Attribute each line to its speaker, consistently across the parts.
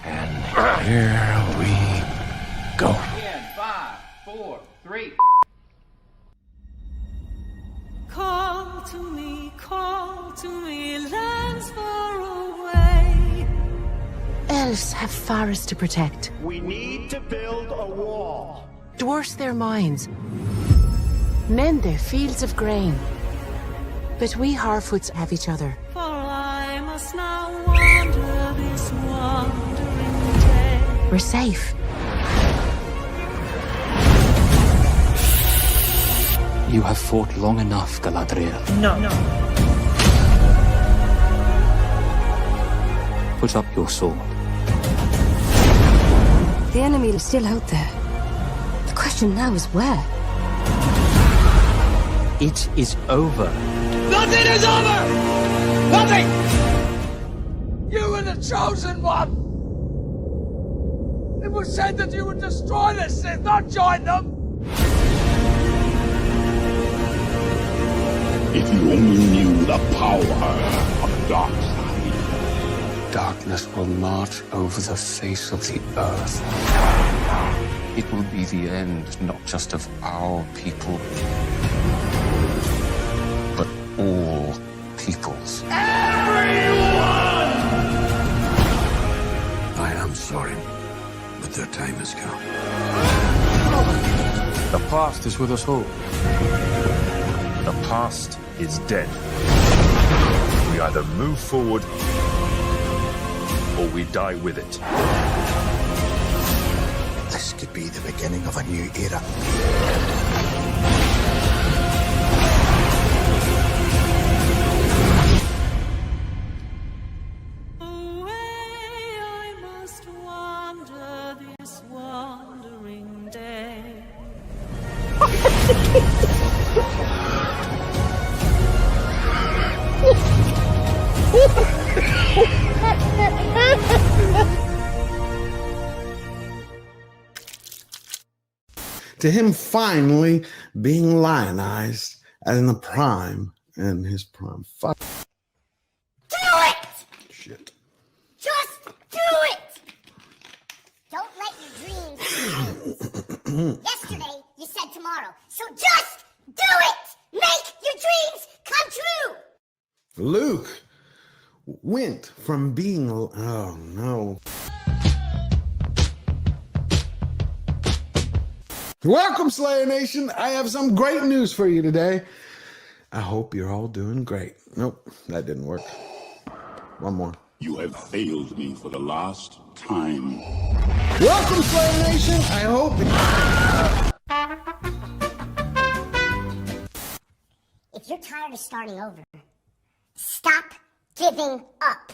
Speaker 1: And here we go.
Speaker 2: In 5, 4, 3.
Speaker 3: Call to me, lands far away.
Speaker 4: Elves have forests to protect.
Speaker 5: We need to build a wall.
Speaker 4: Dwarfs their mines. Men their fields of grain. But we Harfoots have each other.
Speaker 3: For I must now wander this wandering day.
Speaker 4: We're safe.
Speaker 6: You have fought long enough, Galadriel.
Speaker 3: No.
Speaker 6: Put up your sword.
Speaker 7: The enemy is still out there. The question now is where?
Speaker 6: It is over.
Speaker 8: Nothing is over! Nothing! You were the chosen one! It was said that you would destroy the Sith, not join them!
Speaker 9: If you only knew the power of the dark side.
Speaker 6: Darkness will march over the face of the earth. It will be the end, not just of our people, but all peoples.
Speaker 9: Everyone!
Speaker 1: I am sorry, but their time has come.
Speaker 10: The past is with us all. The past is dead. We either move forward or we die with it.
Speaker 1: This could be the beginning of a new era.
Speaker 3: Away I must wander this wandering day.
Speaker 11: To him finally being lionized and in the prime and his prime. Fuck.
Speaker 12: Do it!
Speaker 11: Shit.
Speaker 12: Just do it! Don't let your dreams change. Yesterday, you said tomorrow. So just do it! Make your dreams come true!
Speaker 11: Luke went from being, oh no. Welcome, Slayer Nation. I have some great news for you today. I hope you're all doing great. Nope, that didn't work. One more.
Speaker 9: You have failed me for the last time.
Speaker 11: Welcome, Slayer Nation. I hope.
Speaker 12: If you're tired of starting over, stop giving up.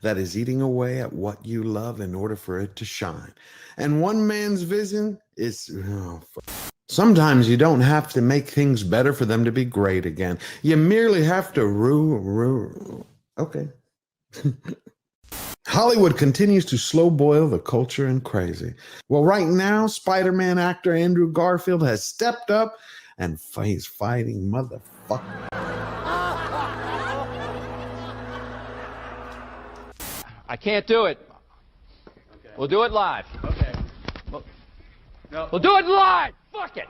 Speaker 11: That is eating away at what you love in order for it to shine. And one man's vision is... Sometimes you don't have to make things better for them to be great again. You merely have to Okay. Hollywood continues to slow boil the culture and crazy. Well, right now, Spider-Man actor Andrew Garfield has stepped up and he's fighting motherfucker.
Speaker 2: I can't do it. Okay. We'll do it live. Okay. We'll do it live. Fuck it.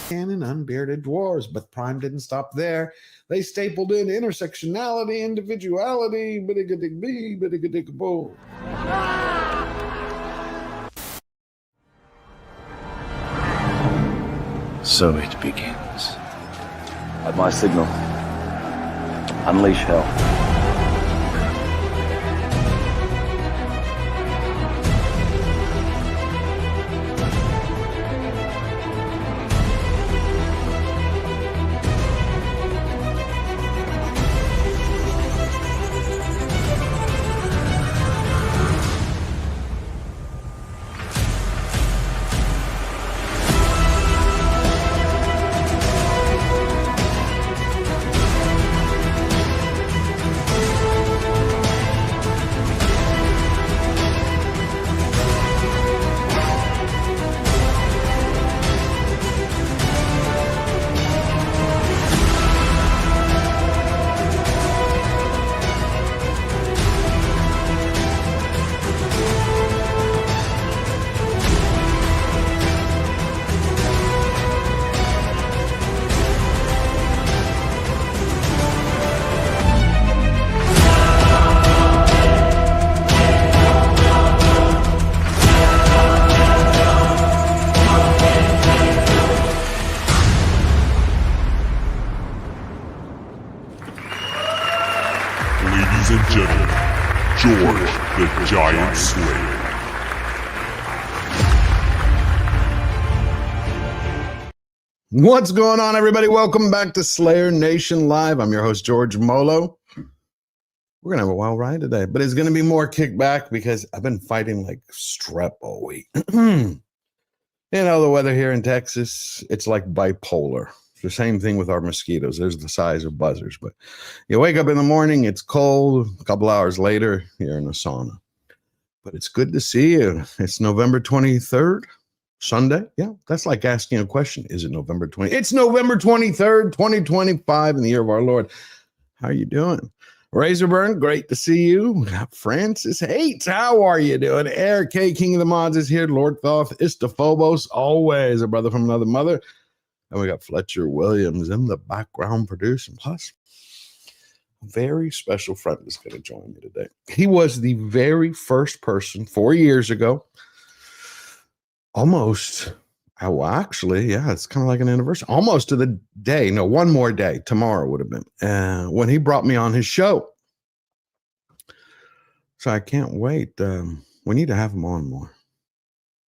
Speaker 11: And unbearded dwarves, but Prime didn't stop there. They stapled in intersectionality, individuality, biddiga-dig-bee, biddiga-dig-boo.
Speaker 1: So it begins.
Speaker 13: At my signal, unleash hell.
Speaker 9: and gentlemen, George the Giant Slayer.
Speaker 11: What's going on, everybody? Welcome back to Slayer Nation Live. I'm your host, George Molo. We're going to have a wild ride today, but it's going to be more kickback because I've been fighting like strep all week. You know, the weather here in Texas, it's like bipolar. It's the same thing with our mosquitoes. There's the size of buzzers, but you wake up in the morning, it's cold. A couple hours later, you're in a sauna. But it's good to see you. It's November 23rd. Sunday? Yeah, that's like asking a question. Is it November 20? It's November 23rd, 2025 in the year of our Lord. How are you doing? Razorburn, great to see you. We got Francis Hates. How are you doing? Eric K, King of the Mods is here. Lord Thoth, Istophobos, always a brother from another mother. And we got Fletcher Williams in the background producing. Plus, a very special friend is going to join me today. He was the very first person 4 years ago. Almost, well, actually, yeah, it's kind of like an anniversary. Almost to the day, no, one more day, tomorrow would have been, when he brought me on his show. So I can't wait. We need to have him on more.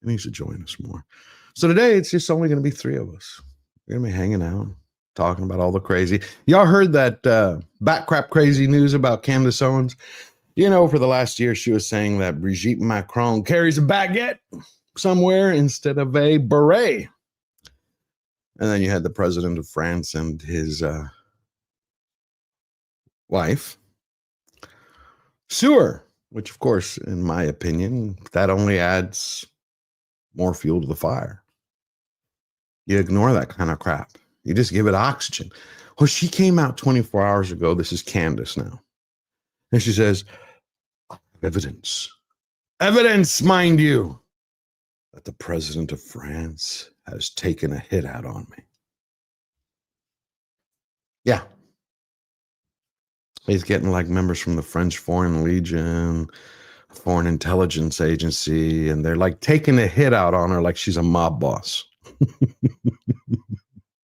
Speaker 11: He needs to join us more. So today, it's just only going to be three of us. We're going to be hanging out, talking about all the crazy. Y'all heard that bat crap crazy news about Candace Owens? You know, for the last year, she was saying that Brigitte Macron carries a baguette somewhere instead of a beret. And then you had the president of France and his wife sue her, which of course, in my opinion, that only adds more fuel to the fire. You ignore that kind of crap. You just give it oxygen. Well, she came out 24 hours ago. This is Candace now. And she says, evidence, mind you, that the president of France has taken a hit out on me. Yeah. He's getting like members from the French Foreign Legion, Foreign Intelligence Agency, and they're like taking a hit out on her like she's a mob boss.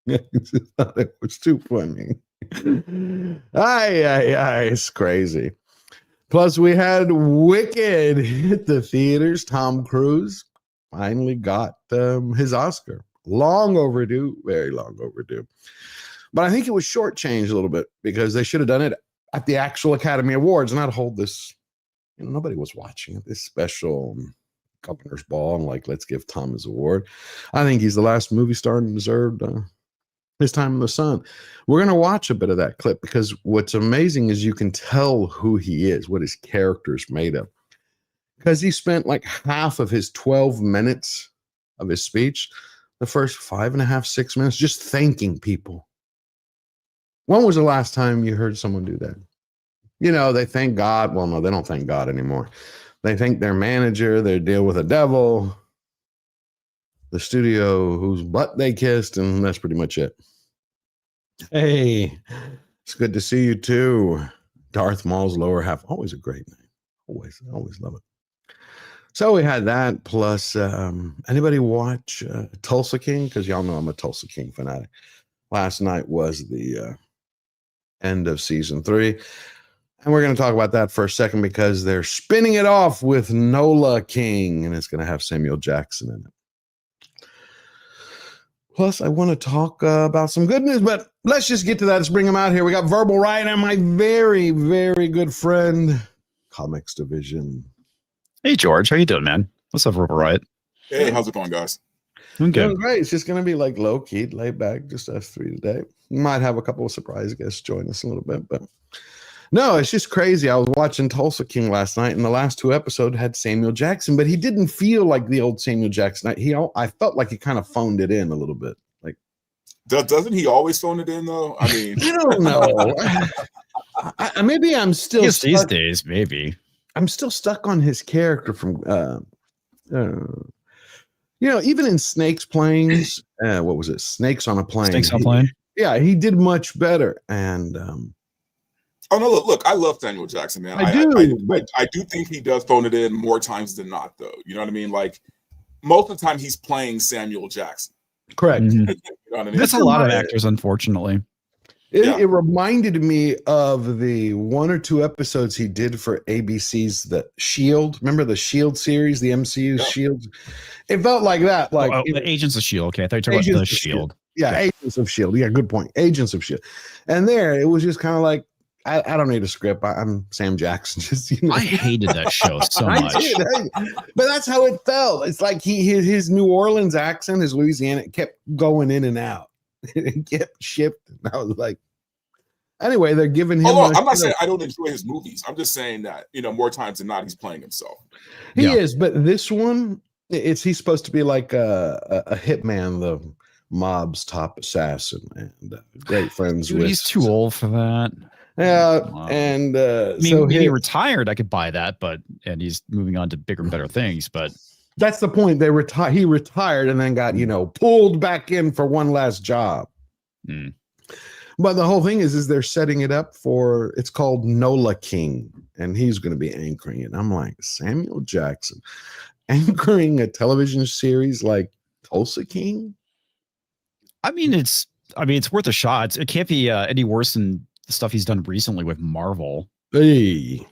Speaker 11: I just thought it was too funny. It's crazy. Plus, we had Wicked hit the theaters. Tom Cruise finally got his Oscar. Long overdue, very long overdue. But I think it was shortchanged a little bit because they should have done it at the actual Academy Awards, not hold this, you know, nobody was watching it, this special governor's ball and like, let's give Tom his award. I think he's the last movie star and deserved his time in the sun. We're going to watch a bit of that clip because what's amazing is you can tell who he is, what his character is made of. Because he spent like half of his 12 minutes of his speech, the first 5.5, 6 minutes, just thanking people. When was the last time you heard someone do that? You know, they thank God. Well, no, they don't thank God anymore. They thank their manager, they deal with the devil, the studio whose butt they kissed, and that's pretty much it. Hey, it's good to see you too. Darth Maul's lower half, always a great name. Always love it. So we had that, plus anybody watch Tulsa King? Because y'all know I'm a Tulsa King fanatic. Last night was the end of season 3. And we're going to talk about that for a second because they're spinning it off with Nola King, and it's going to have Samuel Jackson in it. Plus, I want to talk about some good news, but let's just get to that. Let's bring him out here. We got Verbal Riot and my very, very good friend, Comix Division.
Speaker 14: Hey, George. How you doing, man? What's up, Verbal Riot?
Speaker 15: Hey, how's it going, guys?
Speaker 14: I'm good.
Speaker 11: Doing great. It's just going to be like low-key, laid back, just us three today. We might have a couple of surprise guests join us a little bit, but no, it's just crazy. I was watching Tulsa King last night, and the last 2 episodes had Samuel Jackson, but he didn't feel like the old Samuel Jackson. I felt like he kind of phoned it in a little bit. Like,
Speaker 15: doesn't he always phone it in though? I mean,
Speaker 11: I don't know. Maybe I'm still
Speaker 14: these days. Maybe
Speaker 11: I'm still stuck on his character from, you know, even in Snakes Planes. What was it? Snakes on a Plane.
Speaker 14: Snakes on a Plane.
Speaker 11: Yeah, he did much better, and.
Speaker 15: Oh no! Look! I love Samuel Jackson, man. I do think he does phone it in more times than not, though. You know what I mean? Like most of the time, he's playing Samuel Jackson.
Speaker 11: Correct.
Speaker 14: Mm-hmm. You know what I mean? That's a lot of actors, unfortunately.
Speaker 11: It reminded me of the 1 or 2 episodes he did for ABC's The Shield. Remember the Shield series, the MCU Shield? It felt like that. Like
Speaker 14: Agents of Shield. Okay, I thought you were talking about the Shield.
Speaker 11: Yeah, Agents of Shield. Yeah, good point. Agents of Shield. And there, it was just kind of like, I don't need a script. I'm Sam Jackson. Just
Speaker 14: I hated that show so much.
Speaker 11: But that's how it felt. It's like his New Orleans accent, his Louisiana, kept going in and out. It kept shifting. I was like, anyway, they're giving him.
Speaker 15: I'm not saying I don't enjoy his movies. I'm just saying that more times than not, he's playing himself.
Speaker 11: He is, but this one, he's supposed to be like a hitman, the mob's top assassin, and great friends
Speaker 14: Dude,
Speaker 11: with.
Speaker 14: He's too old for that.
Speaker 11: Yeah, and so
Speaker 14: maybe retired, I could buy that, and he's moving on to bigger and better things. But
Speaker 11: that's the point. He retired and then got pulled back in for one last job. But the whole thing is they're setting it up for, it's called Nola King, and he's going to be anchoring it. I'm like, Samuel Jackson anchoring a television series like Tulsa King?
Speaker 14: I mean, it's worth a shot. It can't be any worse than the stuff he's done recently with Marvel.
Speaker 11: Hey.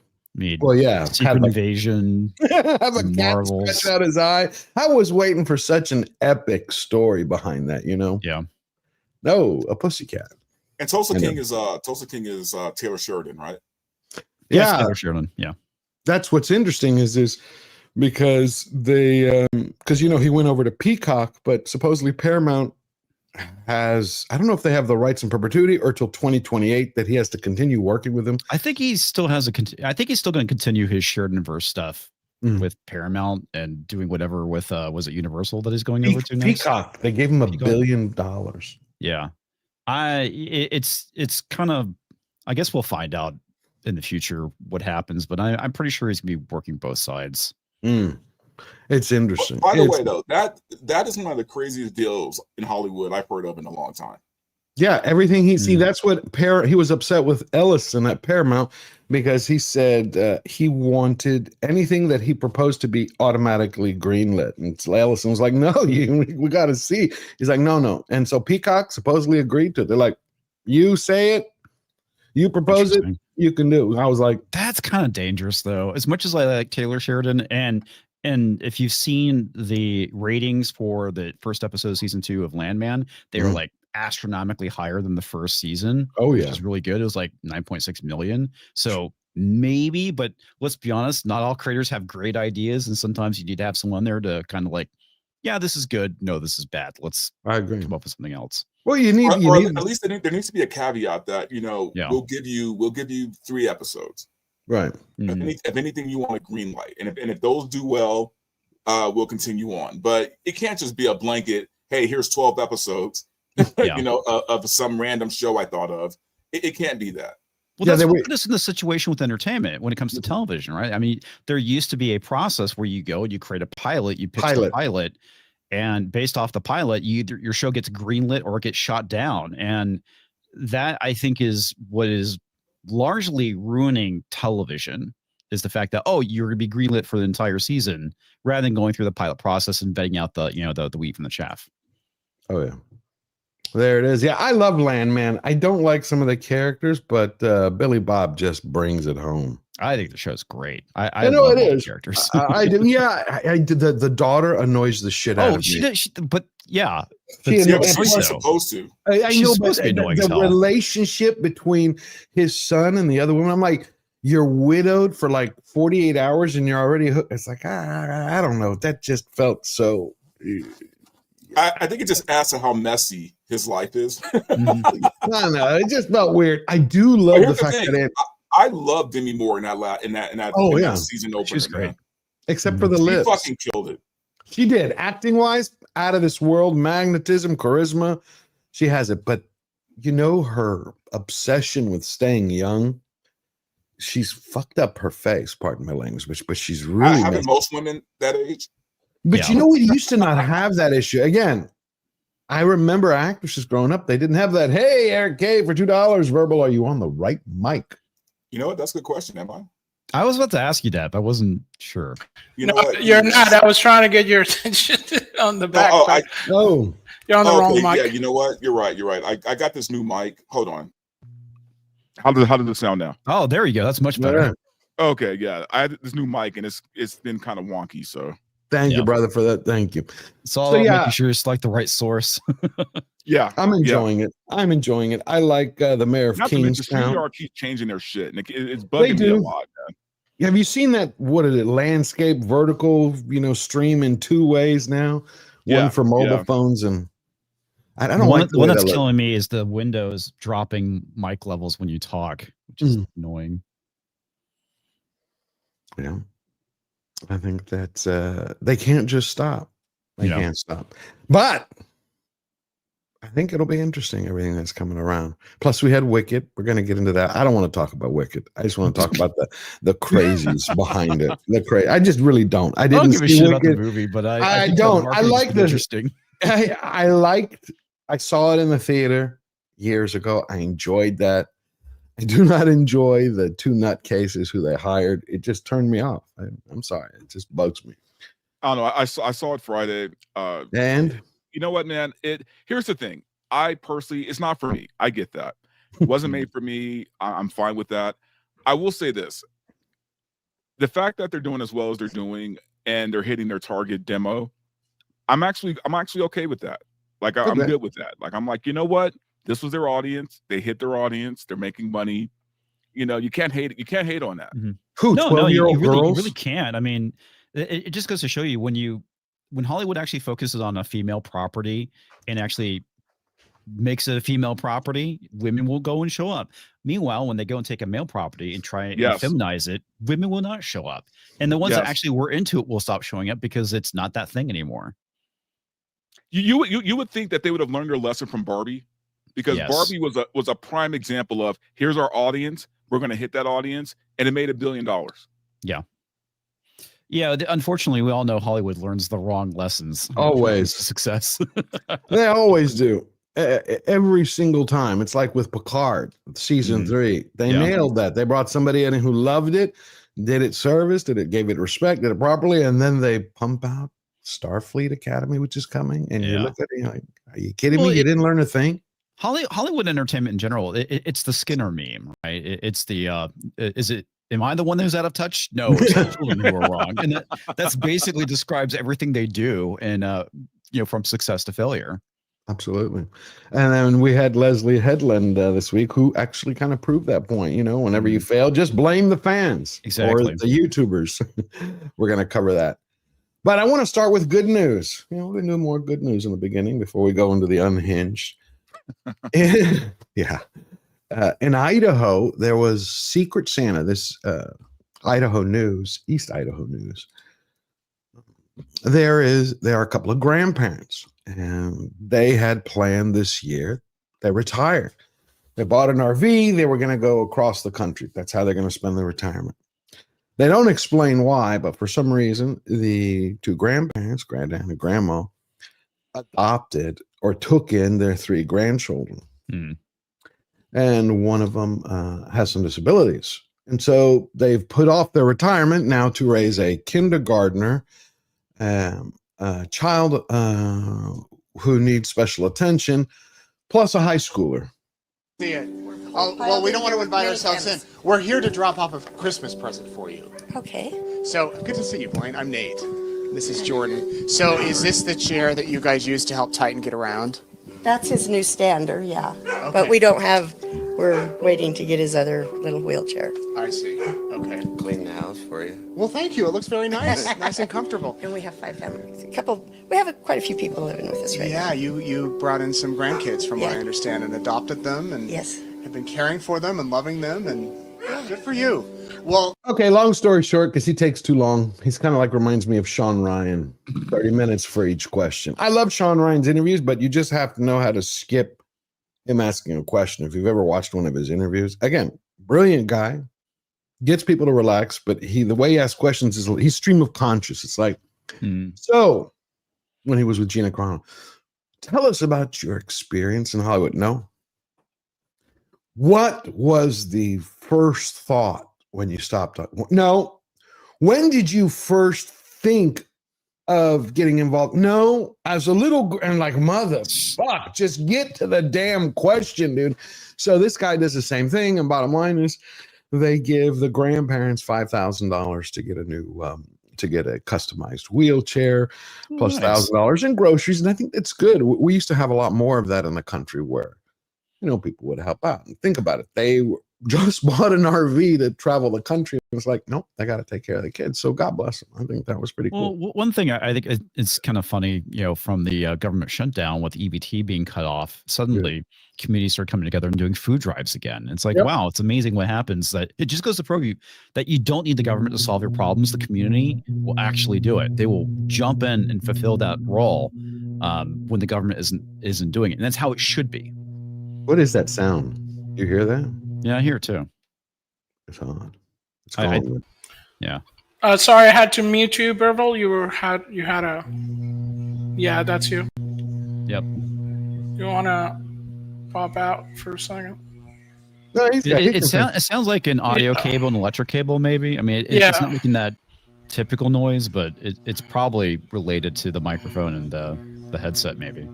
Speaker 14: Well, yeah. Secret Invasion.
Speaker 11: Have a cat scratch out his eye. I was waiting for such an epic story behind that,
Speaker 14: Yeah.
Speaker 11: No, a pussycat.
Speaker 15: And Tulsa King is Taylor Sheridan, right?
Speaker 11: Yeah,
Speaker 14: Taylor Sheridan. Yeah.
Speaker 11: That's what's interesting is because they because he went over to Peacock, but supposedly Paramount has, I don't know if they have the rights in perpetuity or till 2028 that he has to continue working with them.
Speaker 14: I think he still has I think he's still going to continue his Sheridan-verse stuff with Paramount and doing whatever with was it Universal that he's going over to next?
Speaker 11: Peacock. They gave him $1 billion.
Speaker 14: Yeah. It's kind of, I guess we'll find out in the future what happens, but I'm pretty sure he's gonna be working both sides.
Speaker 11: It's interesting.
Speaker 15: By the way, though, that is one of the craziest deals in Hollywood I've heard of in a long time.
Speaker 11: Yeah, everything that's what he was upset with Ellison at Paramount because he said he wanted anything that he proposed to be automatically greenlit. And Ellison was like, no, we got to see. He's like, no. And so Peacock supposedly agreed to it. They're like, you say it, you propose it, you can do. I was like,
Speaker 14: that's kind of dangerous, though. As much as I like Taylor Sheridan, and if you've seen the ratings for the first episode of season 2 of Landman, they were like astronomically higher than the first season.
Speaker 11: Oh yeah,
Speaker 14: which is really good. It was like 9.6 million. So maybe, but let's be honest, not all creators have great ideas, and sometimes you need to have someone there to kind of like, yeah, this is good. No, this is bad. I agree. Come up with something else.
Speaker 11: Well, you need
Speaker 15: at least there needs to be a caveat that we'll give you 3 episodes.
Speaker 11: Right.
Speaker 15: If anything, you want a green light, and if those do well, we'll continue on. But it can't just be a blanket. Hey, here's 12 episodes. Of some random show I thought of. It can't be that.
Speaker 14: Well, that's what put us in the situation with entertainment when it comes to television, right? I mean, there used to be a process where you go and you create a pilot, you pitch the pilot, and based off the pilot, your show gets greenlit or it gets shot down. And that, I think, is what is largely ruining television, is the fact that, you're going to be greenlit for the entire season rather than going through the pilot process and vetting out the wheat from the chaff.
Speaker 11: Oh, yeah. There it is. Yeah, I love Landman. I don't like some of the characters, but Billy Bob just brings it home.
Speaker 14: I think the show's great. I
Speaker 11: know
Speaker 14: love
Speaker 11: it
Speaker 14: all
Speaker 11: is.
Speaker 14: the characters.
Speaker 11: I do. Yeah, I did. The daughter annoys the shit out of me.
Speaker 14: But yeah,
Speaker 15: she's supposed to.
Speaker 11: I know, but the relationship between his son and the other woman, I'm like, you're widowed for like 48 hours and you're already hooked. It's like, I don't know. That just felt so.
Speaker 15: I think it just adds to how messy his life is.
Speaker 11: No, it just felt weird. I do love the fact that
Speaker 15: I love Demi Moore in that season opener.
Speaker 14: She's great,
Speaker 11: except for the lips.
Speaker 15: She fucking killed it.
Speaker 11: She did, acting wise, out of this world, magnetism, charisma. She has it, but her obsession with staying young. She's fucked up her face. Pardon my language, but she's really.
Speaker 15: Haven't most women that age?
Speaker 11: But we used to not have that issue. Again, I remember actresses growing up, they didn't have that. Hey, Eric K, for $2 verbal, are you on the right mic?
Speaker 15: You know what? That's a good question, am I?
Speaker 14: I was about to ask you that, but I wasn't sure.
Speaker 16: You're not. I was trying to get your attention on the back.
Speaker 11: You're on the
Speaker 16: wrong mic.
Speaker 15: Yeah, you know what? You're right. I got this new mic. Hold on. How does it sound now?
Speaker 14: Oh, there you go. That's much better.
Speaker 11: Yeah.
Speaker 15: Okay, yeah. I had this new mic and it's been kind of wonky. So
Speaker 11: Thank you, brother, for that. Thank you.
Speaker 14: It's all making sure it's like the right source.
Speaker 15: Yeah,
Speaker 11: I'm enjoying it. I'm enjoying it. I like the mayor of
Speaker 15: not to mention,
Speaker 11: Kingstown.
Speaker 15: StreamYard keeps changing their shit, and it's bugging me a lot, man.
Speaker 11: Have you seen that? What is it? Landscape vertical, stream in two ways now. One for mobile phones, and I don't like
Speaker 14: the one that's killing me is the Windows dropping mic levels when you talk, which is annoying.
Speaker 11: Yeah, I think that's they can't just stop. They can't stop, but I think it'll be interesting, everything that's coming around. Plus, we had Wicked. We're going to get into that. I don't want to talk about Wicked. I just want to talk about the crazies behind it. I just really don't. I didn't
Speaker 14: give a shit about the movie, but I
Speaker 11: don't. I like the
Speaker 14: interesting.
Speaker 11: I saw it in the theater years ago. I enjoyed that. I do not enjoy the two nutcases who they hired. It just turned me off. I'm sorry. It just bugs me.
Speaker 15: I don't know. I saw it Friday.
Speaker 11: And
Speaker 15: you know what, man? Here's the thing. I personally, it's not for me. I get that. It wasn't made for me. I'm fine with that. I will say this. The fact that they're doing as well as they're doing and they're hitting their target demo, I'm actually okay with that. Like I'm good with that. Like I'm like, you know what? This was their audience. They hit their audience. They're making money. You can't hate it. You can't hate on that.
Speaker 11: Who?
Speaker 14: No,
Speaker 11: 12-year-old
Speaker 14: you
Speaker 11: girls?
Speaker 14: really can't. I mean, it just goes to show you when Hollywood actually focuses on a female property and actually makes it a female property, women will go and show up. Meanwhile, when they go and take a male property and try and feminize it, women will not show up. And the ones that actually were into it will stop showing up because it's not that thing anymore.
Speaker 15: You would think that they would have learned their lesson from Barbie, because Barbie was a prime example of, here's our audience, we're going to hit that audience, and it made $1 billion.
Speaker 14: Yeah. Yeah, unfortunately, we all know Hollywood learns the wrong lessons.
Speaker 11: Always.
Speaker 14: Success.
Speaker 11: They always do. Every single time. It's like with Picard, season 3. They nailed that. They brought somebody in who loved it, did it service, gave it respect, did it properly, and then they pump out Starfleet Academy, which is coming. And you look at it, you're like, are you kidding me? You didn't learn a thing?
Speaker 14: Hollywood entertainment in general, it's the Skinner meme, right? It's the, am I the one who's out of touch? No, it's the children who are wrong. And that's basically describes everything they do, and from success to failure.
Speaker 11: Absolutely. And then we had Leslie Headland this week, who actually kind of proved that point. Whenever you fail, just blame the fans or the YouTubers. We're going to cover that. But I want to start with good news. We're going to do more good news in the beginning before we go into the unhinged. Yeah. In Idaho, there was Secret Santa. This Idaho News, East Idaho News. There are a couple of grandparents, and they had planned this year. They retired. They bought an RV. They were going to go across the country. That's how they're going to spend their retirement. They don't explain why, but for some reason, the two grandparents, granddad and grandma, adopted or took in their 3 grandchildren. And one of them has some disabilities. And so they've put off their retirement now to raise a kindergartner, a child who needs special attention, plus a high schooler.
Speaker 17: See it. Oh, well, we don't want to invite ourselves in. We're here to drop off a Christmas present for you.
Speaker 18: Okay.
Speaker 17: So, good to see you, Blaine. I'm Nate. This is Jordan. So, is this the chair that you guys use to help Titan get around?
Speaker 18: That's his new stander, yeah.
Speaker 17: Okay.
Speaker 18: But we're waiting to get his other little wheelchair.
Speaker 17: I see. Okay.
Speaker 19: Clean the house for you.
Speaker 17: Well, thank you. It looks very nice. Nice and comfortable.
Speaker 18: And we have 5 families. We have quite a few people living with us right now.
Speaker 17: Yeah, you brought in some grandkids, from what I understand, and adopted them, and have been caring for them and loving them, and good for you. Well,
Speaker 11: okay, long story short, because he takes too long. He's kind of like reminds me of Sean Ryan, 30 minutes for each question. I love Sean Ryan's interviews, but you just have to know how to skip him asking a question. If you've ever watched one of his interviews, again, brilliant guy, gets people to relax, but the way he asks questions is he's stream of conscious. It's like, so when he was with Gina Carano, tell us about your experience in Hollywood. No. What was the first thought when you stopped? No. When did you first think of getting involved. No, as a little, and like, mother fuck, just get to the damn question, dude. So this guy does the same thing. And bottom line is they give the grandparents $5,000 to get a new, to get a customized wheelchair, plus $1,000 in groceries. And I think it's good. We used to have a lot more of that in the country where, you know, people would help out. And think about it. They just bought an RV to travel the country. It was like, nope, I got to take care of the kids. So God bless them. I think that was pretty cool.
Speaker 14: Well, one thing I think it's kind of funny, you know, from the government shutdown with EBT being cut off, suddenly communities start coming together and doing food drives again. It's like, wow, it's amazing what happens. That it just goes to prove you that you don't need the government to solve your problems. The community will actually do it. They will jump in and fulfill that role when the government isn't doing it. And that's how it should be.
Speaker 11: What is that sound? You hear that?
Speaker 14: Yeah, I hear it too.
Speaker 11: It's odd. It's
Speaker 14: yeah.
Speaker 16: Sorry, I had to mute you, Berville. You had a. Yeah, that's you.
Speaker 14: Yep.
Speaker 16: You want to pop out for a second?
Speaker 11: No,
Speaker 14: it sounds like an audio cable and electric cable, maybe. I mean, it's not making that typical noise, but it's probably related to the microphone and the headset, maybe.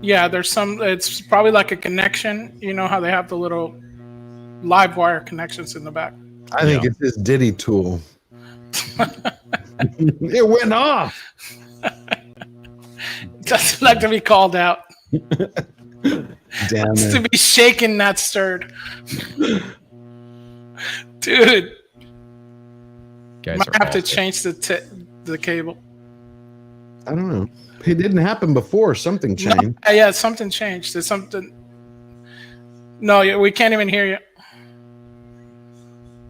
Speaker 16: Yeah, there's some. It's probably like a connection. You know how they have the little live wire connections in the back.
Speaker 11: I think it's this Diddy tool. It went off.
Speaker 16: Doesn't like to be called out.
Speaker 11: Damn it.
Speaker 16: To be shaken, not stirred. Dude.
Speaker 14: Guys
Speaker 16: might have to change the cable.
Speaker 11: I don't know. It didn't happen before. Something changed.
Speaker 16: No, yeah, something changed. There's something. No, we can't even hear you.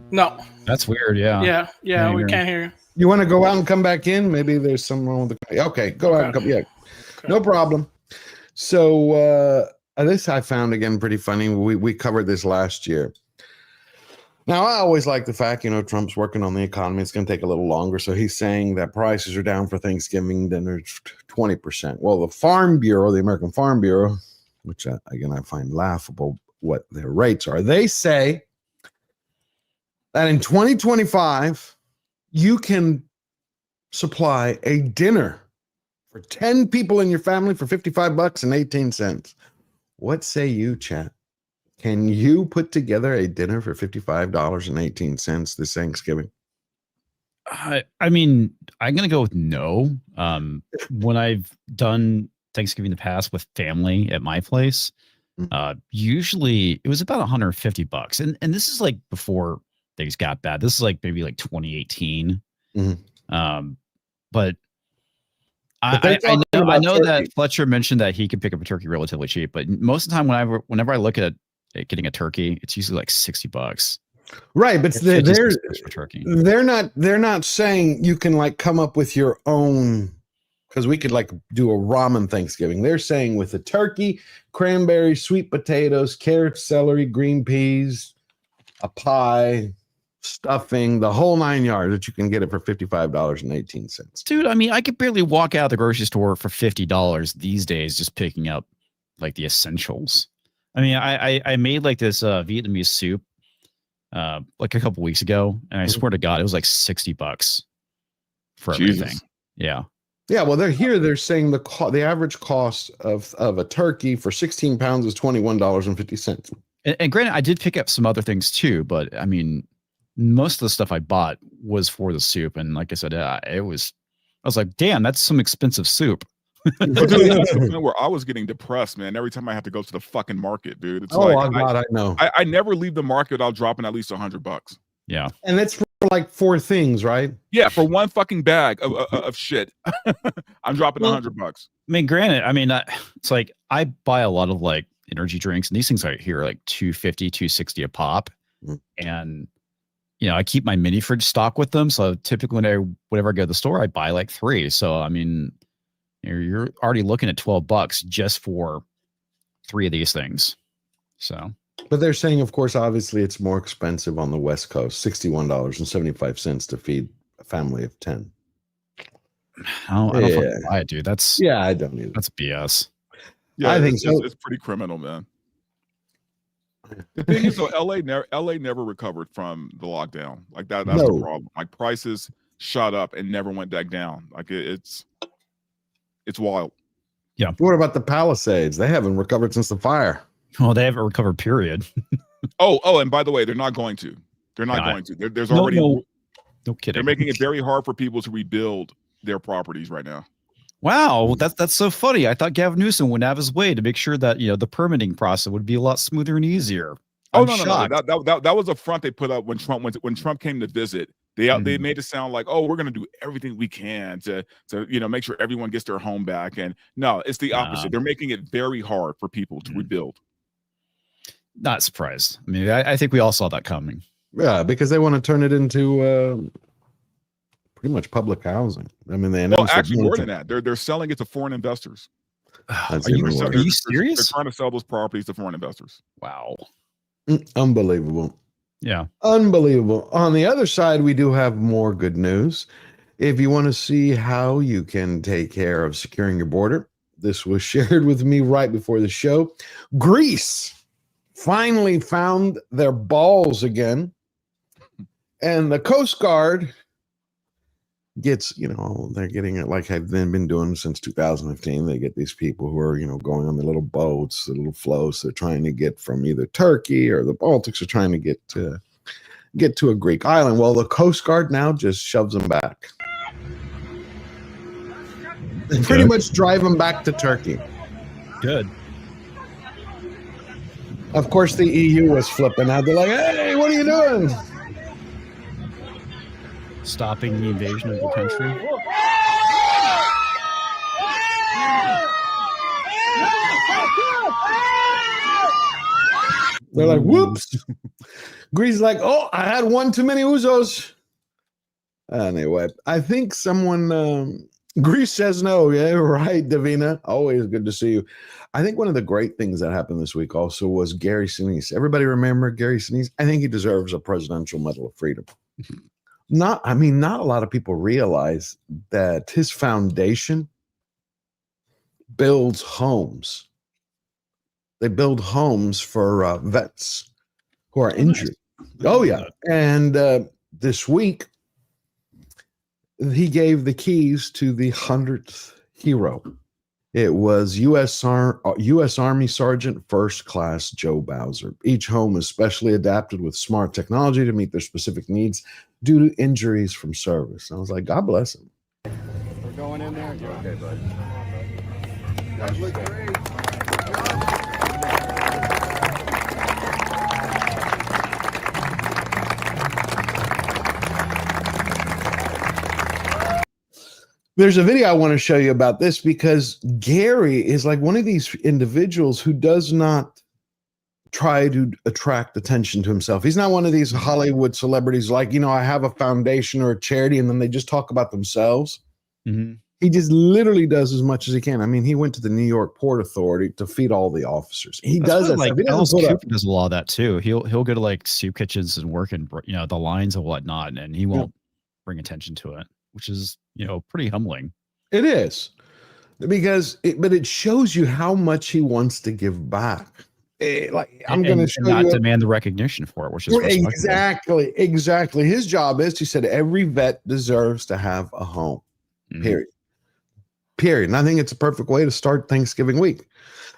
Speaker 16: No.
Speaker 14: That's weird. Yeah.
Speaker 16: Yeah, we can't hear you.
Speaker 11: You want to go out and come back in? Maybe there's something wrong with the. Okay, go out and come. Yeah, no problem. So this I found again pretty funny. We covered this last year. Now I always like the fact, you know, Trump's working on the economy. It's going to take a little longer. So he's saying that prices are down for Thanksgiving. Then there's 20%. Well, the Farm Bureau, the American Farm Bureau, which again I find laughable, what their rates are. They say that in 2025, you can supply a dinner for 10 people in your family for $55.18. What say you, chat? Can you put together a dinner for $55.18 this Thanksgiving?
Speaker 14: I mean, I'm going to go with no. When I've done Thanksgiving in the past with family at my place, usually it was about $150. And this is like before things got bad. This is like maybe like 2018. But I know that Fletcher mentioned that he could pick up a turkey relatively cheap, but most of the time whenever I look at getting a turkey, it's usually like $60.
Speaker 11: Right, but
Speaker 14: they're
Speaker 11: not saying you can like come up with your own, because we could like do a ramen Thanksgiving. They're saying with a turkey, cranberries, sweet potatoes, carrots, celery, green peas, a pie, stuffing, the whole 9 yards, that you can get it for $55.18.
Speaker 14: Dude, I mean, I could barely walk out of the grocery store for $50 these days just picking up like the essentials. I mean, I made like this Vietnamese soup like a couple weeks ago, and I swear to God, it was like $60 for everything. Yeah.
Speaker 11: Yeah, well, they're saying the average cost of a turkey for 16 pounds is $21.50.
Speaker 14: And granted, I did pick up some other things too, but I mean, most of the stuff I bought was for the soup, and like I said, I was like, damn, that's some expensive soup.
Speaker 15: Where I was getting depressed, man, every time I have to go to the fucking market, dude. It's
Speaker 11: I know.
Speaker 15: I never leave the market without dropping at least $100.
Speaker 14: Yeah.
Speaker 11: And that's for like 4 things, right?
Speaker 15: Yeah, for one fucking bag of shit. I'm dropping $100.
Speaker 14: I mean, granted, I mean, it's like I buy a lot of like energy drinks, and these things right here are like $250, $260 a pop. And you know, I keep my mini fridge stock with them. So typically whenever I go to the store, I buy like 3. So I mean, you're already looking at $12 just for 3 of these things. So,
Speaker 11: but they're saying, of course, obviously it's more expensive on the West Coast, $61.75 to feed a family of 10.
Speaker 14: I don't fucking buy it, dude.
Speaker 11: I don't either.
Speaker 14: That's BS.
Speaker 15: Yeah,
Speaker 11: I think so.
Speaker 15: It's pretty criminal, man. The thing is, though, LA never recovered from the lockdown. Like that's the problem. Like prices shot up and never went back down. Like it's It's wild.
Speaker 14: Yeah.
Speaker 11: What about the Palisades? They haven't recovered since the fire.
Speaker 14: Well, they haven't recovered, period.
Speaker 15: Oh, and by the way, they're not going to. They're not going to. There's already
Speaker 14: no kidding.
Speaker 15: They're making it very hard for people to rebuild their properties right now.
Speaker 14: Wow, that's so funny. I thought Gavin Newsom would have his way to make sure that the permitting process would be a lot smoother and easier.
Speaker 15: No. That was a front they put up when Trump came to visit. They made it sound like, oh, we're going to do everything we can to make sure everyone gets their home back. And no, it's the opposite. They're making it very hard for people to rebuild.
Speaker 14: Not surprised. I mean, I think we all saw that coming.
Speaker 11: Yeah, because they want to turn it into pretty much public housing. I mean,
Speaker 15: actually more than that. They're selling it to foreign investors.
Speaker 14: Are you serious?
Speaker 15: They're trying to sell those properties to foreign investors.
Speaker 14: Wow.
Speaker 11: Unbelievable.
Speaker 14: Yeah.
Speaker 11: Unbelievable. On the other side, we do have more good news. If you want to see how you can take care of securing your border, this was shared with me right before the show. Greece finally found their balls again. And the Coast Guard gets, they're getting it like they've been doing since 2015. They get these people who are, going on the little boats, the little floats. They're trying to get from either Turkey or the Baltics. Are trying to get to a Greek island. Well, the Coast Guard now just shoves them back. They pretty much drive them back to Turkey.
Speaker 14: Good.
Speaker 11: Of course, the EU was flipping out. They're like, hey, what are you doing?
Speaker 14: Stopping the invasion of the country.
Speaker 11: They're like, whoops. Greece is like, oh, I had one too many Uzos. Anyway, I think someone, Greece says no. Yeah, right, Davina. Always good to see you. I think one of the great things that happened this week also was Gary Sinise. Everybody remember Gary Sinise? I think he deserves a Presidential Medal of Freedom. Not a lot of people realize that his foundation builds homes. They build homes for vets who are injured. Oh, yeah. And this week, he gave the keys to the 100th hero. It was U.S. Army Sergeant First Class Joe Bowser. Each home is specially adapted with smart technology to meet their specific needs due to injuries from service. I was like, God bless him.
Speaker 17: We're going in there. You're okay, bud. That looked great.
Speaker 11: There's a video I want to show you about this because Gary is like one of these individuals who does not try to attract attention to himself. He's not one of these Hollywood celebrities like, I have a foundation or a charity and then they just talk about themselves.
Speaker 14: Mm-hmm.
Speaker 11: He just literally does as much as he can. I mean, he went to the New York Port Authority to feed all the officers. He does that.
Speaker 14: Like Alice Cooper does a lot of that too. He'll go to like soup kitchens and work in the lines and whatnot, and he won't bring attention to it, which is pretty humbling.
Speaker 11: It is, because it shows you how much he wants to give back. I'm going to show
Speaker 14: not
Speaker 11: you
Speaker 14: demand the recognition for it, which is
Speaker 11: exactly. His job is, he said, every vet deserves to have a home. Period. And I think it's a perfect way to start Thanksgiving week.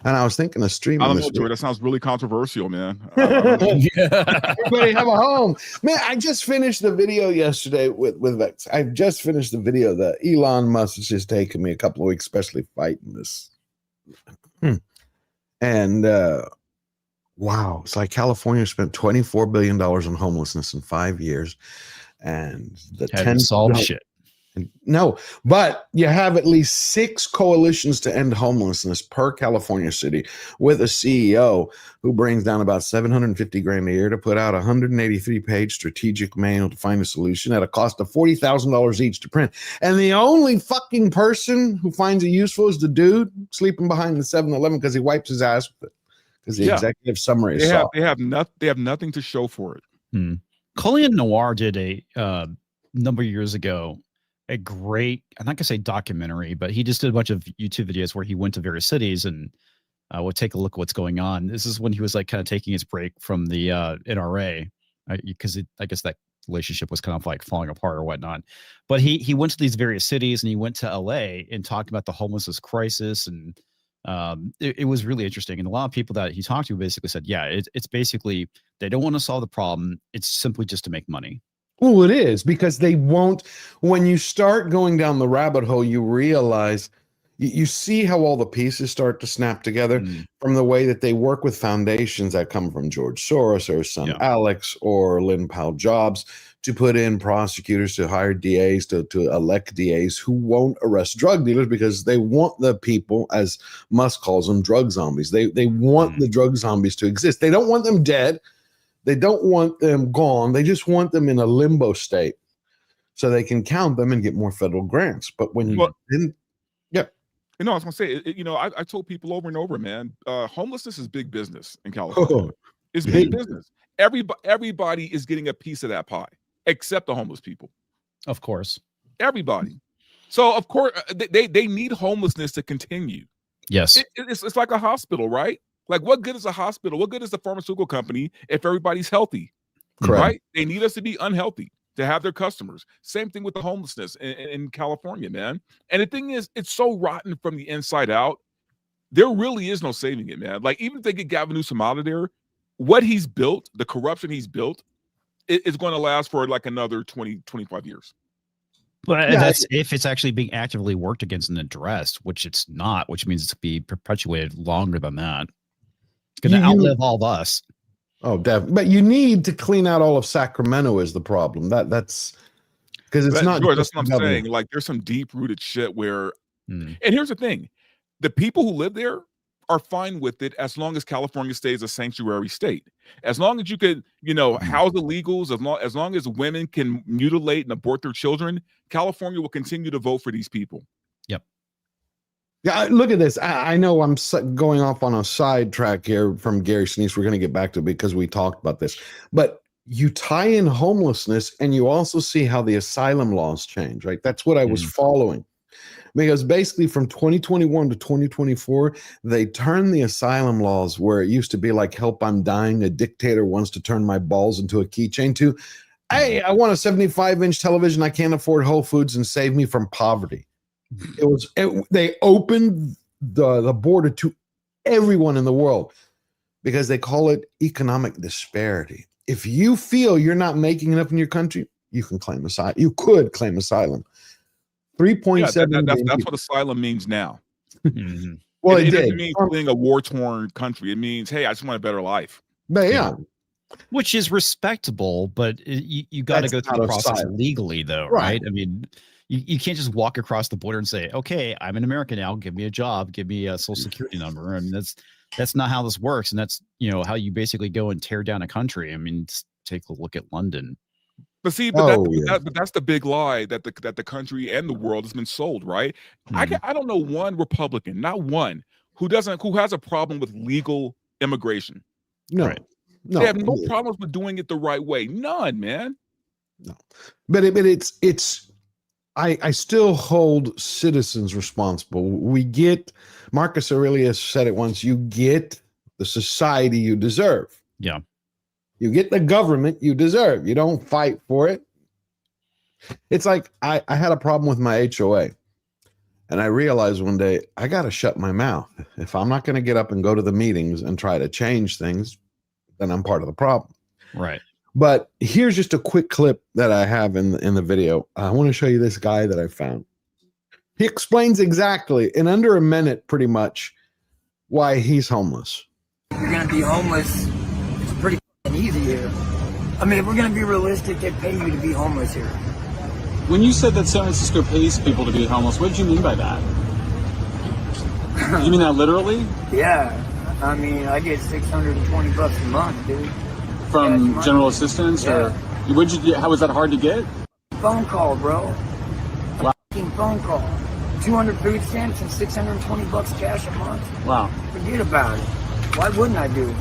Speaker 11: And I was thinking of streaming.
Speaker 15: I don't know, Joey. That sounds really controversial, man.
Speaker 11: Everybody have a home, man. I just finished the video yesterday with Vex. I just finished the video that Elon Musk has just taken me a couple of weeks, especially fighting this. And wow, it's like California spent $24 billion on homelessness in 5 years, and the 10
Speaker 14: solved shit.
Speaker 11: No, but you have at least 6 coalitions to end homelessness per California city, with a CEO who brings down about $750,000 a year to put out a 183-page strategic manual to find a solution at a cost of $40,000 each to print. And the only fucking person who finds it useful is the dude sleeping behind the 7-Eleven because he wipes his ass with it. Because the executive summary is soft.
Speaker 15: They have nothing to show for it.
Speaker 14: Colleen Noir did a number of years ago a great, I'm not gonna say documentary, but he just did a bunch of YouTube videos where he went to various cities and would take a look at what's going on. This is when he was like kind of taking his break from the NRA, because I guess that relationship was kind of like falling apart or whatnot. But he went to these various cities, and he went to LA and talked about the homelessness crisis, and it was really interesting. And a lot of people that he talked to basically said, yeah, it's basically they don't want to solve the problem. It's simply just to make money.
Speaker 11: Well, it is, because they won't. When you start going down the rabbit hole, you realize you see how all the pieces start to snap together from the way that they work with foundations that come from George Soros or son Alex or Lynn Powell Jobs to put in prosecutors, to hire DAs, to elect DAs who won't arrest drug dealers because they want the people, as Musk calls them, drug zombies. They want the drug zombies to exist. They don't want them dead. They don't want them gone. They just want them in a limbo state so they can count them and get more federal grants. But when you
Speaker 15: You know, I was gonna say, I told people over and over, man, homelessness is big business in California. It's big business. Everybody is getting a piece of that pie, except the homeless people.
Speaker 14: Of course.
Speaker 15: Everybody. So of course they need homelessness to continue.
Speaker 14: Yes.
Speaker 15: It's like a hospital, right? Like, what good is a hospital? What good is the pharmaceutical company if everybody's healthy?
Speaker 11: Correct.
Speaker 15: Right? They need us to be unhealthy to have their customers. Same thing with the homelessness in California, man. And the thing is, it's so rotten from the inside out. There really is no saving it, man. Like, even if they get Gavin Newsom out of there, what he's built, the corruption he's built, is going to last for like another 20, 25 years.
Speaker 14: But that's if it's actually being actively worked against and addressed, which it's not, which means it's be perpetuated longer than that. It's going to outlive all of us.
Speaker 11: Oh, definitely. But you need to clean out all of Sacramento is the problem. That's because it's not.
Speaker 15: George, that's what I'm saying. Like, there's some deep rooted shit where, and here's the thing: the people who live there are fine with it as long as California stays a sanctuary state. As long as you could, house illegals, as long as women can mutilate and abort their children, California will continue to vote for these people.
Speaker 14: Yep.
Speaker 11: Yeah, look at this. I know I'm going off on a sidetrack here from Gary Sinise. We're going to get back to it because we talked about this. But you tie in homelessness and you also see how the asylum laws change, right? That's what I was following. Because basically from 2021 to 2024, they turned the asylum laws where it used to be like, help, I'm dying. A dictator wants to turn my balls into a keychain to, hey, I want a 75-inch television. I can't afford Whole Foods and save me from poverty. They opened the border to everyone in the world because they call it economic disparity. If you feel you're not making enough in your country, you can claim asylum. You could claim asylum. 3.7.
Speaker 15: That's what asylum means now.
Speaker 11: Well, it
Speaker 15: doesn't mean being a war-torn country. It means, hey, I just want a better life.
Speaker 11: But yeah.
Speaker 14: Which is respectable, but you got to go through the process legally, though, right? I mean, you can't just walk across the border and say, okay, I'm an American now, give me a job, give me a social security number. I mean, that's not how this works. And that's, how you basically go and tear down a country. I mean, take a look at London.
Speaker 15: But see, but that's the big lie that the country and the world has been sold, right? I don't know one Republican, not one, who has a problem with legal immigration.
Speaker 11: No.
Speaker 14: Right.
Speaker 11: No,
Speaker 15: they have no problems with doing it the right way. None, man.
Speaker 11: No. But it's I still hold citizens responsible. We get, Marcus Aurelius said it once, you get the society you deserve.
Speaker 14: Yeah.
Speaker 11: You get the government you deserve. You don't fight for it. It's like I had a problem with my HOA. And I realized one day I got to shut my mouth. If I'm not going to get up and go to the meetings and try to change things, then I'm part of the problem.
Speaker 14: Right.
Speaker 11: But here's just a quick clip that I have in the video. I want to show you this guy that I found. He explains exactly in under a minute, pretty much, why he's homeless.
Speaker 19: You're going to be homeless. It's pretty easy here. I mean, if we're going to be realistic, they pay you to be homeless here.
Speaker 20: When you said that San Francisco pays people to be homeless, what did you mean by that? You mean that literally?
Speaker 19: Yeah. I mean, I get $620 a month, dude.
Speaker 20: From general assistance, or how was that hard to get?
Speaker 19: Phone call, bro.
Speaker 20: Wow.
Speaker 19: Phone call. 200 food stamps and $620 cash a month.
Speaker 20: Wow.
Speaker 19: Forget about it. Why wouldn't I do it?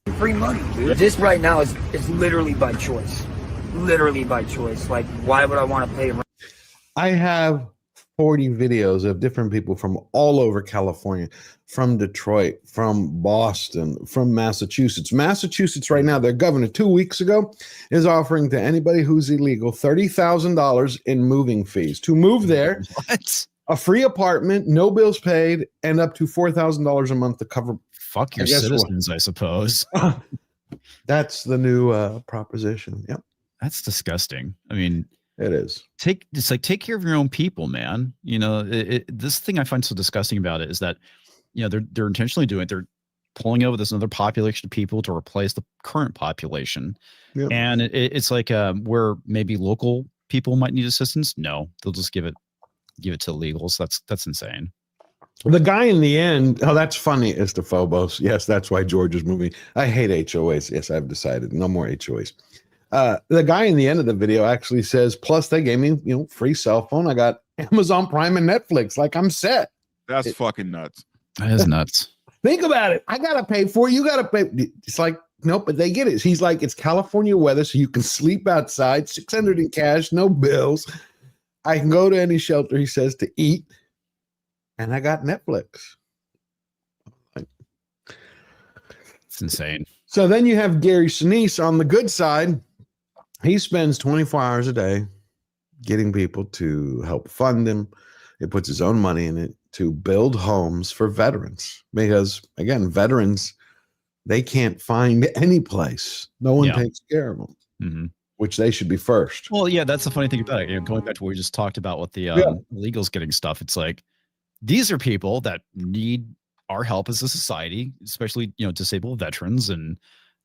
Speaker 19: It's free money, dude. This right now is literally by choice. Literally by choice. Like, why would I want to pay rent?
Speaker 11: I have 40 videos of different people from all over California, from Detroit, from Boston, from Massachusetts. Massachusetts right now, their governor 2 weeks ago is offering to anybody who's illegal $30,000 in moving fees to move there.
Speaker 14: What?
Speaker 11: A free apartment, no bills paid, and up to $4,000 a month to cover.
Speaker 14: Fuck your citizens, I suppose.
Speaker 11: That's the new proposition. Yep.
Speaker 14: That's disgusting. I mean,
Speaker 11: it is.
Speaker 14: Take care of your own people, man. You know, this thing I find so disgusting about it is that, you know, they're intentionally doing it. They're pulling over this another population of people to replace the current population.
Speaker 11: Yep.
Speaker 14: And it's like where maybe local people might need assistance. No, they'll just give it to illegals. That's insane.
Speaker 11: The guy in the end, oh, that's funny, is the Phobos. Yes, that's why George is moving. I hate HOAs. Yes, I've decided no more HOAs. The guy in the end of the video actually says, plus they gave me, free cell phone. I got Amazon Prime and Netflix. Like, I'm set.
Speaker 2: That's fucking nuts.
Speaker 14: That is nuts.
Speaker 11: Think about it. I got to pay for it. You got to pay. It's like, nope, but they get it. He's like, it's California weather, so you can sleep outside, 600 in cash, no bills. I can go to any shelter, he says, to eat. And I got Netflix.
Speaker 14: It's insane.
Speaker 11: So then you have Gary Sinise on the good side. He spends 24 hours a day getting people to help fund him. He puts his own money in it to build homes for veterans. Because, again, veterans, they can't find any place. No one takes care of them, which they should be first.
Speaker 14: Well, yeah, that's the funny thing about it. You know, going back to what we just talked about with the illegals getting stuff, it's like, these are people that need our help as a society, especially, disabled veterans. And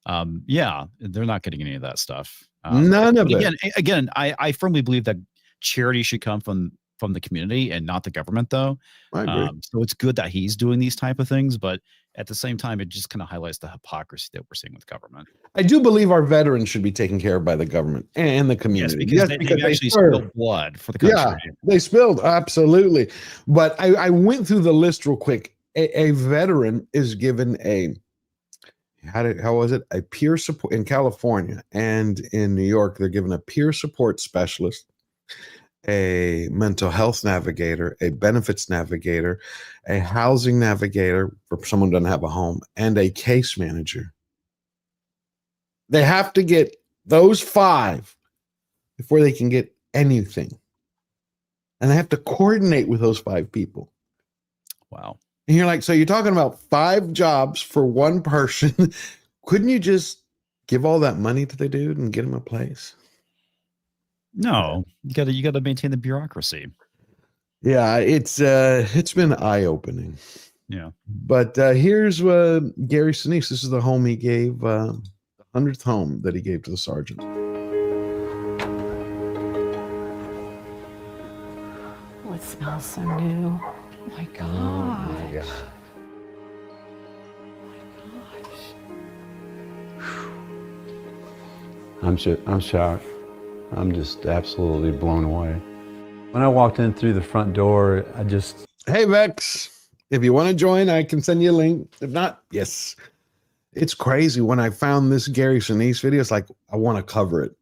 Speaker 14: they're not getting any of that stuff.
Speaker 11: None of it.
Speaker 14: Again, I firmly believe that charity should come from the community and not the government, though.
Speaker 11: I agree.
Speaker 14: So it's good that he's doing these type of things, but at the same time, it just kind of highlights the hypocrisy that we're seeing with government.
Speaker 11: I do believe our veterans should be taken care of by the government and the community.
Speaker 14: Yes, because they actually spilled blood for the country.
Speaker 11: Yeah, they spilled, absolutely. But I went through the list real quick. A veteran is given how was it? A peer support in California and in New York. They're given a peer support specialist, a mental health navigator, a benefits navigator, a housing navigator for someone who doesn't have a home, and a case manager. They have to get those 5 before they can get anything. And they have to coordinate with those 5 people.
Speaker 14: Wow.
Speaker 11: And you're like, so you're talking about 5 jobs for one person. Couldn't you just give all that money to the dude and get him a place?
Speaker 14: No, you gotta maintain the bureaucracy.
Speaker 11: Yeah, it's been eye-opening.
Speaker 14: Yeah.
Speaker 11: But here's Gary Sinise. This is the home he gave, the 100th home that he gave to the sergeant.
Speaker 4: Oh, it smells so new. Oh my gosh.
Speaker 21: I'm shocked. I'm just absolutely blown away. When I walked in through the front door,
Speaker 11: Hey, Vex, if you want to join, I can send you a link. If not, yes. It's crazy. When I found this Gary Sinise video, it's like, I want to cover it.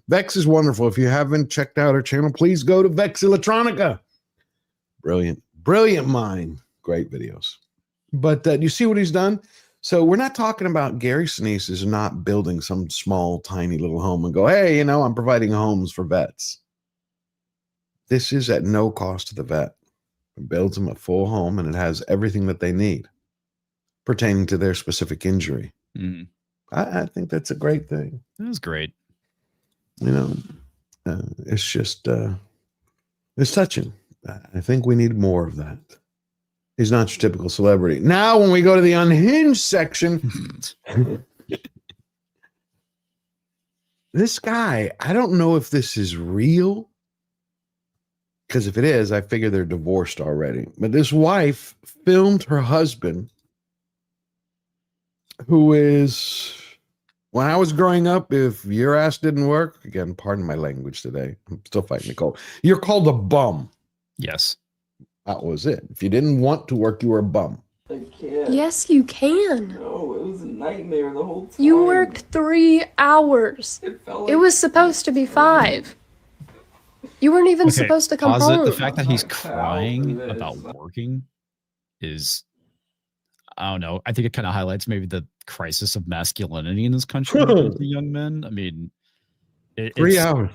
Speaker 11: Vex is wonderful. If you haven't checked out her channel, please go to Vex Electronica. Brilliant mind. Great videos. But you see what he's done? So we're not talking about Gary Sinise is not building some small, tiny little home and go, hey, I'm providing homes for vets. This is at no cost to the vet. It builds them a full home, and it has everything that they need pertaining to their specific injury. I think that's a great thing.
Speaker 14: That was great.
Speaker 11: It's just, it's touching. I think we need more of that. He's not your typical celebrity. Now, when we go to the unhinged section, this guy, I don't know if this is real, because if it is, I figure they're divorced already. But this wife filmed her husband, who is, when I was growing up, if your ass didn't work, again, pardon my language today, I'm still fighting the cold, you're called a bum.
Speaker 14: Yes.
Speaker 11: That was it. If you didn't want to work, you were a bum.
Speaker 22: I can't.
Speaker 23: Yes, you can.
Speaker 22: No, it was a nightmare the whole time.
Speaker 23: You worked 3 hours. It was supposed to be 5.
Speaker 5: You weren't even supposed to come home.
Speaker 14: The fact that he's crying about working is, I don't know. I think it kind of highlights maybe the crisis of masculinity in this country with the young men. I mean,
Speaker 11: 3 hours.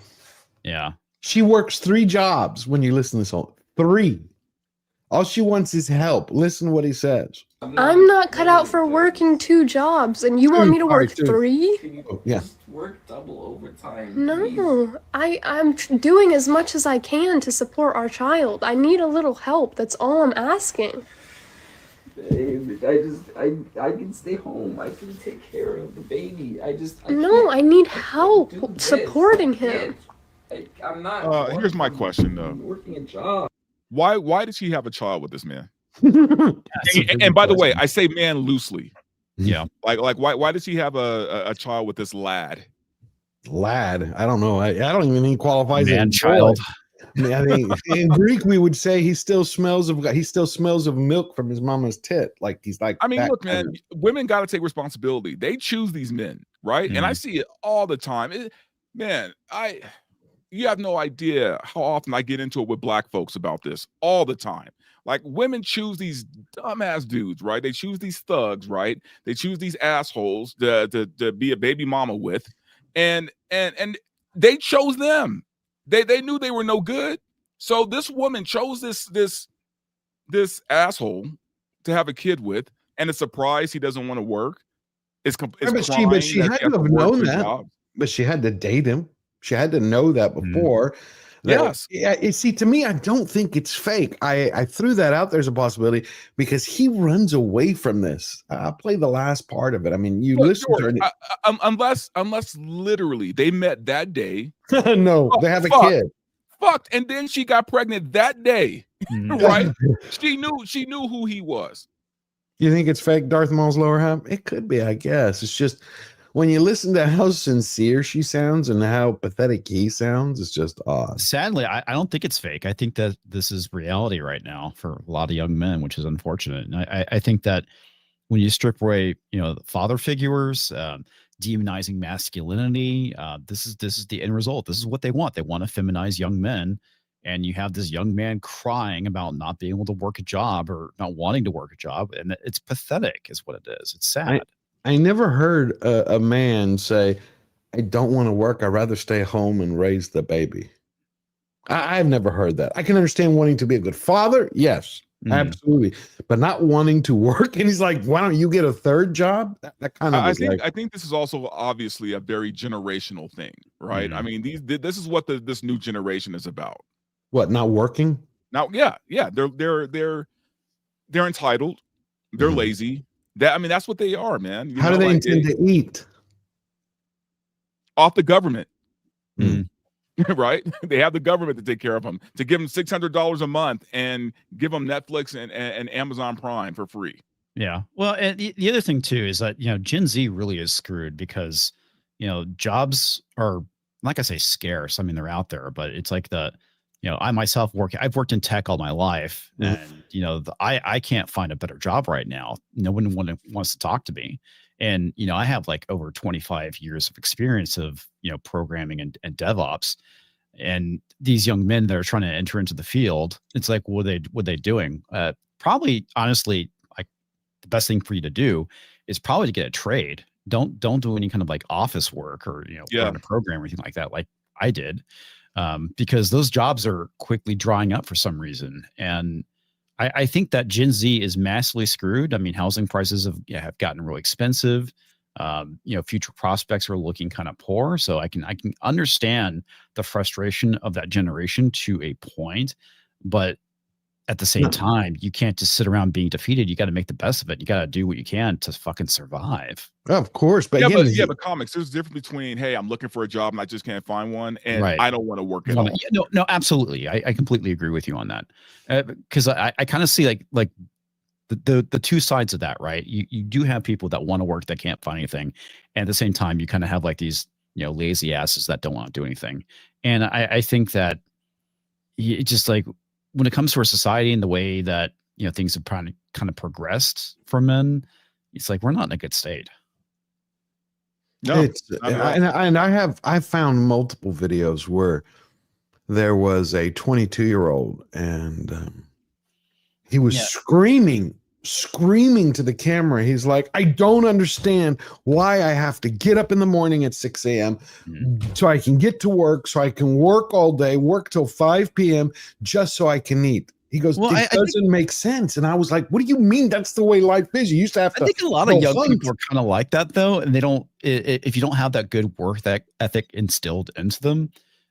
Speaker 14: Yeah.
Speaker 11: She works 3 jobs when you listen to this song. 3. All she wants is help. Listen to what he says.
Speaker 5: I'm not cut out for working 2 jobs, and you want me to work 3?
Speaker 11: Yeah.
Speaker 22: Work double overtime.
Speaker 5: No, I'm doing as much as I can to support our child. I need a little help. That's all I'm asking.
Speaker 22: Babe, I can stay home. I can take care of the baby.
Speaker 5: I need help supporting him.
Speaker 22: I'm not.
Speaker 15: Here's my question though.
Speaker 22: Working a job.
Speaker 15: Why does she have a child with this man? and by the way, I say man loosely.
Speaker 14: Yeah.
Speaker 15: Like why does she have a child with this lad?
Speaker 11: Lad? I don't know. I don't even think he qualifies as
Speaker 14: man child.
Speaker 11: I mean, in Greek we would say he still smells of milk from his mama's tit. Like he's like.
Speaker 15: I mean, look, man, women got to take responsibility. They choose these men, right? And I see it all the time. You have no idea how often I get into it with black folks about this all the time. Like women choose these dumbass dudes, right? They choose these thugs, right? They choose these assholes to be a baby mama with, and they chose them. They knew they were no good. So this woman chose this asshole to have a kid with, and it's surprised he doesn't want to work.
Speaker 11: But she had to have known that. But she had to date him. She had to know that before.
Speaker 15: Yes.
Speaker 11: Yeah. See, to me, I don't think it's fake. I threw that out there as a possibility because he runs away from this. I'll play the last part of it. I mean, you listen
Speaker 15: George,
Speaker 11: to
Speaker 15: it. Unless literally they met that day.
Speaker 11: No, they have a kid.
Speaker 15: Fucked. And then she got pregnant that day. Right? She knew who he was.
Speaker 11: You think it's fake, Darth Maul's lower half? It could be, I guess. It's just when you listen to how sincere she sounds and how pathetic he sounds, it's just odd.
Speaker 14: Sadly, I don't think it's fake. I think that this is reality right now for a lot of young men, which is unfortunate. And I think that when you strip away, the father figures, demonizing masculinity, this is the end result. This is what they want. They want to feminize young men. And you have this young man crying about not being able to work a job or not wanting to work a job. And it's pathetic is what it is. It's sad.
Speaker 11: I never heard a man say, I don't want to work. I'd rather stay home and raise the baby. I've never heard that. I can understand wanting to be a good father. Yes, absolutely. But not wanting to work. And he's like, why don't you get a third job? That kind of
Speaker 15: I think this is also obviously a very generational thing, right? I mean, this is what this new generation is about.
Speaker 11: What, not working?
Speaker 15: Now, yeah. They're entitled. They're lazy. That's what they are, man.
Speaker 11: How do they intend to eat?
Speaker 15: Off the government. Right? They have the government to take care of them, to give them $600 a month and give them Netflix and Amazon Prime for free.
Speaker 14: Yeah. Well, and the other thing too is that, Gen Z really is screwed because, jobs are, like I say, scarce. I mean, they're out there, but it's like I myself I've worked in tech all my life, and I can't find a better job right now. No one wants to talk to me. And, I have like over 25 years of experience of, programming and DevOps, and these young men that are trying to enter into the field, it's like, what are they doing? Probably, honestly, like the best thing for you to do is probably to get a trade. Don't do any kind of like office work or, learn a program or anything like that. Like I did. Because those jobs are quickly drying up for some reason. And I think that Gen Z is massively screwed. I mean, housing prices have gotten really expensive. Future prospects are looking kind of poor. So I can understand the frustration of that generation to a point, but at the same time, you can't just sit around being defeated. You got to make the best of it. You got to do what you can to fucking survive.
Speaker 11: Of course. But
Speaker 15: but comics, there's a difference between, hey, I'm looking for a job and I just can't find one, and I don't want to work at all.
Speaker 14: No, absolutely. I completely agree with you on that. Because I kind of see like the two sides of that, right? You do have people that want to work that can't find anything. And at the same time, you kind of have like these, lazy asses that don't want to do anything. And I think that it's just like, when it comes to our society and the way that, things have kind of progressed for men, it's like, we're not in a good state.
Speaker 11: No, and I've found multiple videos where there was a 22-year-old, and he was screaming to the camera. He's like, I don't understand why I have to get up in the morning at 6 a.m. so I can get to work, so I can work all day, work till 5 p.m. just so I can eat. He goes, it doesn't make sense. And I was like, what do you mean that's the way life is? You used to have to.
Speaker 14: I think a lot of young people are kind of like that, though. And they don't, if you don't have that good work ethic instilled into them,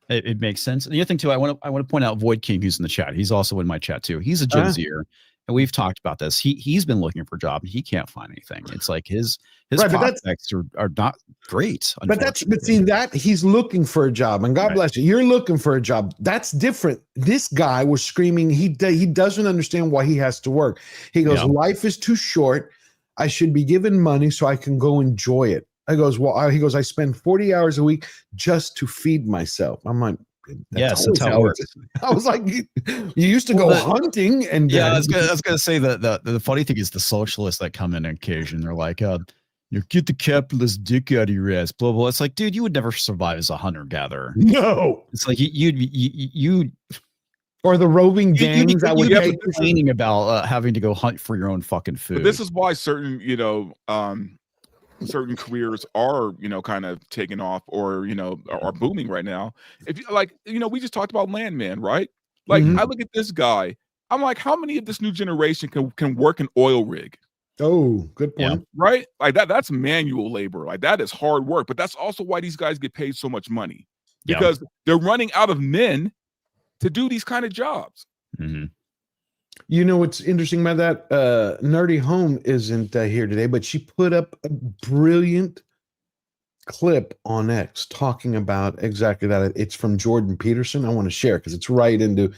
Speaker 14: it makes sense. And the other thing, too, I want to point out Void King, who's in the chat. He's also in my chat, too. He's a Gen Zer. And we've talked about this. He's been looking for a job. He can't find anything. It's like his prospects are not great.
Speaker 11: But see that he's looking for a job, and God bless you. You're looking for a job. That's different. This guy was screaming. He doesn't understand why he has to work. He goes, life is too short. I should be given money so I can go enjoy it. He goes, I spend 40 hours a week just to feed myself. I'm like,
Speaker 14: that's how it works.
Speaker 11: I was like, you used to go hunting, and
Speaker 14: I was gonna say that the funny thing is the socialists that come in on occasion, they're like, you get the capitalist dick out of your ass, blah blah. It's like, dude, you would never survive as a hunter gatherer.
Speaker 11: No,
Speaker 14: it's like you'd
Speaker 11: or the roving gangs that would
Speaker 14: be complaining about having to go hunt for your own fucking food.
Speaker 15: But this is why certain certain careers are kind of taking off or are booming right now. If you like, we just talked about Landman, right? Like I look at this guy, I'm like, how many of this new generation can work an oil rig?
Speaker 11: Oh, good point.
Speaker 15: Right? Like that's manual labor. Like that is hard work, but that's also why these guys get paid so much money, because they're running out of men to do these kind of jobs.
Speaker 11: You know what's interesting about that? Nerdy Home isn't here today, but she put up a brilliant clip on X talking about exactly that. It's from Jordan Peterson. I want to share because it's right into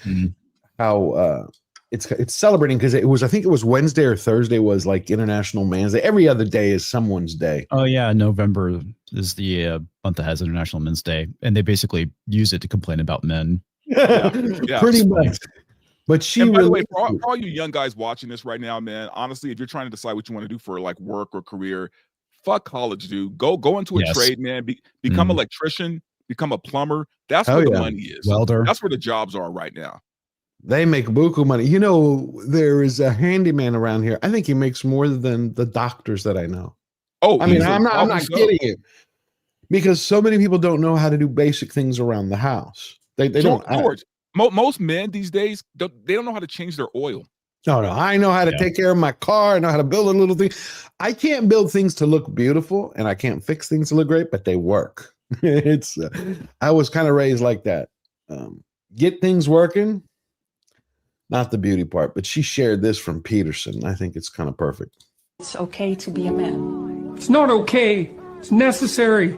Speaker 11: how it's celebrating, because I think it was Wednesday or Thursday was like International Man's Day. Every other day is someone's day.
Speaker 14: Oh yeah, November is the month that has International Men's Day, and they basically use it to complain about men.
Speaker 11: Pretty much. But
Speaker 15: and by the way, for all you young guys watching this right now, man, honestly, if you're trying to decide what you want to do for like work or career, fuck college, dude. Go into a trade, man. Become an electrician, become a plumber. That's where the money is.
Speaker 14: Welder.
Speaker 15: That's where the jobs are right now.
Speaker 11: They make buku money. There is a handyman around here. I think he makes more than the doctors that I know.
Speaker 15: Oh,
Speaker 11: I mean, I'm not kidding you, because so many people don't know how to do basic things around the house. They don't.
Speaker 15: George, most men these days they don't know how to change their oil.
Speaker 11: No, I know how to take care of my car. I know how to build a little thing. I can't build things to look beautiful, and I can't fix things to look great, but they work. I was kind of raised like that. Get things working, not the beauty part. But she shared this from Peterson. I think it's kind of perfect.
Speaker 7: It's okay to be a man.
Speaker 8: It's not okay. It's necessary.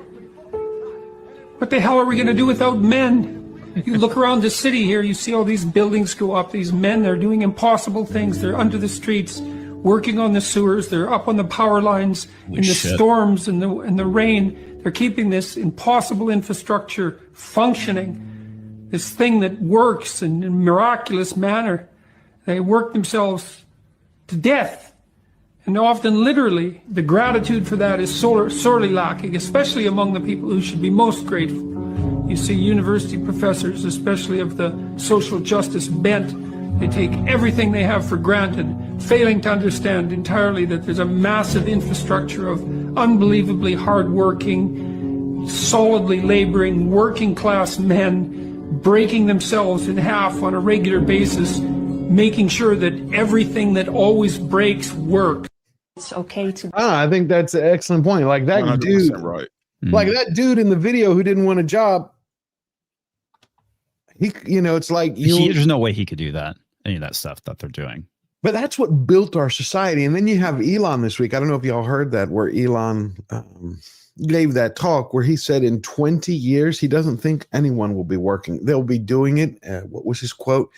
Speaker 8: What the hell are we going to do without men? If you look around the city here, you see all these buildings go up. These men, they're doing impossible things. They're under the streets, working on the sewers. They're up on the power lines in the storms and the rain. They're keeping this impossible infrastructure functioning, this thing that works in a miraculous manner. They work themselves to death. And often, literally, the gratitude for that is sorely lacking, especially among the people who should be most grateful. You see university professors, especially of the social justice bent, they take everything they have for granted, failing to understand entirely that there's a massive infrastructure of unbelievably hardworking, solidly laboring, working-class men breaking themselves in half on a regular basis, making sure that everything that always breaks works.
Speaker 7: It's okay to.
Speaker 11: I think that's an excellent point. Like that dude,
Speaker 15: right?
Speaker 11: Like that dude in the video who didn't want a job. It's like
Speaker 14: there's no way he could do that. Any of that stuff that they're doing.
Speaker 11: But that's what built our society. And then you have Elon this week. I don't know if y'all heard that, where Elon gave that talk where he said in 20 years he doesn't think anyone will be working. They'll be doing it. What was his quote?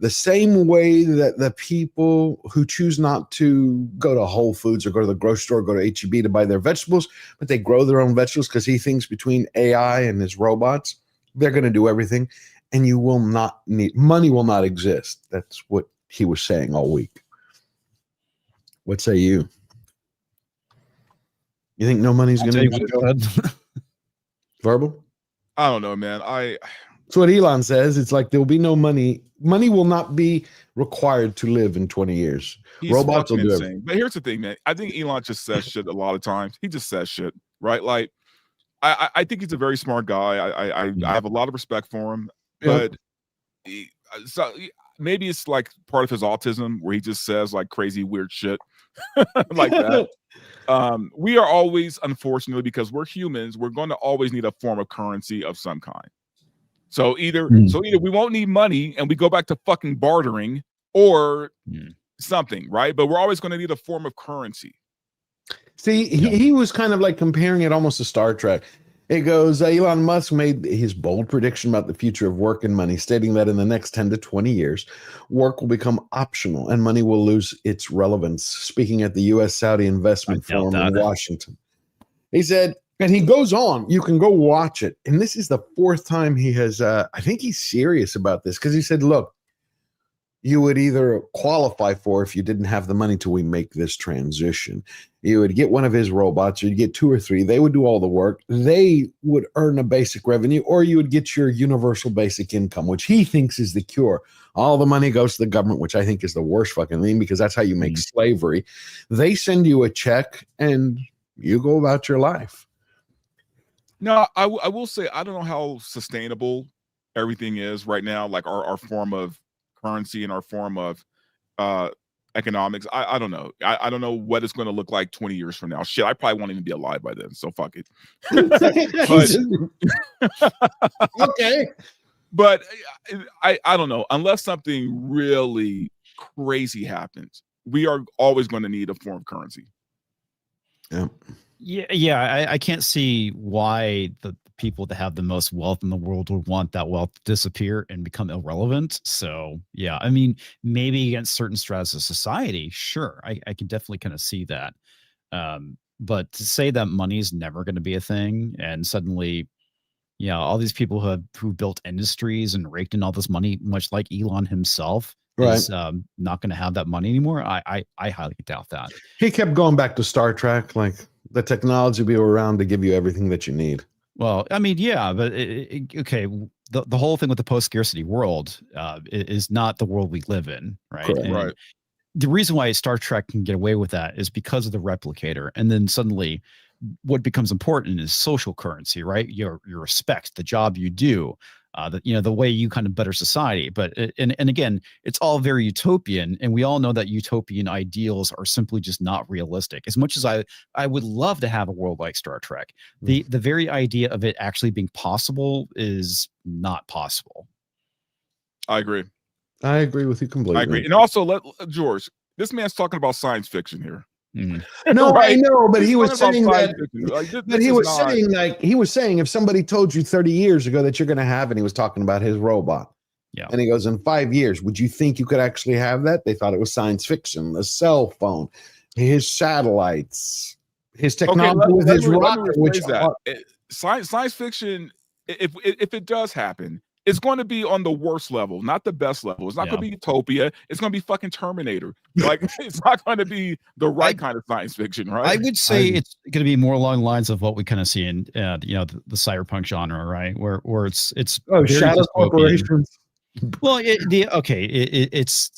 Speaker 11: The same way that the people who choose not to go to Whole Foods or go to the grocery store, go to H-E-B to buy their vegetables, but they grow their own vegetables because he thinks between AI and his robots, they're going to do everything. And you will not need, money will not exist. That's what he was saying all week. What say you? You think no money's going to
Speaker 14: go ahead.
Speaker 11: Verbal?
Speaker 15: I don't know, man.
Speaker 11: That's what Elon says. It's like there will be no money. Money will not be required to live in 20 years.
Speaker 15: He's
Speaker 11: Robots will
Speaker 15: fucking
Speaker 11: do
Speaker 15: insane.
Speaker 11: everything.
Speaker 15: But here's the thing, man. I think Elon just says shit a lot of times. He just says shit, right? Like, I think he's a very smart guy. I have a lot of respect for him, but so maybe it's like part of his autism where he just says like crazy weird shit like that. We are always, unfortunately, because we're humans, we're going to always need a form of currency of some kind. So either we won't need money and we go back to fucking bartering or something, right? But we're always going to need a form of currency.
Speaker 11: See, he was kind of like comparing it almost to Star Trek. It goes, Elon Musk made his bold prediction about the future of work and money, stating that in the next 10 to 20 years, work will become optional and money will lose its relevance. Speaking at the U.S. Saudi Investment Forum in Washington. He said, and he goes on, you can go watch it. And this is the fourth time he has, I think he's serious about this because he said, look, you would either qualify for if you didn't have the money till we make this transition. You would get one of his robots, or you'd get 2 or 3. They would do all the work. They would earn a basic revenue, or you would get your universal basic income, which he thinks is the cure. All the money goes to the government, which I think is the worst fucking thing because that's how you make slavery. They send you a check and you go about your life.
Speaker 15: No, I will say, I don't know how sustainable everything is right now, like our form of currency and our form of economics. I don't know. I don't know what it's going to look like 20 years from now. Shit, I probably won't even be alive by then, so fuck it.
Speaker 11: Okay.
Speaker 15: But I don't know. Unless something really crazy happens, we are always going to need a form of currency.
Speaker 14: Yeah. I can't see why the people that have the most wealth in the world would want that wealth to disappear and become irrelevant. So yeah, I mean, maybe against certain stratas of society, sure, I can definitely kind of see that. But to say that money is never going to be a thing, and suddenly, all these people who built industries and raked in all this money, much like Elon himself, is not going to have that money anymore. I highly doubt that.
Speaker 11: He kept going back to Star Trek, like the technology will be around to give you everything that you need.
Speaker 14: Well, I mean, yeah, but okay, the whole thing with the post-scarcity world is not the world we live in, right?
Speaker 15: Right.
Speaker 14: The reason why Star Trek can get away with that is because of the replicator, and then suddenly, what becomes important is social currency, right? Your respect, the job you do, the way you kind of better society. But and again, it's all very utopian, and we all know that utopian ideals are simply just not realistic. As much as I would love to have a world like Star Trek, the very idea of it actually being possible is not possible.
Speaker 15: I agree
Speaker 11: with you completely.
Speaker 15: I agree. And also, George, this man's talking about science fiction here.
Speaker 11: No,
Speaker 15: Right?
Speaker 11: I know, but
Speaker 15: He's
Speaker 11: he was
Speaker 15: talking
Speaker 11: saying
Speaker 15: about
Speaker 11: that.
Speaker 15: science fiction. Like,
Speaker 11: But
Speaker 15: this
Speaker 11: he
Speaker 15: is
Speaker 11: was
Speaker 15: not-
Speaker 11: saying, like, he was saying, if somebody told you 30 years ago that you're going to have, and he was talking about his robot.
Speaker 14: Yeah.
Speaker 11: And he goes, in 5 years, would you think you could actually have that? They thought it was science fiction. The cell phone, his satellites, his technology with his rocket, which
Speaker 15: science fiction, if it does happen, it's going to be on the worst level, not the best level. It's not going to be Utopia. It's going to be fucking Terminator. Like, it's not going to be the right kind of science fiction, right?
Speaker 14: I would say it's going to be more along the lines of what we kind of see in the cyberpunk genre, right? Where it's very
Speaker 11: shadow
Speaker 14: dystopian.
Speaker 11: corporations.
Speaker 14: Well, it's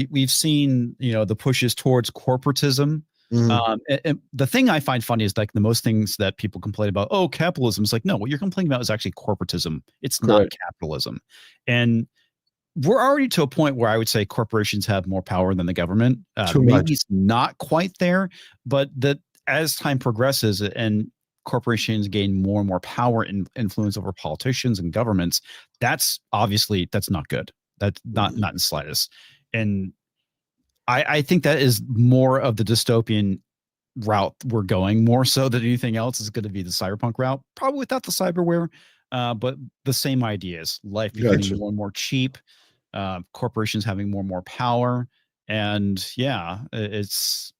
Speaker 14: we've seen the pushes towards corporatism. And the thing I find funny is like the most things that people complain about, capitalism. It's like, no, what you're complaining about is actually corporatism. It's not capitalism. And we're already to a point where I would say corporations have more power than the government. Maybe it's not quite there, but that as time progresses and corporations gain more and more power and influence over politicians and governments, that's not good. That's not in the slightest. And I think that is more of the dystopian route we're going, more so than anything else is going to be the cyberpunk route, probably without the cyberware, but the same ideas, life becoming more and more cheap, corporations having more and more power. And it's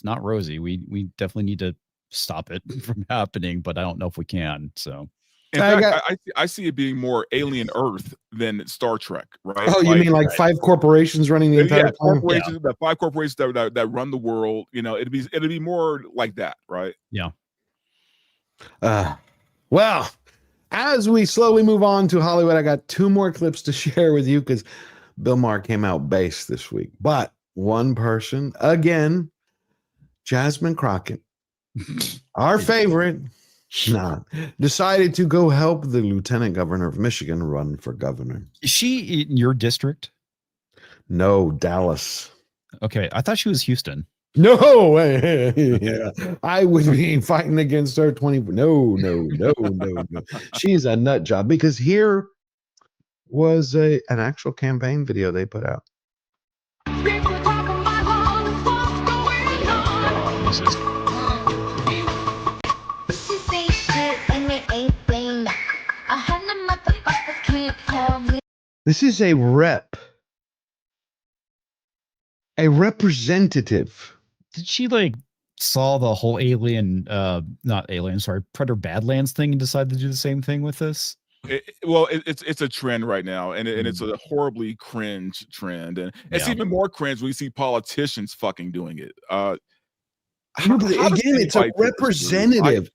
Speaker 14: not rosy. We definitely need to stop it from happening, but I don't know if we can. So
Speaker 15: in fact, I see it being more Alien Earth than Star Trek, right?
Speaker 11: Oh, you mean like 5 corporations running the entire time?
Speaker 15: The 5 corporations that run the world. It'd be more like that, right?
Speaker 14: Yeah.
Speaker 11: Well, As we slowly move on to Hollywood, I got 2 more clips to share with you because Bill Maher came out base this week. But one person, again, Jasmine Crockett, our favorite, decided to go help the lieutenant governor of Michigan run for governor.
Speaker 14: Is she in your district?
Speaker 11: No, Dallas.
Speaker 14: Okay, I thought she was Houston.
Speaker 11: No way. Yeah. I would be fighting against her 20. No. She's a nut job because here was an actual campaign video they put out. This is a rep. A representative.
Speaker 14: Did she like saw the whole Predator Badlands thing and decide to do the same thing with this?
Speaker 15: It's a trend right now, and it's a horribly cringe trend, and it's even more cringe when you see politicians fucking doing it.
Speaker 11: It's a representative.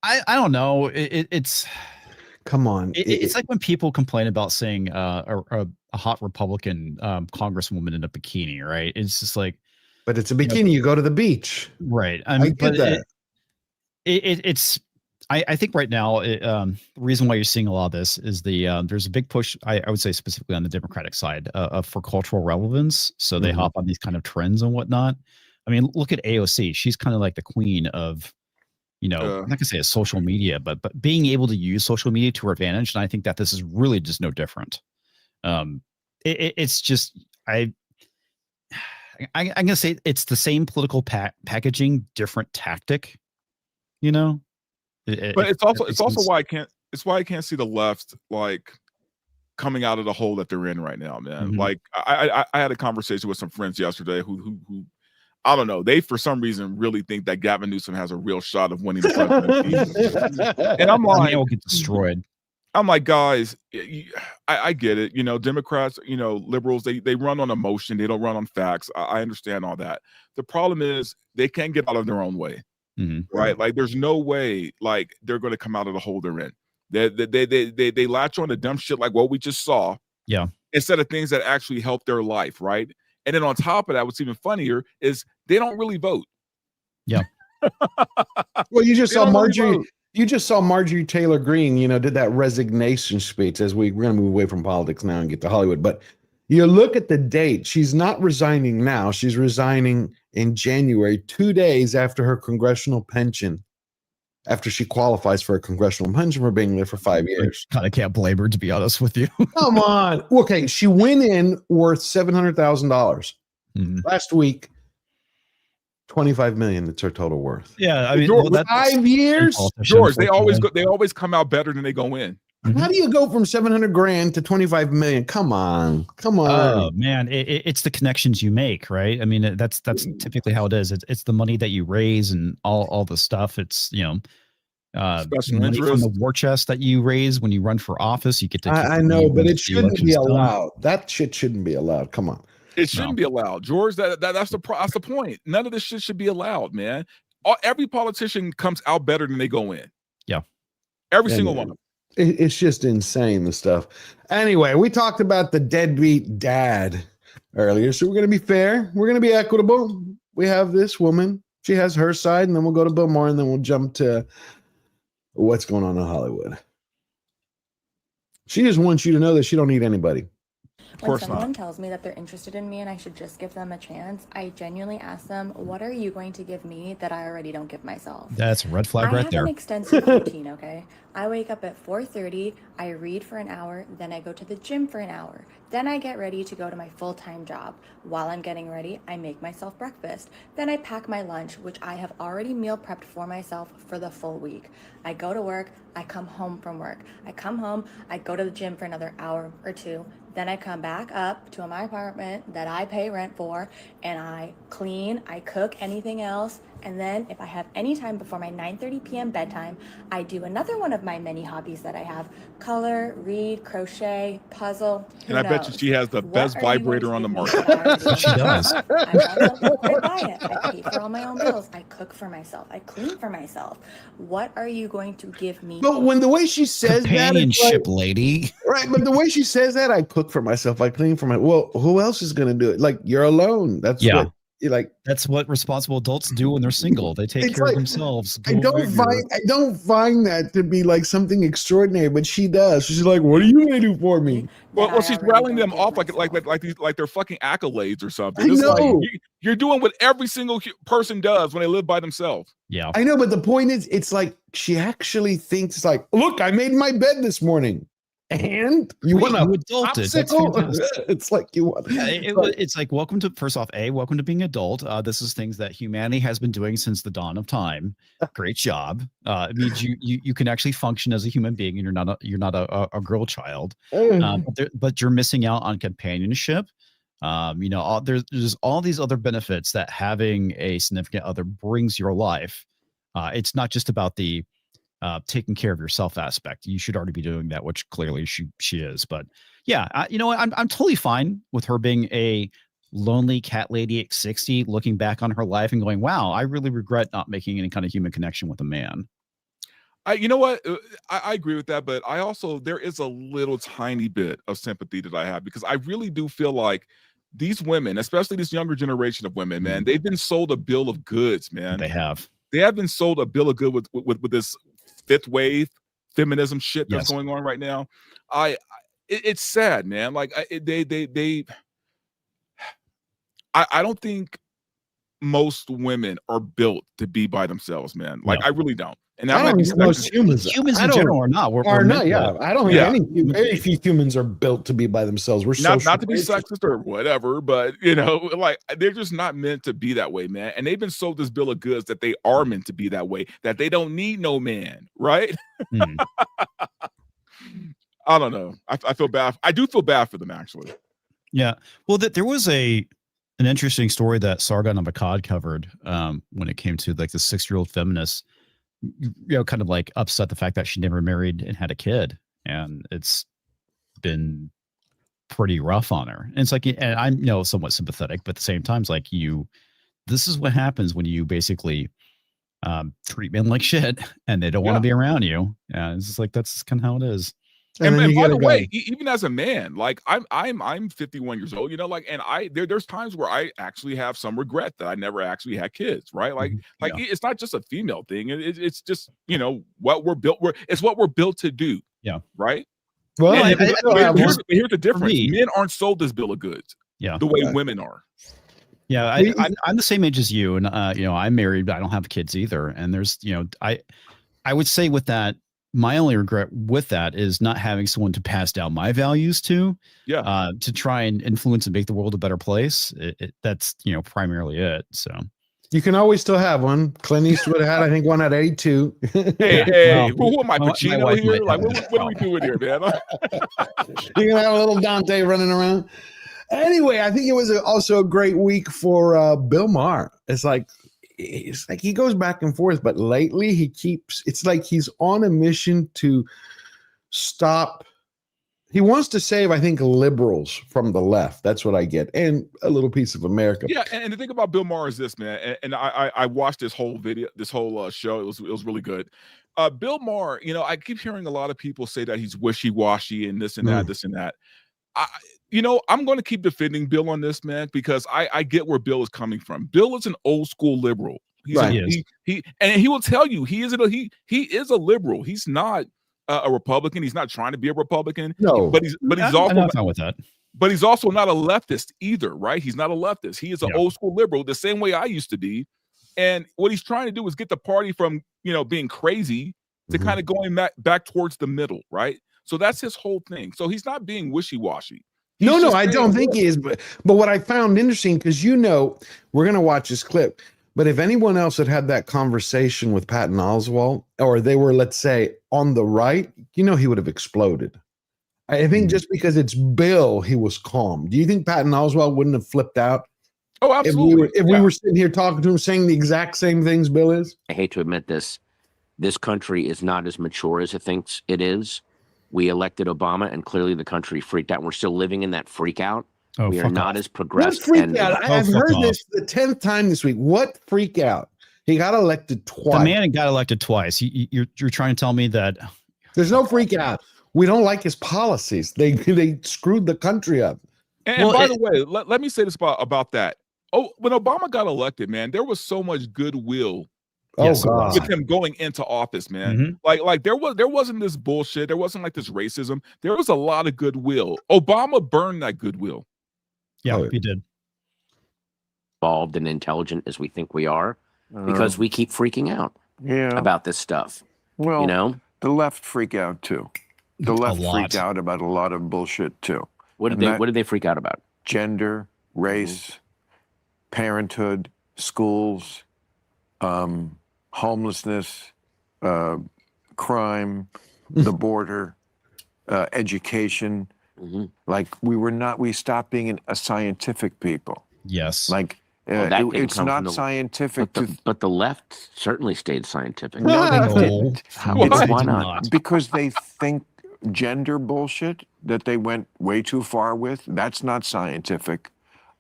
Speaker 14: I don't know. It's
Speaker 11: come on.
Speaker 14: It's like when people complain about seeing a hot Republican congresswoman in a bikini, right? It's just like,
Speaker 11: but it's a bikini. You go to the beach,
Speaker 14: right?
Speaker 11: I get that.
Speaker 14: I think right now, the reason why you're seeing a lot of this is there's a big push, I would say specifically on the Democratic side, for cultural relevance. So they hop on these kind of trends and whatnot. I mean, look at AOC. She's kind of like the queen of, I'm not gonna say a social media, but being able to use social media to her advantage. And I think that this is really just no different. It's just I'm gonna say it's the same political packaging, different tactic. But
Speaker 15: it's also why I can't see the left like coming out of the hole that they're in right now, man. Like I had a conversation with some friends yesterday who I don't know, they for some reason really think that Gavin Newsom has a real shot of winning the presidency. And I'm like,
Speaker 14: he'll get destroyed.
Speaker 15: I'm like, guys, I get it. Democrats, liberals, they run on emotion. They don't run on facts. I understand all that. The problem is they can't get out of their own way. Right? Like there's no way like they're going to come out of the hole they're in. They latch on to dumb shit like what we just saw.
Speaker 14: Yeah.
Speaker 15: Instead of things that actually help their life, right? And then on top of that, what's even funnier is they don't really vote.
Speaker 14: Yeah.
Speaker 11: Well, you just saw Marjorie. You just saw Marjorie Taylor Greene, did that resignation speech. As we're going to move away from politics now and get to Hollywood. But you look at the date. She's not resigning now. She's resigning in January, 2 days after her congressional pension, after she qualifies for a congressional pension for being there for 5 years.
Speaker 14: Kind of can't blame her, to be honest with you.
Speaker 11: Come on. Okay, she went in worth $700,000. Last week, $25 million. That's her total worth.
Speaker 14: Yeah, I mean,
Speaker 15: George,
Speaker 11: 5 years.
Speaker 15: George, they always come out better than they go in.
Speaker 11: How do you go from $700,000 to $25 million? Come on.
Speaker 14: Oh man, it's the connections you make, right? I mean, that's typically how it is. It's the money that you raise and all the stuff. It's money from the war chest that you raise when you run for office. You get to.
Speaker 11: I know, but it shouldn't be allowed. That shit shouldn't be allowed. Come on.
Speaker 15: It shouldn't be allowed, George. That's the point. None of this shit should be allowed, man. Every politician comes out better than they go in.
Speaker 14: Yeah,
Speaker 15: every single one of them.
Speaker 11: It's just insane, the stuff. Anyway, we talked about the deadbeat dad earlier, so we're going to be fair. We're going to be equitable. We have this woman. She has her side, and then we'll go to Bill Maher, and then we'll jump to what's going on in Hollywood. She just wants you to know that she don't need anybody.
Speaker 6: When someone tells me that they're interested in me and I should just give them a chance, I genuinely ask them, what are you going to give me that I already don't give myself?
Speaker 14: That's a red flag right there.
Speaker 6: I have an extensive routine, okay? I wake up at 4:30, I read for an hour, then I go to the gym for an hour. Then I get ready to go to my full-time job. While I'm getting ready, I make myself breakfast. Then I pack my lunch, which I have already meal prepped for myself for the full week. I go to work, I come home from work. I come home, I go to the gym for another hour or two. Then I come back up to my apartment that I pay rent for, and I clean, I cook anything else, And then if I have any time before my 9:30 p.m. bedtime, I do another one of my many hobbies that I have: color, read, crochet, puzzle.
Speaker 15: And I bet you she has the best vibrator on the market.
Speaker 14: She does.
Speaker 6: I want something, I buy it. I pay for all my own bills. I cook for myself. I clean for myself. What are you going to give me?
Speaker 11: But when the way she says
Speaker 14: Companionship,
Speaker 11: that,
Speaker 14: lady.
Speaker 11: Right, but the way she says that, I cook for myself, I clean for my. Well, who else is going to do it? Like, you're alone. That's what you like.
Speaker 14: That's what responsible adults do when they're single. They take care of themselves.
Speaker 11: I don't find that to be like something extraordinary, but she does. She's like, "What are you going to do for me?"
Speaker 15: Well, she's rallying them off like they're fucking accolades or something.
Speaker 11: I
Speaker 15: It's
Speaker 11: know.
Speaker 15: like you're doing what every single person does when they live by themselves.
Speaker 14: Yeah,
Speaker 11: I know, but the point is, it's like she actually thinks like, "Look, I made my bed this morning." And you want to
Speaker 14: adulted. That's fantastic.
Speaker 11: It's like you want.
Speaker 14: Yeah, it's like welcome to welcome to being adult. This is things that humanity has been doing since the dawn of time. Great job. It means you can actually function as a human being, and you're not a girl child. But you're missing out on companionship. There's all these other benefits that having a significant other brings your life. It's not just about the taking care of yourself aspect. You should already be doing that, which clearly she is. But yeah, I'm totally fine with her being a lonely cat lady at 60, looking back on her life and going, wow, I really regret not making any kind of human connection with a man.
Speaker 15: You know what? I agree with that, but there is a little tiny bit of sympathy that I have, because I really do feel like these women, especially this younger generation of women, man, they've been sold a bill of goods, man.
Speaker 14: They have
Speaker 15: been sold a bill of goods with this fifth wave feminism shit that's going on right now. It's sad, man. Like I don't think most women are built to be by themselves, man. Like I really don't. And that might be
Speaker 11: most humans
Speaker 14: in general are not. We're
Speaker 11: not. Yeah, I don't think very few humans are built to be by themselves. We're
Speaker 15: not to be sexist or whatever, but like they're just not meant to be that way, man. And they've been sold this bill of goods that they are meant to be that way, that they don't need no man, right? I don't know. I feel bad. I do feel bad for them, actually.
Speaker 14: Yeah. Well, there was an interesting story that Sargon of Akkad covered when it came to like the 6-year-old feminist, kind of like upset the fact that she never married and had a kid, and it's been pretty rough on her. And it's like, and I'm somewhat sympathetic, but at the same time, it's like this is what happens when you basically treat men like shit and they don't want to be around you. Yeah, it's just like that's kind of how it is.
Speaker 15: And by the way, even as a man, like I'm 51 years old, like, and there's times where I actually have some regret that I never actually had kids, right? Like, it's not just a female thing. It's just, what we're built, it's what we're built to do.
Speaker 14: Yeah.
Speaker 15: Right.
Speaker 11: Well,
Speaker 15: here's the difference. Men aren't sold this bill of goods.
Speaker 14: Yeah.
Speaker 15: The way women are.
Speaker 14: Yeah. I'm the same age as you. And, I'm married, but I don't have kids either. And there's, I would say with that, my only regret with that is not having someone to pass down my values to, to try and influence and make the world a better place. That's, primarily it. So
Speaker 11: you can always still have one. Clint Eastwood had, I think, one at 82.
Speaker 15: Hey, who am I, Pacino here? Like, what are we doing here, man?
Speaker 11: You're going to have a little Dante running around. Anyway, I think it was also a great week for Bill Maher. It's like he goes back and forth, but lately it's like he's on a mission to stop. He wants to save, I think, liberals from the left. That's what I get. And a little piece of America.
Speaker 15: Yeah. And the thing about Bill Maher is this, man. And I watched this whole video, this whole show. It was really good. Bill Maher, I keep hearing a lot of people say that he's wishy-washy and this and that, this and that. I'm going to keep defending Bill on this, man, because I get where Bill is coming from. Bill is an old school liberal. He will tell you he is a liberal. He's not a Republican. He's not trying to be a Republican.
Speaker 11: No,
Speaker 15: but he's also
Speaker 14: not fine with that.
Speaker 15: But he's also not a leftist either, right? He's not a leftist. He is an old school liberal, the same way I used to be. And what he's trying to do is get the party from being crazy to kind of going back towards the middle, right? So that's his whole thing. So he's not being wishy-washy.
Speaker 11: No, I don't think he is. But what I found interesting, because we're going to watch this clip, but if anyone else had that conversation with Patton Oswalt, or they were, let's say, on the right, he would have exploded. I think just because it's Bill, he was calm. Do you think Patton Oswalt wouldn't have flipped out?
Speaker 15: Oh, absolutely.
Speaker 11: If we were sitting here talking to him, saying the exact same things Bill is.
Speaker 3: I hate to admit this. This country is not as mature as it thinks it is. We elected Obama, and clearly the country freaked out. And we're still living in that freak out. We are not as progressed.
Speaker 11: What freak out? I've heard this the 10th time this week. What freak out? He got elected twice.
Speaker 14: The man got elected twice. You're trying to tell me that
Speaker 11: there's no freak out. We don't like his policies. They screwed the country up.
Speaker 15: And by the way, let me say this about that. Oh, when Obama got elected, man, there was so much goodwill.
Speaker 11: God.
Speaker 15: With him going into office, man. Like there wasn't this bullshit. There wasn't like this racism. There was a lot of goodwill. Obama burned that goodwill.
Speaker 14: Yeah, he did.
Speaker 3: Involved and intelligent as we think we are, because we keep freaking out about this stuff.
Speaker 10: Well,
Speaker 3: you know,
Speaker 10: the left freak out too. The left freaked out about a lot of bullshit too.
Speaker 3: What did they freak out about?
Speaker 10: Gender, race, parenthood, schools, homelessness, crime, the border, education. Like we stopped being a scientific people.
Speaker 14: Yes.
Speaker 10: Like it's not scientific.
Speaker 3: But the left certainly stayed scientific.
Speaker 10: No, they didn't.
Speaker 3: Why not?
Speaker 10: Because they think gender bullshit that they went way too far with. That's not scientific.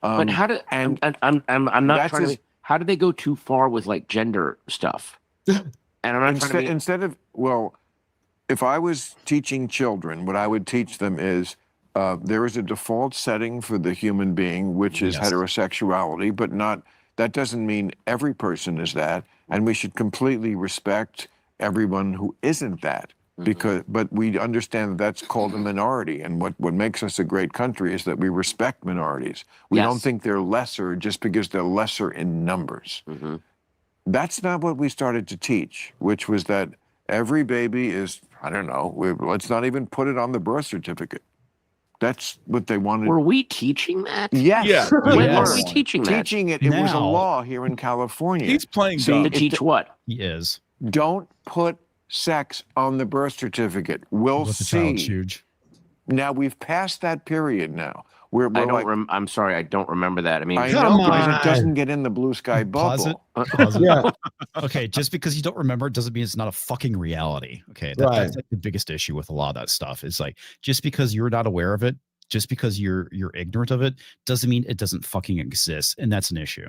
Speaker 3: But how do I'm not trying to. How do they go too far with like gender stuff? And I'm not
Speaker 10: instead of if I was teaching children, what I would teach them is there is a default setting for the human being, which is heterosexuality, but that doesn't mean every person is that, and we should completely respect everyone who isn't that. But we understand that's called a minority, and what makes us a great country is that we respect minorities. We don't think they're lesser just because they're lesser in numbers. That's not what we started to teach, which was that every baby is, I don't know, let's not even put it on the birth certificate. That's what they wanted.
Speaker 3: Were we teaching that?
Speaker 10: Yes.
Speaker 3: Yeah. When were we teaching that?
Speaker 10: Teaching it. It was a law here in California.
Speaker 15: He's playing
Speaker 3: to teach what?
Speaker 14: He is.
Speaker 10: Don't put sex on the birth certificate. We'll see.
Speaker 14: Huge.
Speaker 10: Now we've passed that period now.
Speaker 3: I'm sorry, I don't remember that. I mean,
Speaker 10: I know because it doesn't get in the blue sky bubble.
Speaker 14: Okay, just because you don't remember it doesn't mean it's not a fucking reality. Okay, that's like the biggest issue with a lot of that stuff. It's like just because you're not aware of it, just because you're ignorant of it, doesn't mean it doesn't fucking exist, and that's an issue.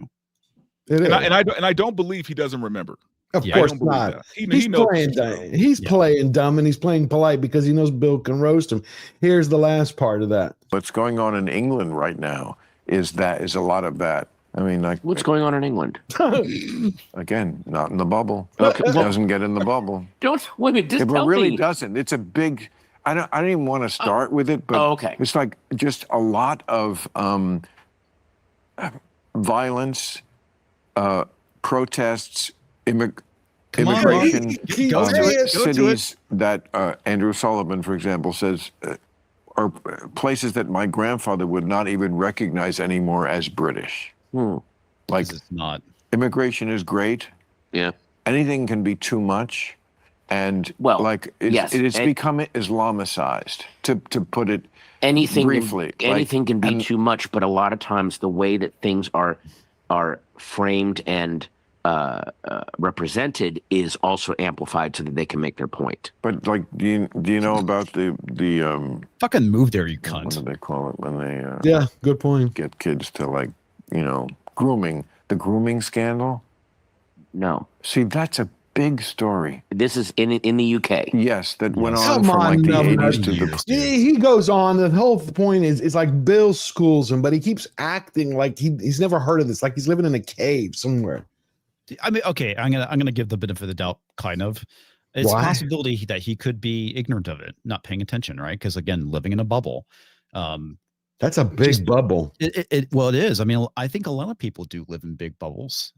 Speaker 15: And I don't believe he doesn't remember.
Speaker 11: Of course not. He's playing dumb and he's playing polite because he knows Bill can roast him. Here's the last part of that.
Speaker 10: What's going on in England right now is a lot of that. I mean, like
Speaker 3: what's going on in England?
Speaker 10: Again, not in the bubble. Okay, it doesn't get in the bubble.
Speaker 3: Don't wait a minute. Just tell
Speaker 10: it really
Speaker 3: me.
Speaker 10: Doesn't. It's a big. I don't even want to start with it, but it's like just a lot of violence, protests. Immigration, cities that Andrew Sullivan, for example, says are places that my grandfather would not even recognize anymore as British. Like,
Speaker 14: it's not.
Speaker 10: Immigration is great.
Speaker 3: Yeah.
Speaker 10: Anything can be too much, and it has become Islamicized. To put it briefly,
Speaker 3: anything can be too much, but a lot of times the way that things are framed and represented is also amplified so that they can make their point.
Speaker 10: But like, do you know about the
Speaker 14: fucking move there, you cunt?
Speaker 10: What do they call it when they
Speaker 11: good point.
Speaker 10: Get kids to grooming, the grooming scandal?
Speaker 3: No.
Speaker 10: See, that's a big story.
Speaker 3: This is in the UK.
Speaker 10: Yes, that went on from like the 80s to the.
Speaker 11: He goes on. The whole point is like Bill schools him, but he keeps acting like he's never heard of this, like he's living in a cave somewhere.
Speaker 14: I mean, okay, I'm gonna give the benefit of the doubt, kind of. It's a possibility that he could be ignorant of it, not paying attention, right? Because again, living in a bubble.
Speaker 11: That's a big bubble.
Speaker 14: Well, it is. I mean, I think a lot of people do live in big bubbles.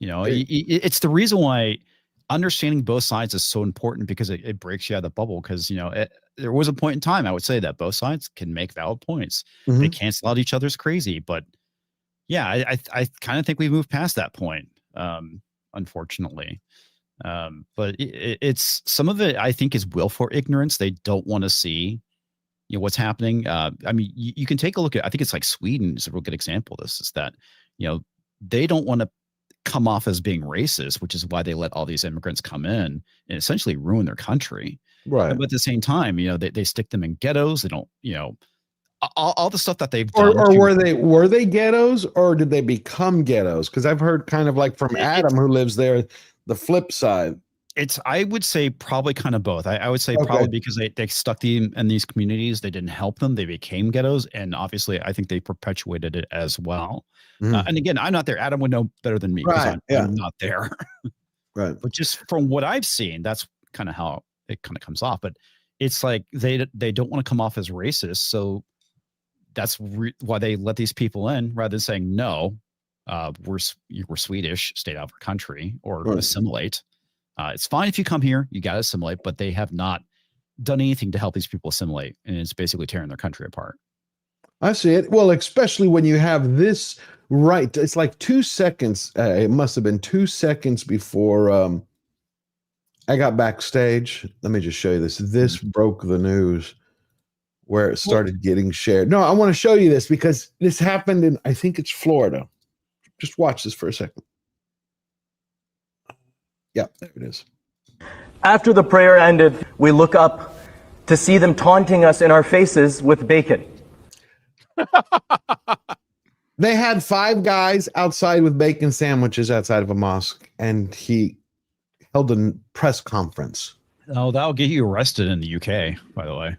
Speaker 14: It's the reason why understanding both sides is so important, because it breaks you out of the bubble. Because there was a point in time, I would say, that both sides can make valid points. They cancel out each other's crazy, but yeah, I kind of think we've moved past that point, unfortunately. But it's some of it, I think, is willful ignorance. They don't want to see what's happening. I mean, you can take a look at, I think it's like Sweden is a real good example of this, is that, they don't want to come off as being racist, which is why they let all these immigrants come in and essentially ruin their country.
Speaker 1: Right.
Speaker 14: But at the same time, they stick them in ghettos. They don't, all the stuff that they've done.
Speaker 1: Or were they ghettos, or did they become ghettos? Because I've heard kind of like from Adam, who lives there, the flip side.
Speaker 14: I would say probably kind of both. I would say probably because they stuck them in these communities, they didn't help them, they became ghettos, and obviously I think they perpetuated it as well. And again, I'm not there. Adam would know better than me because I'm not there.
Speaker 1: Right.
Speaker 14: But just from what I've seen, that's kind of how it kind of comes off. But it's like they don't want to come off as racist, so that's why they let these people in rather than saying no, we're Swedish, stay out of our country, or assimilate. It's fine if you come here, you got to assimilate, but they have not done anything to help these people assimilate, and it's basically tearing their country apart.
Speaker 1: I see it. Well, especially when you have this right. It's like 2 seconds. It must have been 2 seconds before I got backstage. Let me just show you this. This broke the news where it started getting shared. No, I want to show you this because this happened in, I think it's Florida. Just watch this for a second. Yeah, there it is.
Speaker 12: After the prayer ended, we look up to see them taunting us in our faces with bacon.
Speaker 1: They had 5 guys outside with bacon sandwiches outside of a mosque, and he held a press conference.
Speaker 14: Oh, that'll get you arrested in the UK, by the way.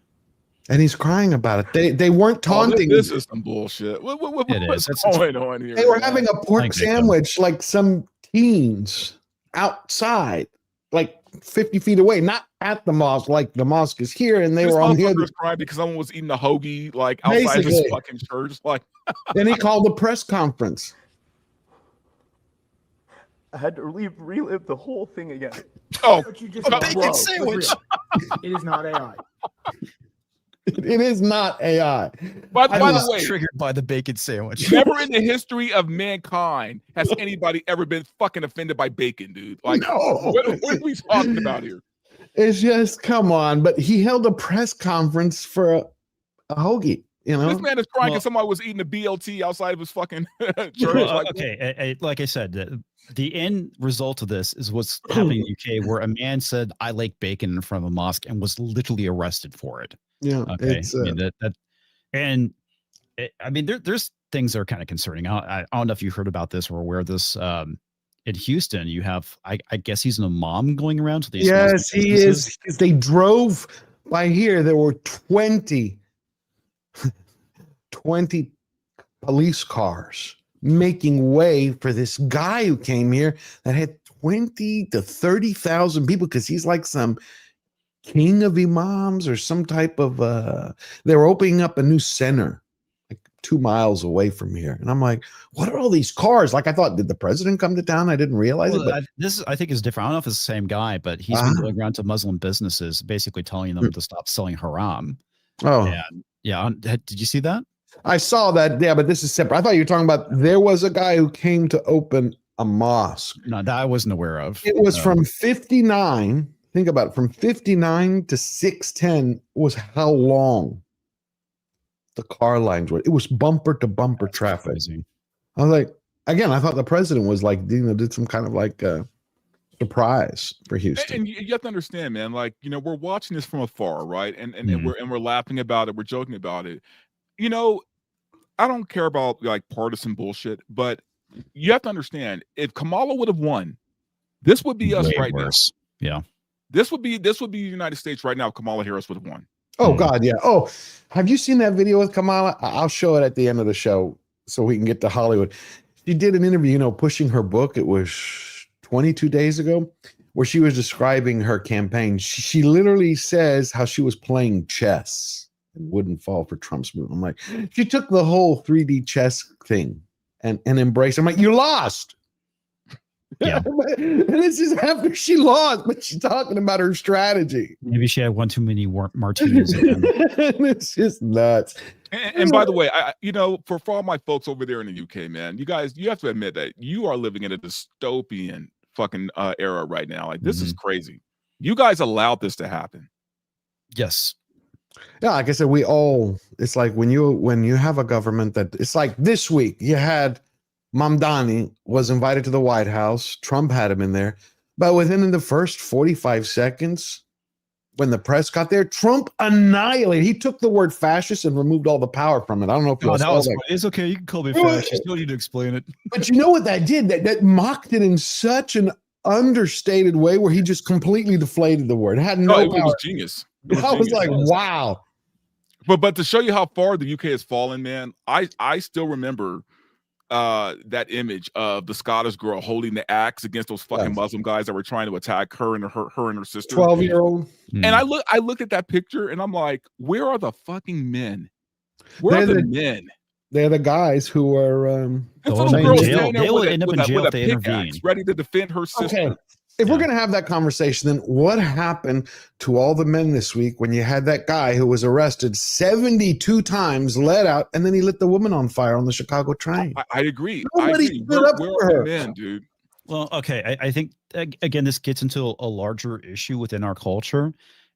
Speaker 1: And he's crying about it. They weren't taunting.
Speaker 15: This is some bullshit. What's going on here?
Speaker 1: They were having a pork sandwich like some teens outside, like 50 feet away, not at the mosque, like the mosque is here, and they were on the other.
Speaker 15: Crying because someone was eating a hoagie like outside his fucking church. Like,
Speaker 1: then he called a press conference.
Speaker 12: I had to relive the whole thing again.
Speaker 15: Oh,
Speaker 12: but you just
Speaker 1: a bacon sandwich.
Speaker 12: It is not AI.
Speaker 1: It is not AI.
Speaker 15: By the way,
Speaker 14: triggered by the bacon sandwich.
Speaker 15: Never in the history of mankind has anybody ever been fucking offended by bacon, dude. Like, what are we talking about here?
Speaker 1: It's just, come on. But he held a press conference for a hoagie.
Speaker 15: This man is crying because somebody was eating a BLT outside of his fucking church.
Speaker 14: Well, like I said, the end result of this is what's happening in the UK, where a man said, "I like bacon" in front of a mosque and was literally arrested for it.
Speaker 1: Yeah.
Speaker 14: Okay. There's things that are kind of concerning. I don't know if you heard about this or aware of this. In Houston, you have, I guess he's an imam going around to these.
Speaker 1: Yes, he is. They drove by here. There were 20 police cars making way for this guy who came here that had 20 to 30,000 people, because he's like some king of imams or some type of they were opening up a new center like 2 miles away from here, and I'm like, what are all these cars? Like, I thought, did the president come to town? I didn't realize it. But
Speaker 14: this I think is different. I don't know if it's the same guy, but he's been going around to Muslim businesses basically telling them to stop selling haram. And did you see that?
Speaker 1: I saw that. Yeah, but this is separate. I thought you were talking about, there was a guy who came to open a mosque.
Speaker 14: No, that I wasn't aware of.
Speaker 1: It was from 59. Think about it. From 59 to 610 was how long the car lines were. It was bumper to bumper traffic.
Speaker 14: Crazy.
Speaker 1: I was like, again, I thought the president was like, did some kind of like surprise for Houston.
Speaker 15: And you have to understand, man, like, we're watching this from afar, right? And we're laughing about it, we're joking about it. I don't care about like partisan bullshit, but you have to understand, if Kamala would have won, this would be us right now.
Speaker 14: Yeah.
Speaker 15: This would be the United States right now if Kamala Harris would have won.
Speaker 1: Oh God, yeah. Oh, have you seen that video with Kamala? I'll show it at the end of the show so we can get to Hollywood. She did an interview, pushing her book. It was 22 days ago, where she was describing her campaign. She literally says how she was playing chess and wouldn't fall for Trump's move. I'm like, she took the whole 3D chess thing and embraced it. I'm like, you lost.
Speaker 14: Yeah.
Speaker 1: And this is after she lost, but she's talking about her strategy.
Speaker 14: Maybe she had one too many martinis.
Speaker 1: It's just nuts.
Speaker 15: And by the way, for all my folks over there in the UK, man, you guys, you have to admit that you are living in a dystopian fucking era right now. Like, this is crazy. You guys allowed this to happen.
Speaker 14: Yes.
Speaker 1: Yeah, like I said, it's like when you have a government that it's like this week you had Mamdani was invited to the White House. Trump had him in there. But within the first 45 seconds, when the press got there, Trump annihilated. He took the word fascist and removed all the power from it. I don't know if you saw that.
Speaker 14: It's okay. You can call me fascist. You don't need to explain it.
Speaker 1: But you know what that did? That mocked it in such an understated way where he just completely deflated the word. It had no power.
Speaker 15: It was genius.
Speaker 1: I was like, wow.
Speaker 15: But to show you how far the UK has fallen, man, I still remember that image of the Scottish girl holding the axe against those fucking Muslim guys that were trying to attack her and her sister.
Speaker 1: 12-year-old.
Speaker 15: And I looked at that picture and I'm like, where are the fucking men? Where are the men?
Speaker 1: They're the guys who are
Speaker 14: they will end up in jail if they intervene,
Speaker 15: ready to defend her sister.
Speaker 1: Okay. If we're going to have that conversation, then what happened to all the men this week when you had that guy who was arrested 72 times, let out, and then he lit the woman on fire on the Chicago train?
Speaker 15: I agree.
Speaker 1: Nobody stood up for her.
Speaker 15: Men, dude.
Speaker 14: Well, okay. I think, again, this gets into a larger issue within our culture,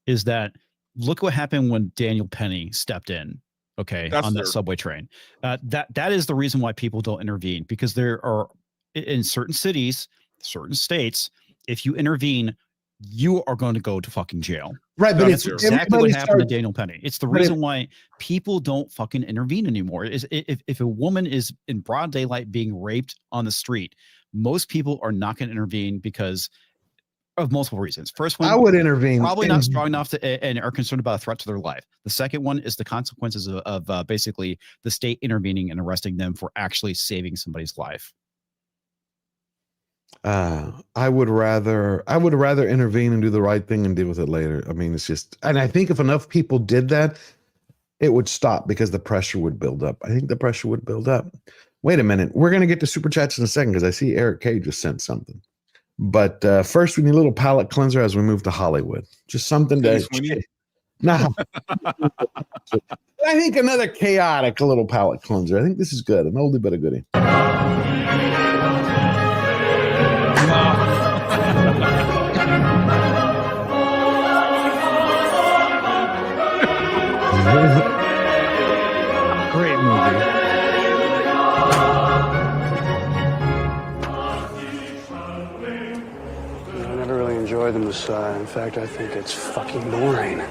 Speaker 14: is that look what happened when Daniel Penny stepped in, on that subway train. That is the reason why people don't intervene, because there are, in certain cities, certain states, if you intervene, you are going to go to fucking jail.
Speaker 1: Right, but
Speaker 14: it's exactly what happened to Daniel Penny. It's the reason why people don't fucking intervene anymore. Is if a woman is in broad daylight being raped on the street, most people are not going to intervene because of multiple reasons. First one,
Speaker 1: I would intervene.
Speaker 14: Probably not strong enough to and are concerned about a threat to their life. The second one is the consequences of basically the state intervening and arresting them for actually saving somebody's life.
Speaker 1: I would rather intervene and do the right thing and deal with it later. I mean, it's just, and I think if enough people did that, it would stop because the pressure would build up. I think the pressure would build up. Wait a minute. We're going to get to super chats in a second because I see Eric K just sent something. But first, we need a little palate cleanser as we move to Hollywood. Just something to. No. I think another chaotic little palate cleanser. I think this is good. An oldie but a goodie.
Speaker 14: Great movie.
Speaker 9: I never really enjoyed the Messiah. In fact, I think it's fucking boring.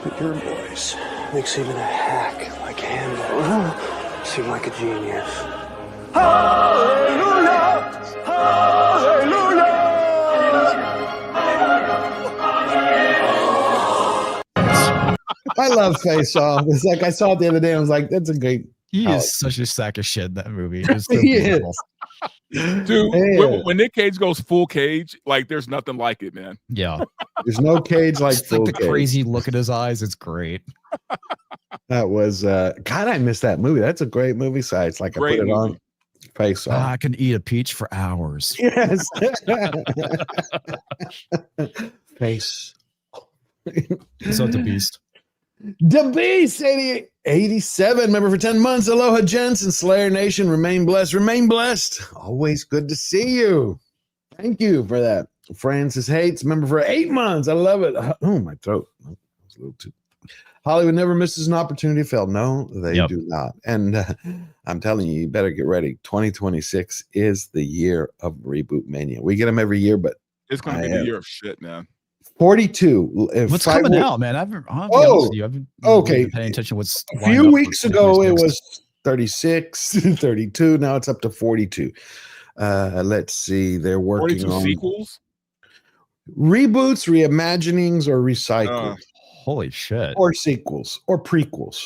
Speaker 9: But your voice makes even a hack like Handel seem like a genius. Hallelujah! Hallelujah!
Speaker 1: I love Face Off. It's like I saw it the other day. I was like, that's a great.
Speaker 14: He is such a sack of shit, that movie. It's so
Speaker 1: He
Speaker 14: beautiful.
Speaker 15: Dude, when Nick Cage goes full Cage, like there's nothing like it, man.
Speaker 14: Yeah.
Speaker 1: There's no Cage like
Speaker 14: It's
Speaker 1: full
Speaker 14: like the
Speaker 1: Cage.
Speaker 14: crazy look in his eyes. It's great.
Speaker 1: That was God, I missed that movie. That's a great movie. So it's like
Speaker 15: Great
Speaker 1: I put it
Speaker 15: movie.
Speaker 1: on Face Off.
Speaker 14: I can eat a peach for hours.
Speaker 1: Yes. Face.
Speaker 14: So the beast.
Speaker 1: The Beast 87 member for 10 months. Aloha, gents and Slayer Nation. Remain blessed. Remain blessed. Always good to see you. Thank you for that. Francis Hates, member for 8 months. I love it. Oh, my throat. That was a little too. Hollywood never misses an opportunity to fail. No, they do not. And I'm telling you, you better get ready. 2026 is the year of Reboot Mania. We get them every year, but
Speaker 15: It's going to be the year of shit, man.
Speaker 1: 42.
Speaker 14: What's coming out, man? I've been
Speaker 1: okay.
Speaker 14: paying attention. What's
Speaker 1: a few weeks ago it was 36, 32. Now it's up to 42. Let's see. They're working
Speaker 15: 42
Speaker 1: on
Speaker 15: sequels,
Speaker 1: reboots, reimaginings, or recycles.
Speaker 14: Holy shit.
Speaker 1: Or sequels or prequels.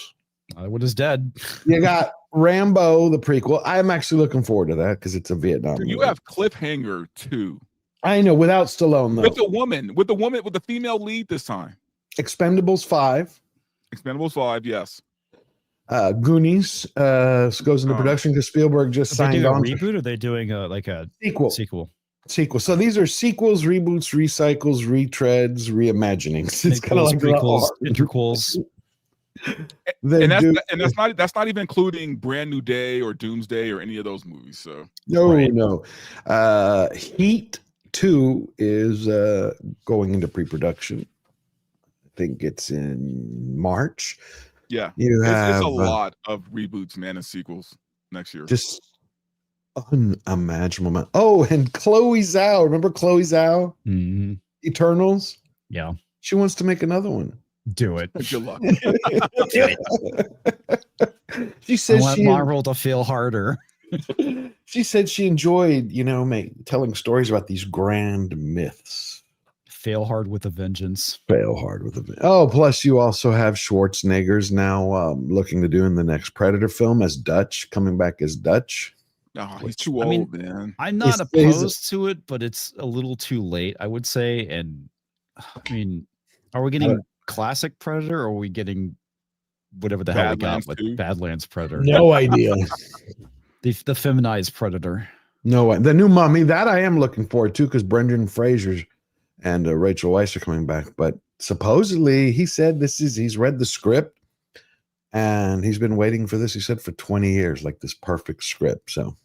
Speaker 14: Hollywood is dead.
Speaker 1: You got Rambo, the prequel. I'm actually looking forward to that because it's a Vietnam
Speaker 15: Dude,
Speaker 1: movie.
Speaker 15: you have Cliffhanger 2.
Speaker 1: I know, without Stallone, though.
Speaker 15: With the female lead this time.
Speaker 1: Expendables 5.
Speaker 15: Expendables 5, yes.
Speaker 1: Goonies goes into production because Spielberg just
Speaker 14: Are they
Speaker 1: signed
Speaker 14: doing a
Speaker 1: on.
Speaker 14: reboot, or are they doing a
Speaker 1: Sequel. So these are sequels, reboots, recycles, retreads, reimaginings. It's kind of like
Speaker 14: prequels, interquels.
Speaker 15: And that's not even including Brand New Day or Doomsday or any of those movies. So
Speaker 1: no. Heat 2 is going into pre-production. think it's in March.
Speaker 15: Yeah,
Speaker 1: You have
Speaker 15: it's a lot of reboots, man, and sequels next year.
Speaker 1: just unimaginable. Oh, and Chloe Zhao. Remember Chloe Zhao?
Speaker 14: Mm-hmm.
Speaker 1: Eternals.
Speaker 14: Yeah,
Speaker 1: she wants to make another one.
Speaker 14: Do it.
Speaker 15: Good luck.
Speaker 14: Do it.
Speaker 1: She says
Speaker 14: I want Marvel to feel harder.
Speaker 1: She said she enjoyed, telling stories about these grand myths.
Speaker 14: Fail hard with a vengeance.
Speaker 1: Fail hard with a vengeance. Oh, plus you also have Schwarzenegger's now looking to do in the next Predator film as Dutch, coming back as Dutch.
Speaker 15: No, he's too old, man.
Speaker 14: I'm not opposed to it, but it's a little too late, I would say. And I mean, are we getting classic Predator, or are we getting whatever the hell we got with Badlands Predator?
Speaker 1: No idea.
Speaker 14: The feminized Predator.
Speaker 1: No, the new Mummy, that I am looking forward to, because Brendan Fraser and Rachel Weisz are coming back. But supposedly he said he's read the script and he's been waiting for this, he said, for 20 years, like this perfect script. So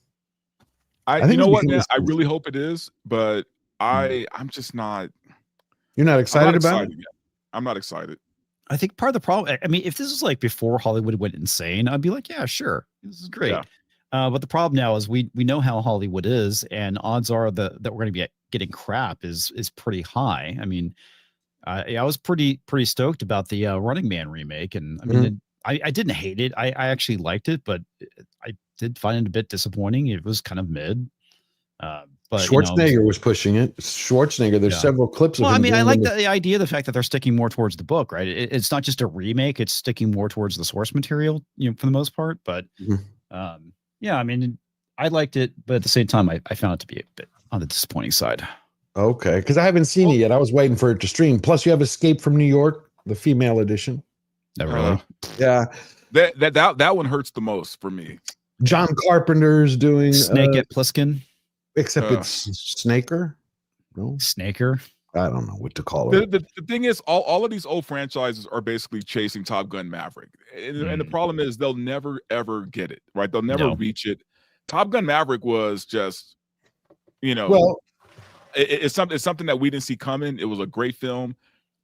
Speaker 15: I think, you know what, man, I really hope it is, but I'm just not.
Speaker 1: You're not excited about it?
Speaker 15: Yet. I'm not excited.
Speaker 14: I think part of the problem, I mean, if this is like before Hollywood went insane, I'd be like, yeah, sure, this is great. Yeah. But the problem now is we know how Hollywood is, and odds are that we're going to be getting crap is pretty high. I mean, I was pretty stoked about the Running Man remake, and I mean, I didn't hate it. I actually liked it, but I did find it a bit disappointing. It was kind of mid. But
Speaker 1: Schwarzenegger was pushing it. Schwarzenegger, there's several clips of him.
Speaker 14: I mean, I like the idea, the fact that they're sticking more towards the book, right? It's not just a remake; it's sticking more towards the source material, for the most part. But yeah, I mean, I liked it, but at the same time, I found it to be a bit on the disappointing side.
Speaker 1: Okay, because I haven't seen it yet. I was waiting for it to stream. Plus, you have Escape from New York, the female edition.
Speaker 14: Oh, really?
Speaker 1: Yeah.
Speaker 15: That one hurts the most for me.
Speaker 1: John Carpenter's doing
Speaker 14: Snake at Plissken.
Speaker 1: Except it's Snaker. No?
Speaker 14: Snaker.
Speaker 1: I don't know what to call it.
Speaker 15: The thing is, all of these old franchises are basically chasing Top Gun Maverick. And the problem is they'll never, ever get it, right? They'll never reach it. Top Gun Maverick was just, it's something that we didn't see coming. It was a great film.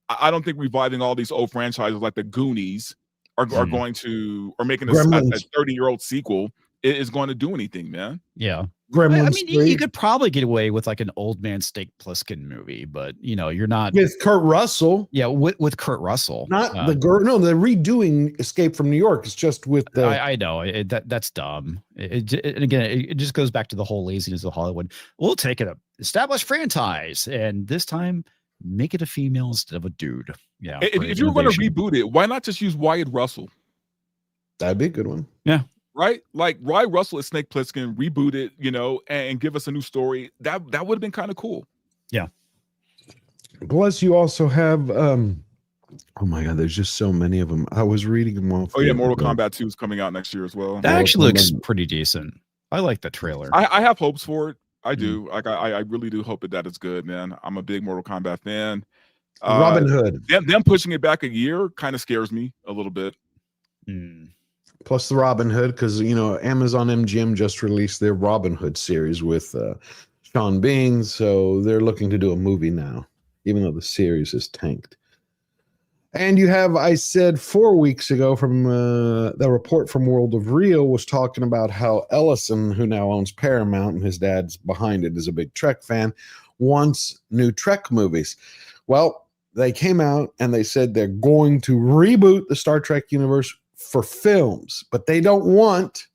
Speaker 15: I don't think reviving all these old franchises like the Goonies are going to, or making a 30-year-old sequel is going to do anything, man.
Speaker 14: Yeah.
Speaker 1: Gremlins.
Speaker 14: I mean, you could probably get away with like an Old Man Snake Plissken movie, but you're not
Speaker 1: with Kurt Russell.
Speaker 14: Yeah, with Kurt Russell,
Speaker 1: not the girl. No, they're redoing Escape from New York. It's just with the.
Speaker 14: I know that's dumb. And again, it just goes back to the whole laziness of Hollywood. We'll take an established franchise, and this time make it a female instead of a dude. Yeah.
Speaker 15: If you were going to reboot it, why not just use Wyatt Russell?
Speaker 1: That'd be a good one.
Speaker 14: Yeah.
Speaker 15: Right? Like Wyatt Russell is Snake Plissken, reboot it, and give us a new story. That would have been kind of cool.
Speaker 14: Yeah.
Speaker 1: Plus, you also have oh my God, there's just so many of them. I was reading them all.
Speaker 15: Oh yeah, Mortal Kombat 2 is coming out next year as well.
Speaker 14: That actually looks pretty decent. I like the trailer.
Speaker 15: I have hopes for it. I do. Like I really do hope that is good, man. I'm a big Mortal Kombat fan.
Speaker 1: Robin Hood.
Speaker 15: Them pushing it back a year kind of scares me a little bit.
Speaker 1: Plus the Robin Hood, because Amazon MGM just released their Robin Hood series with Sean Bean, so they're looking to do a movie now, even though the series is tanked. And you have, I said 4 weeks ago, from the report from World of Real was talking about how Ellison, who now owns Paramount and his dad's behind it, is a big Trek fan, wants new Trek movies. Well, they came out and they said they're going to reboot the Star Trek universe for films, but they don't want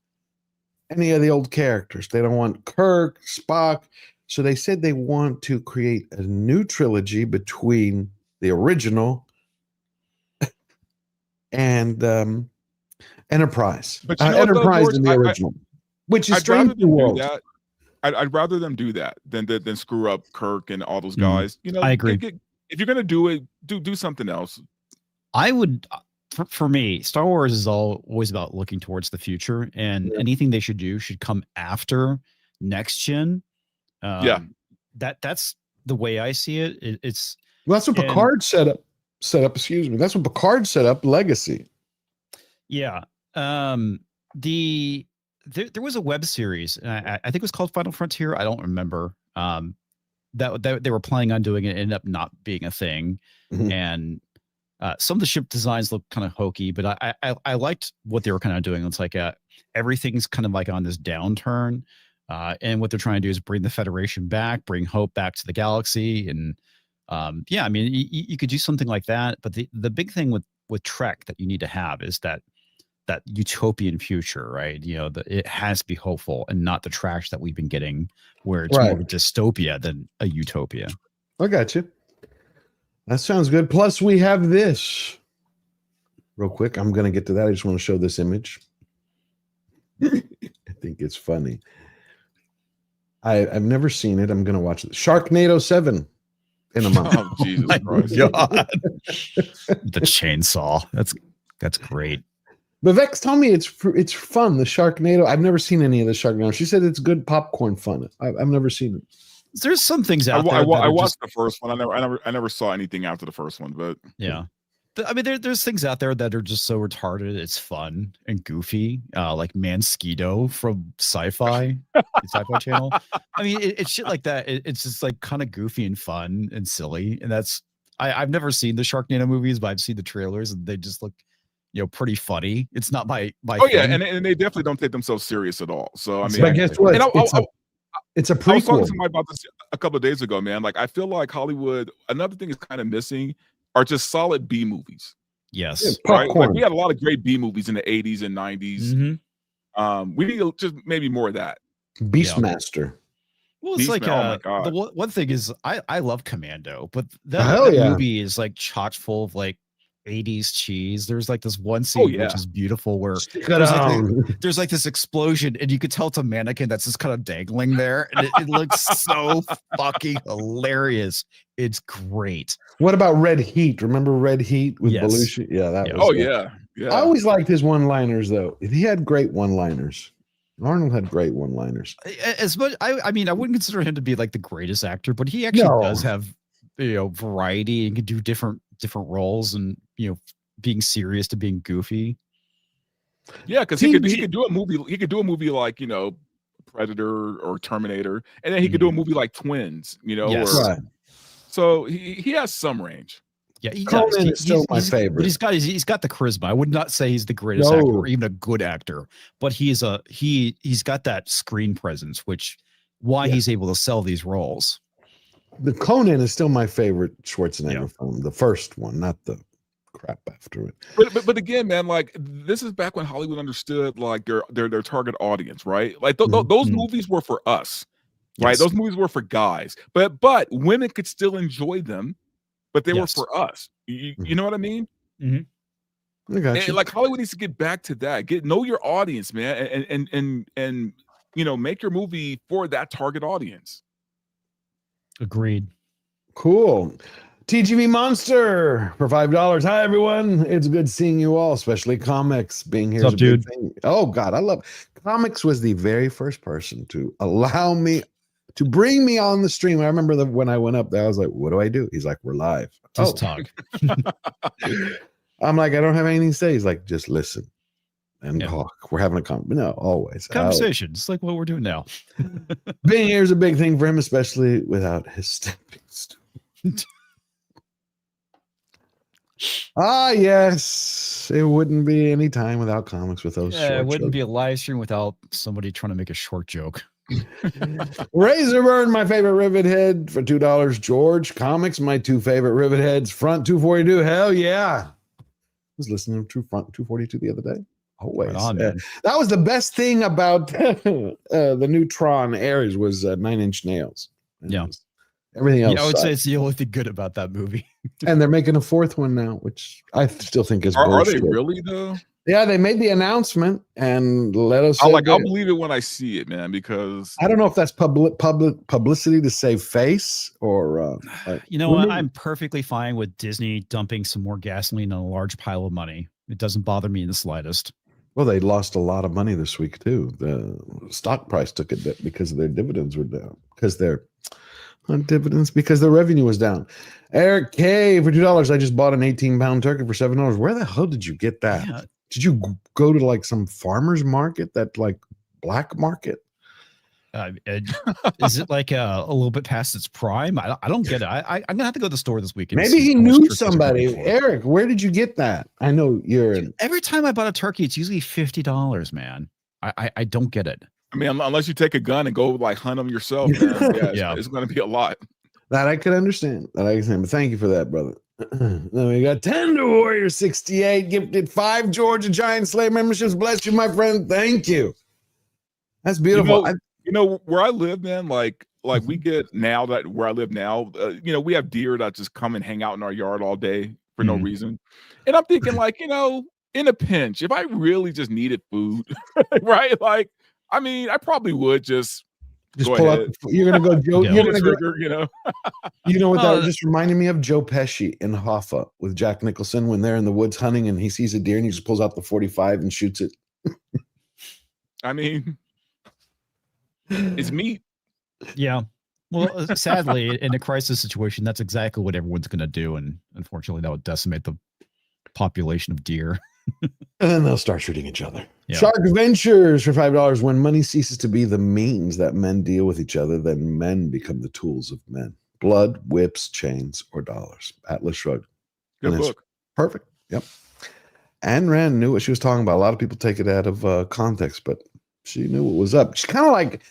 Speaker 1: any of the old characters. They don't want Kirk, Spock. So they said they want to create a new trilogy between the original and Enterprise.
Speaker 15: But
Speaker 1: Enterprise and the original, which is Strange New World.
Speaker 15: I'd rather them do that than screw up Kirk and all those guys.
Speaker 14: I agree.
Speaker 15: If you're gonna do it, do something else.
Speaker 14: I would. For me, Star Wars is always about looking towards the future, and anything they should do should come after next gen. That's the way I see it.
Speaker 1: That's what Picard set up. Excuse me. That's what Picard set up. Legacy.
Speaker 14: Yeah. There was a web series. I think it was called Final Frontier. I don't remember. That they were planning on doing it. Ended up not being a thing, and Some of the ship designs look kind of hokey, but I liked what they were kind of doing. It's like everything's kind of like on this downturn, and what they're trying to do is bring the Federation back, bring hope back to the galaxy, and yeah, I mean, you could do something like that. But the big thing with Trek that you need to have is that utopian future, right? You know, it has to be hopeful and not the trash that we've been getting, where it's more of a dystopia than a utopia.
Speaker 1: I got you. That sounds good. Plus, we have this. Real quick, I'm going to get to that. I just want to show this image. I think it's funny. I've never seen it. I'm going to watch it. Sharknado 7 in a month.
Speaker 15: Oh, Jesus Christ.
Speaker 14: God. The chainsaw. That's great.
Speaker 1: But Vex told me it's fun. The Sharknado. I've never seen any of the Sharknado. She said it's good popcorn fun. I've never seen it.
Speaker 14: There's some things out there.
Speaker 15: I watched the first one. I never saw anything after the first one, but
Speaker 14: yeah. I mean, there's things out there that are just so retarded. It's fun and goofy, like Mansquito from Sci-Fi Channel. I mean, it's shit like that. It's just like kind of goofy and fun and silly. And that's I've never seen the Sharknado movies, but I've seen the trailers and they just look, pretty funny. It's not my
Speaker 15: oh
Speaker 14: thing.
Speaker 15: yeah, and they definitely don't take themselves serious at all. So I mean,
Speaker 1: but guess what? It's a prequel.
Speaker 15: I was talking to somebody about this a couple of days ago, man. Like, I feel like Hollywood, another thing is kind of missing are just solid B movies.
Speaker 14: Yes.
Speaker 1: Yeah,
Speaker 15: right? Like, we had a lot of great B movies in the 80s and 90s.
Speaker 14: Mm-hmm.
Speaker 15: We need just maybe more of that.
Speaker 1: Beastmaster.
Speaker 14: Well, it's like
Speaker 15: oh my God.
Speaker 14: the one thing is I love Commando, but that movie is like chock full of like 80s cheese. There's like this one scene which is beautiful where there's like this explosion and you could tell it's a mannequin that's just kind of dangling there, and it looks so fucking hilarious. It's great.
Speaker 1: What about Red Heat? Remember Red Heat with Belushi? Yeah, that was
Speaker 15: yeah.
Speaker 1: I always liked his one-liners though. He had great one-liners. Arnold had great one-liners.
Speaker 14: As much I mean, I wouldn't consider him to be like the greatest actor, but he actually does have variety and can do different roles, and being serious to being goofy.
Speaker 15: Yeah, because he could do a movie. He could do a movie like Predator or Terminator, and then he could do a movie like Twins. So he has some range.
Speaker 14: Yeah, he
Speaker 1: Conan
Speaker 14: does.
Speaker 1: is still my favorite.
Speaker 14: But he's got the charisma. I would not say he's the greatest actor or even a good actor, but he's got that screen presence, which he's able to sell these roles.
Speaker 1: The Conan is still my favorite Schwarzenegger film. The first one, not the crap after it.
Speaker 15: But again, man, like, this is back when Hollywood understood like their target audience, right? Like those movies were for us, right? Those movies were for guys, but women could still enjoy them, but they were for us. You know what I mean?
Speaker 14: Mm-hmm.
Speaker 1: I got you.
Speaker 15: Like, Hollywood needs to get back to that. Know your audience, man, and make your movie for that target audience.
Speaker 14: Agreed.
Speaker 1: Cool. TGV Monster for $5. Hi, everyone. It's good seeing you all, especially Comix being here.
Speaker 14: What's up, dude?
Speaker 1: Thing. Oh, God, I love Comix. Was the very first person to allow me to bring me on the stream. I remember when I went up there, I was like, what do I do? He's like, we're live.
Speaker 14: Just talk.
Speaker 1: I'm like, I don't have anything to say. He's like, just listen and talk. We're having a conversation. No, always.
Speaker 14: Conversation. It's like what we're doing now.
Speaker 1: Being here is a big thing for him, especially without his stepping stool. Yes. It wouldn't be any time without comics with those.
Speaker 14: Yeah, it wouldn't be a live stream without somebody trying to make a short joke.
Speaker 1: Razorburn, my favorite rivet head for $2. George Comics, my two favorite rivet heads. Front 242. Hell yeah. I was listening to Front 242 the other day. Always.
Speaker 14: Right on,
Speaker 1: that was the best thing about the new Tron Ares was 9 Inch Nails.
Speaker 14: Yeah.
Speaker 1: Everything else.
Speaker 14: I would say it's the only thing good about that movie.
Speaker 1: And they're making a fourth one now, which I still think is bullshit.
Speaker 15: Are they really though?
Speaker 1: Yeah, they made the announcement and let us.
Speaker 15: I'll believe it when I see it, man, because
Speaker 1: I don't know if that's publicity to save face or.
Speaker 14: I'm perfectly fine with Disney dumping some more gasoline on a large pile of money. It doesn't bother me in the slightest.
Speaker 1: Well, they lost a lot of money this week too. The stock price took a dip because their dividends were down. Because their revenue was down. Eric K for $2. I just bought an 18-pound turkey for $7. Where the hell did you get that?
Speaker 14: Yeah.
Speaker 1: Did you go to like some farmer's market, that like black market?
Speaker 14: Is it like a little bit past its prime? I don't get it. I'm gonna have to go to the store this weekend.
Speaker 1: Maybe he knew somebody. Eric, where did you get that? I know you're.
Speaker 14: Every time I bought a turkey, it's usually $50, man. I don't get it.
Speaker 15: I mean, unless you take a gun and go like hunt them yourself, man. Yeah, it's going to be a lot.
Speaker 1: That I could understand. But thank you for that, brother. Then we got Tender Warrior 68 gifted 5 Georgia Giant Slayer memberships. Bless you, my friend. Thank you. That's beautiful.
Speaker 15: You know where I live, man. Like we get now that where I live now, we have deer that just come and hang out in our yard all day for no reason. And I'm thinking, like, in a pinch, if I really just needed food, right? Like, I mean, I probably would just go
Speaker 1: pull
Speaker 15: ahead.
Speaker 1: up. You're gonna go, Joe.
Speaker 15: Pull the trigger,
Speaker 1: You know what that just reminded me of? Joe Pesci in Hoffa with Jack Nicholson when they're in the woods hunting and he sees a deer and he just pulls out the 45 and shoots it.
Speaker 15: I mean, it's meat.
Speaker 14: Yeah. Well, sadly, in a crisis situation, that's exactly what everyone's going to do, and unfortunately, that would decimate the population of deer.
Speaker 1: And then they'll start shooting each other.
Speaker 14: Yeah.
Speaker 1: Shark Ventures for $5. When money ceases to be the means that men deal with each other, then men become the tools of men. Blood, whips, chains, or dollars. Atlas Shrugged.
Speaker 15: Good book.
Speaker 1: Perfect. Yep. Anne Rand knew what she was talking about. A lot of people take it out of context, but she knew what was up. She's kind of like,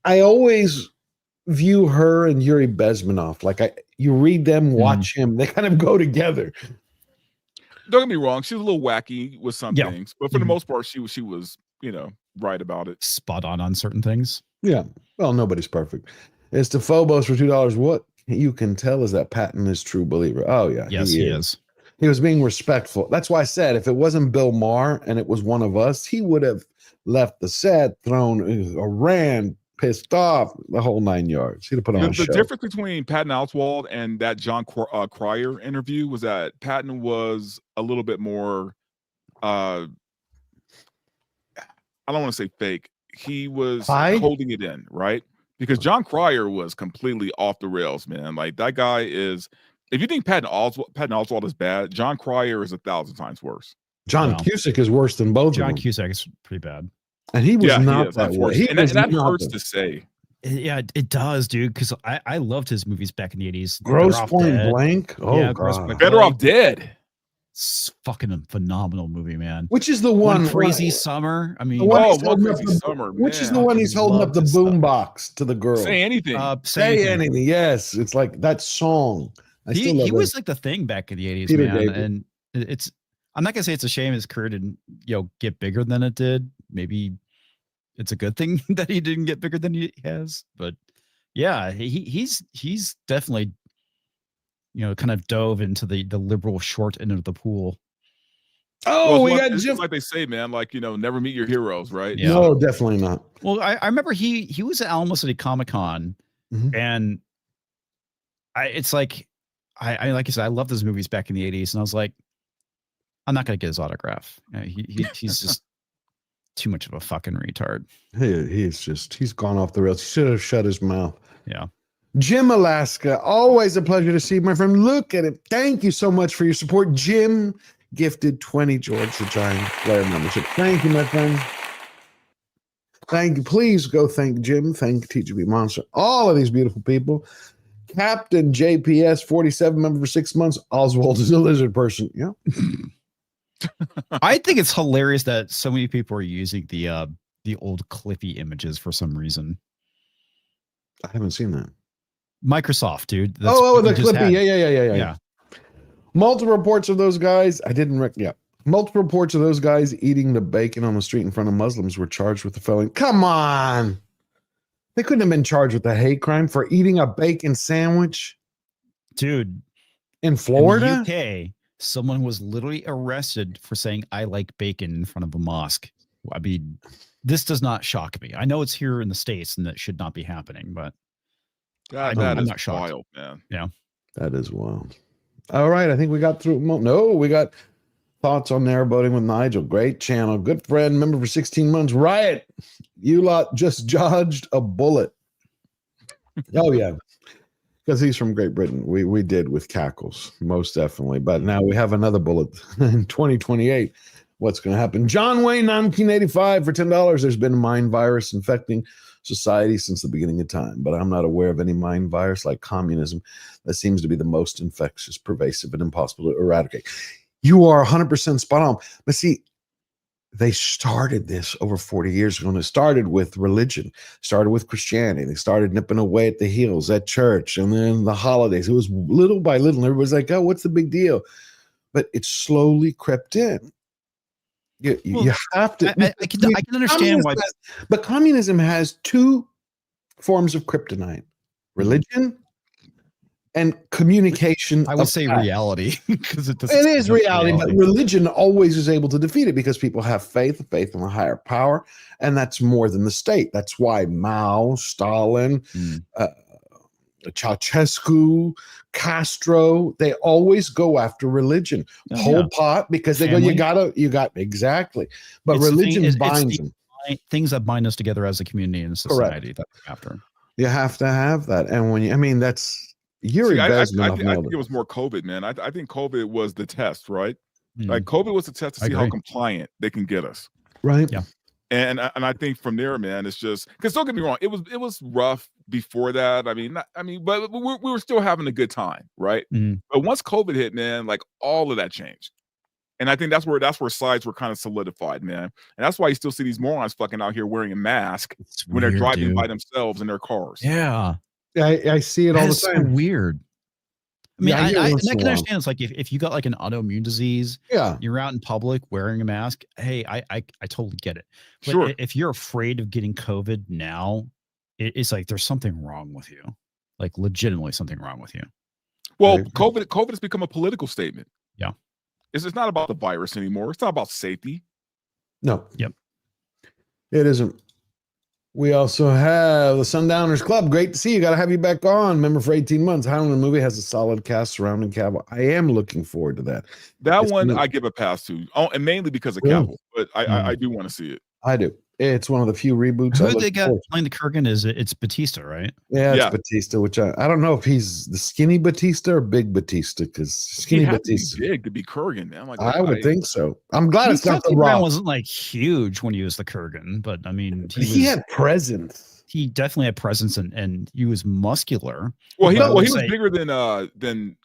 Speaker 1: I always view her and Yuri Bezmenov. Like you read them, watch him. They kind of go together.
Speaker 15: Don't get me wrong; she was a little wacky with some things, but for the most part, she was, right about it.
Speaker 14: Spot on certain things.
Speaker 1: Yeah. Well, nobody's perfect. It's to Phobos for $2. What you can tell is that Patton is true believer. Oh yeah,
Speaker 14: yes, he is.
Speaker 1: He was being respectful. That's why I said if it wasn't Bill Maher and it was one of us, he would have left the set, ran, pissed off, the whole 9 yards. He'd have put on a show.
Speaker 15: The difference between Patton Oswalt and that John Cryer interview was that Patton was a little bit more, I don't want to say fake. He was holding it in, right? Because John Cryer was completely off the rails, man. Like that guy is. If you think Patton Oswalt is bad, John Cryer is 1,000 times worse.
Speaker 1: John Cusack is worse than both of them.
Speaker 14: John Cusack is pretty bad.
Speaker 1: And he was not that way.
Speaker 15: And that hurts to say.
Speaker 14: Yeah, it does, dude, because I loved his movies back in the 80s.
Speaker 1: Gross Point Blank. Oh, yeah, God.
Speaker 15: Better Off Dead.
Speaker 14: It's fucking a phenomenal movie, man.
Speaker 1: Which is the one?
Speaker 14: Crazy Summer. I mean,
Speaker 15: Crazy Summer.
Speaker 1: Which is the one he's holding up the boombox to the girl?
Speaker 15: Say anything.
Speaker 1: Say anything. Yes, it's like that song.
Speaker 14: He was like the thing back in the 80s,
Speaker 1: Peter
Speaker 14: man.
Speaker 1: David.
Speaker 14: And I'm not gonna say it's a shame his career didn't, get bigger than it did. Maybe it's a good thing that he didn't get bigger than he has. But yeah, he's definitely, kind of dove into the liberal short end of the pool.
Speaker 1: Oh,
Speaker 15: it's like they say, man, like, never meet your heroes, right?
Speaker 1: Yeah. No, definitely not.
Speaker 14: Well, I remember he was at Alamo City Comic-Con, and it's like, I like I said, I love those movies back in the 80s, and I was like, I'm not gonna get his autograph. He's just too much of a fucking retard.
Speaker 1: He's gone off the rails. He should have shut his mouth.
Speaker 14: Yeah.
Speaker 1: Jim Alaska, always a pleasure to see you, my friend. Look at it. Thank you so much for your support. Jim gifted 20 Georgia Giant Slayer membership. Thank you, my friend. Thank you. Please go thank Jim. Thank TGB Monster. All of these beautiful people. Captain JPS 47 member for 6 months. Oswald is a lizard person. Yeah.
Speaker 14: I think it's hilarious that so many people are using the old Clippy images for some reason.
Speaker 1: I haven't seen that.
Speaker 14: Microsoft, dude.
Speaker 1: The Clippy. Yeah. Multiple reports of those guys. Multiple reports of those guys eating the bacon on the street in front of Muslims were charged with the felony. Come on. They couldn't have been charged with a hate crime for eating a bacon sandwich.
Speaker 14: Dude.
Speaker 1: In Florida?
Speaker 14: In the UK, someone was literally arrested for saying, I like bacon in front of a mosque. I mean, this does not shock me. I know it's here in the States and that should not be happening, but
Speaker 15: God, I'm not shocked. Wild, man.
Speaker 14: Yeah.
Speaker 1: That is wild. All right. I think we got through. No, we got thoughts on narrowboating with Nigel. Great channel. Good friend. Member for 16 months. Riot. You lot just dodged a bullet. Oh, yeah. Because he's from Great Britain. We did with cackles, most definitely. But now we have another bullet in 2028. what's going to happen. John Wayne, 1985, for $10. There's been a mind virus infecting society since the beginning of time, but I'm not aware of any mind virus like communism that seems to be the most infectious, pervasive, and impossible to eradicate. You are 100% spot on. But see, they started this over 40 years ago, and it started with religion, started with Christianity. They started nipping away at the heels at church, and then the holidays. It was little by little, and everybody's like, oh, what's the big deal? But it slowly crept in. You have to.
Speaker 14: I can understand why.
Speaker 1: But communism has two forms of kryptonite: religion and communication.
Speaker 14: I would say reality, because it
Speaker 1: is reality, but religion always is able to defeat it because people have faith in a higher power, and that's more than the state. That's why Mao, Stalin, Ceausescu, Castro, they always go after religion. Pol Pot, because they
Speaker 14: Family.
Speaker 1: go, you got exactly. But religion binds them.
Speaker 14: Things that bind us together as a community and society. That after
Speaker 1: you have to have that, and when you, that's. Yuri
Speaker 13: I think it was more COVID, man. I think COVID was the test, right? Like COVID was the test to see how compliant they can get us,
Speaker 1: right?
Speaker 14: Yeah.
Speaker 13: And I think from there, man, it's just because don't get me wrong, it was rough before that. I mean, but we were still having a good time, right? But once COVID hit, man, like all of that changed. And I think that's where sides were kind of solidified, man. And that's why you still see these morons fucking out here wearing a mask when they're driving by themselves in their cars.
Speaker 14: Yeah.
Speaker 1: I see it all the time.
Speaker 14: So weird. I mean,
Speaker 1: Yeah,
Speaker 14: I can understand. It's like if you got like an autoimmune disease, you're out in public wearing a mask. Hey, I totally get it. But
Speaker 13: sure.
Speaker 14: If you're afraid of getting COVID now, it's like there's something wrong with you. Like legitimately something wrong with you.
Speaker 13: Well, COVID has become a political statement.
Speaker 14: Yeah.
Speaker 13: It's not about the virus anymore. It's not about safety.
Speaker 1: No.
Speaker 14: Yep.
Speaker 1: It isn't. We also have the Sundowners Club. Great to see you. Got to have you back on. Member for 18 months. Highlander movie has a solid cast surrounding Cavill. I am looking forward to that.
Speaker 13: That one I give a pass to, and mainly because of Cavill. But I do want to see it.
Speaker 1: I do. It's one of the few reboots.
Speaker 14: Who they got playing the Kurgan it's Batista, right?
Speaker 1: Yeah, it's Batista, which I don't know if he's the skinny Batista or big Batista, because skinny Batista
Speaker 13: to be big to be Kurgan, man. Like,
Speaker 1: I would think so. I'm glad it's not the Rock.
Speaker 14: Wasn't like huge when he was the Kurgan, but I mean,
Speaker 1: he had presence.
Speaker 14: He definitely had presence, and he was muscular.
Speaker 13: Well, he was bigger than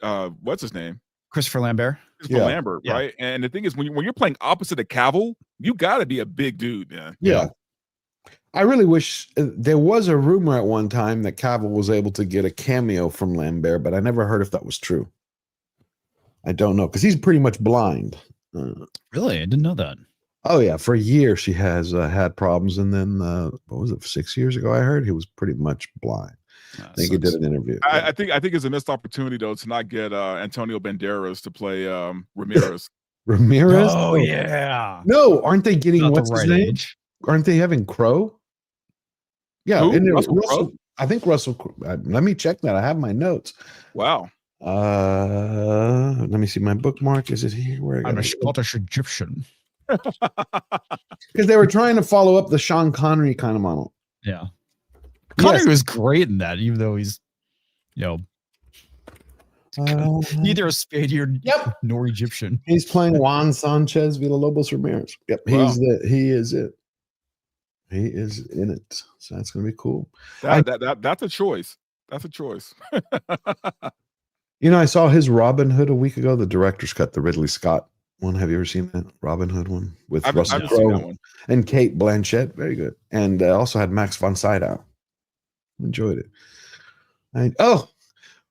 Speaker 13: what's his name?
Speaker 14: Christopher Lambert.
Speaker 13: Lambert, right? And the thing is, when you're playing opposite of Cavill, you got to be a big dude, man.
Speaker 1: Yeah. I really wish there was a rumor at one time that Cavill was able to get a cameo from Lambert, but I never heard if that was true. I don't know, because he's pretty much blind.
Speaker 14: Really? I didn't know that.
Speaker 1: Oh, yeah. For a year, she has had problems. And then, what was it, 6 years ago, I heard he was pretty much blind. I think he did an interview.
Speaker 13: I think it's a missed opportunity, though, to not get Antonio Banderas to play Ramirez.
Speaker 1: Ramirez?
Speaker 14: Oh, yeah.
Speaker 1: No, aren't they getting
Speaker 14: Not
Speaker 1: what's
Speaker 14: the
Speaker 1: his
Speaker 14: right
Speaker 1: name?
Speaker 14: age.
Speaker 1: Aren't they having Crow? Yeah,
Speaker 13: Who?
Speaker 1: isn't it
Speaker 13: Russell Crowe?
Speaker 1: I think Russell. Let me check that. I have my notes.
Speaker 13: Wow.
Speaker 1: Let me see my bookmark. Is it here? Where
Speaker 14: I'm a Scottish Egyptian.
Speaker 1: Because they were trying to follow up the Sean Connery kind of model.
Speaker 14: Yeah. Connery was great in that, even though he's, neither a Spaniard nor Egyptian.
Speaker 1: He's playing Juan Sanchez Villalobos Ramirez. Yep,
Speaker 13: Wow.
Speaker 1: he is it. He is in it. So that's gonna be cool.
Speaker 13: That's a choice. That's a choice.
Speaker 1: I saw his Robin Hood a week ago, the director's cut, the Ridley Scott one. Have you ever seen that Robin Hood one with Russell Crowe and Kate Blanchett? Very good. And also had Max von Sydow. Enjoyed it.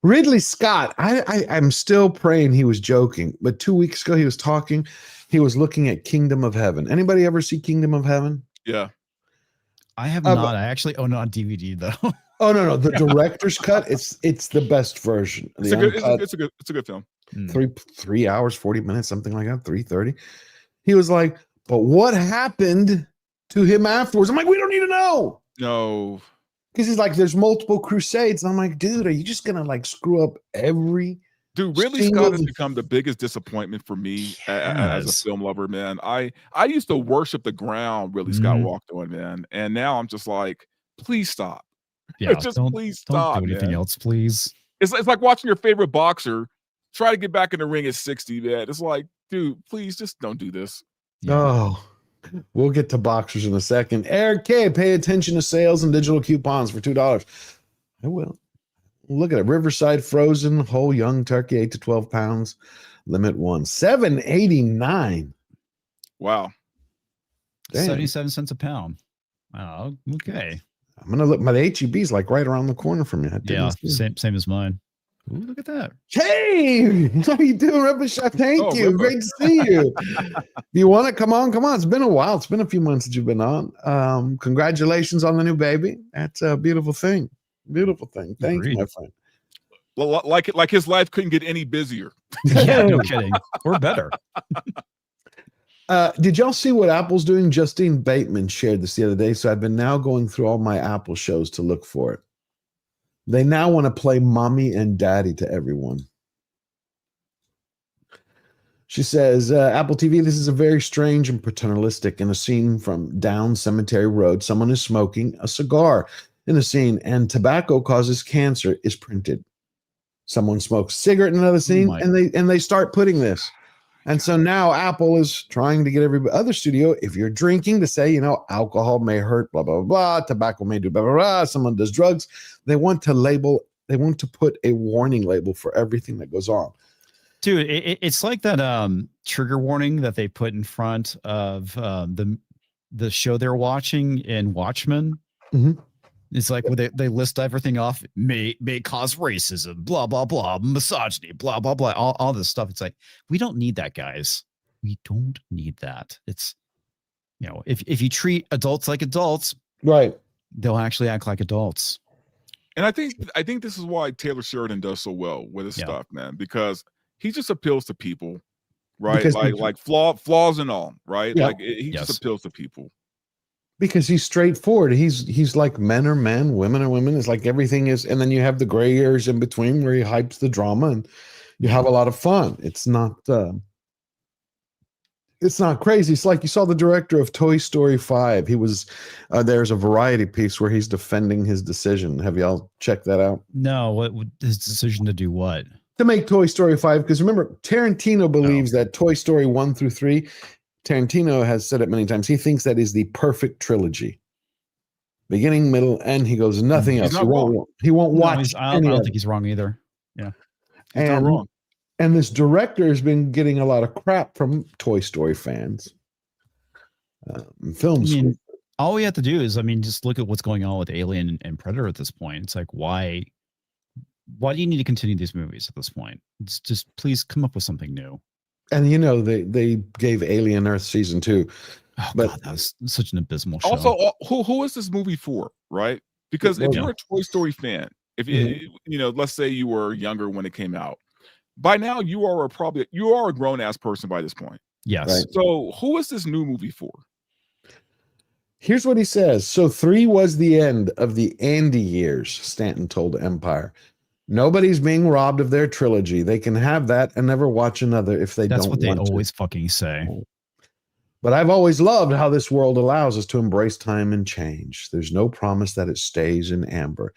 Speaker 1: Ridley Scott. I'm still praying he was joking, but 2 weeks ago he was talking. He was looking at Kingdom of Heaven. Anybody ever see Kingdom of Heaven?
Speaker 13: Yeah.
Speaker 14: I have not. I actually own it on DVD though.
Speaker 1: Oh no, the director's cut. It's the best version.
Speaker 13: It's a good film.
Speaker 1: 3 hours 40 minutes, something like that. 3:30. He was like, but what happened to him afterwards? I'm like, we don't need to know.
Speaker 13: No.
Speaker 1: Because he's like, there's multiple crusades. And I'm like, dude, are you just gonna like screw up every?
Speaker 13: Dude, Ridley Scott has become the biggest disappointment for me as a film lover, man. I used to worship the ground Ridley Scott walked on, man, and now I'm just like, please stop.
Speaker 14: Yeah,
Speaker 13: please stop.
Speaker 14: Don't do anything else, please.
Speaker 13: It's like watching your favorite boxer try to get back in the ring at 60, man. It's like, dude, please just don't do this.
Speaker 1: Oh, we'll get to boxers in a second. Eric K, pay attention to sales and digital coupons for $2. I will. Look at it. Riverside frozen whole young turkey, 8 to 12 pounds. Limit one. $7.89.
Speaker 13: Wow.
Speaker 1: Damn.
Speaker 14: 77 cents a pound. Oh, okay.
Speaker 1: I'm gonna look. My HEB's like right around the corner from you.
Speaker 14: Yeah, same as mine. Ooh, look at that.
Speaker 1: Hey, how you doing, Ripper Shot? Thank you.
Speaker 13: Ripper.
Speaker 1: Great to see you. You want to come on? Come on. It's been a while. It's been a few months that you've been on. Congratulations on the new baby. That's a beautiful thing. Beautiful thing. Thank you, my friend.
Speaker 13: Well, like his life couldn't get any busier.
Speaker 14: Yeah, no kidding. Or better.
Speaker 1: Did y'all see what Apple's doing? Justine Bateman shared this the other day. So I've been now going through all my Apple shows to look for it. They now want to play mommy and daddy to everyone. She says, Apple TV, this is a very strange and paternalistic. In a scene from Down Cemetery Road, someone is smoking a cigar in a scene, and tobacco causes cancer is printed. Someone smokes a cigarette in another scene, and they start putting this. And so now Apple is trying to get every other studio, if you're drinking, to say, alcohol may hurt, blah, blah, blah, tobacco may do blah, blah, blah, someone does drugs. They want to put a warning label for everything that goes on.
Speaker 14: Dude, it's like that trigger warning that they put in front of the show they're watching in Watchmen.
Speaker 1: Mm-hmm.
Speaker 14: It's like they list everything off, may cause racism, blah, blah, blah, misogyny, blah, blah, blah, all this stuff. It's like, we don't need that, guys. We don't need that. It's, if you treat adults like adults,
Speaker 1: right,
Speaker 14: they'll actually act like adults.
Speaker 13: And I think this is why Taylor Sheridan does so well with his stuff, man, because he just appeals to people, right?
Speaker 1: Because
Speaker 13: like flaws and all, right?
Speaker 1: Yeah.
Speaker 13: Like he just appeals to people.
Speaker 1: Because he's straightforward. He's like men are men, women are women. It's like everything is, and then you have the gray areas in between where he hypes the drama and you have a lot of fun. It's not crazy. It's like you saw the director of Toy Story 5. He was there's a variety piece where he's defending his decision. Have y'all checked that out?
Speaker 14: No, what his decision to do what?
Speaker 1: To make Toy Story 5, because remember, Tarantino believes that Toy Story 1 through 3, Tarantino has said it many times, he thinks that is the perfect trilogy. Beginning, middle, end. He goes, nothing else. He won't watch.
Speaker 14: I don't think he's wrong either. Yeah.
Speaker 13: He's not wrong.
Speaker 1: And this director has been getting a lot of crap from Toy Story fans. Film school.
Speaker 14: All we have to do is, just look at what's going on with Alien and Predator at this point. It's like, why do you need to continue these movies at this point? It's just, please come up with something new.
Speaker 1: And they gave Alien Earth season 2.
Speaker 14: Oh, but God, that was such an abysmal show.
Speaker 13: Also, who is this movie for, right? Because if you're a Toy Story fan, if let's say you were younger when it came out, by now you are a grown ass person by this point.
Speaker 14: Yes.
Speaker 1: Right.
Speaker 13: So who is this new movie for?
Speaker 1: Here's what he says. So 3 was the end of the Andy years, Stanton told Empire. Nobody's being robbed of their trilogy. They can have that and never watch another if they don't want to.
Speaker 14: That's what they always fucking say.
Speaker 1: But I've always loved how this world allows us to embrace time and change. There's no promise that it stays in amber.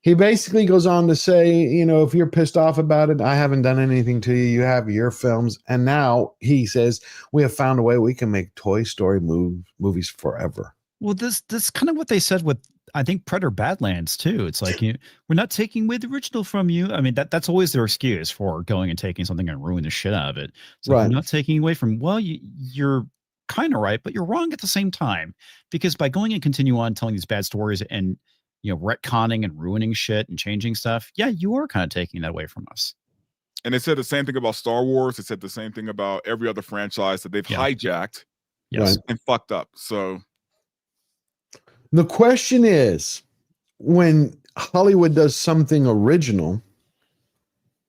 Speaker 1: He basically goes on to say, if you're pissed off about it, I haven't done anything to you. You have your films. And now he says, we have found a way we can make Toy Story movies forever.
Speaker 14: Well, this kind of what they said with, I think, Predator Badlands too. It's like, we're not taking away the original from you. That's always their excuse for going and taking something and ruin the shit out of it. So
Speaker 1: right.
Speaker 14: We're not taking away from, well, you're kind of right, but you're wrong at the same time, because by going and continue on telling these bad stories and, retconning and ruining shit and changing stuff. Yeah, you are kind of taking that away from us.
Speaker 13: And they said the same thing about Star Wars. They said the same thing about every other franchise that they've hijacked and fucked up. So
Speaker 1: the question is, when Hollywood does something original,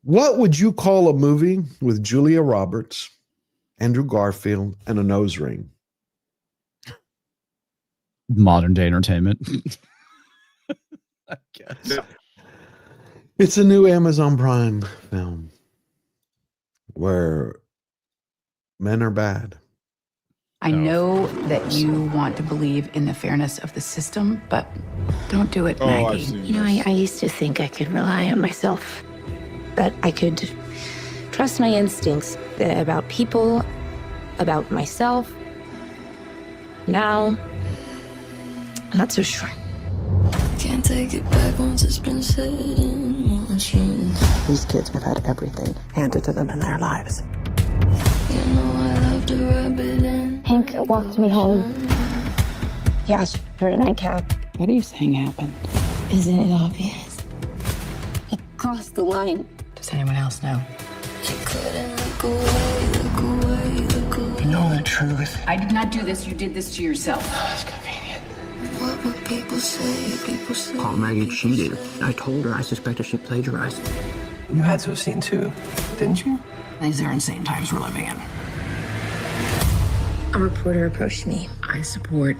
Speaker 1: what would you call a movie with Julia Roberts, Andrew Garfield, and a nose ring?
Speaker 14: Modern day entertainment. I guess.
Speaker 13: Yeah.
Speaker 1: It's a new Amazon Prime film where men are bad.
Speaker 16: I know that you want to believe in the fairness of the system, but don't do it, Maggie.
Speaker 4: I used to think I could rely on myself, that I could trust my instincts about people
Speaker 17: about myself. Now, not so sure.
Speaker 18: Can't take it back once it's been said in motion.
Speaker 23: These kids have had everything handed to them in their lives.
Speaker 18: You know I love to rub it in.
Speaker 17: Hank walked me home. He asked for a nightcap.
Speaker 7: What do you think happened?
Speaker 17: Isn't it obvious? He crossed the line.
Speaker 16: Does anyone else know?
Speaker 18: You couldn't look away, look away, look away.
Speaker 23: You know the truth.
Speaker 16: I did not do this. You did this to yourself.
Speaker 23: It's convenient.
Speaker 18: What would people say? People say.
Speaker 23: Oh, Maggie cheated. I told her I suspected she plagiarized. You had to have seen too, didn't you? These are insane times we're living in.
Speaker 17: A reporter approached me.
Speaker 16: I support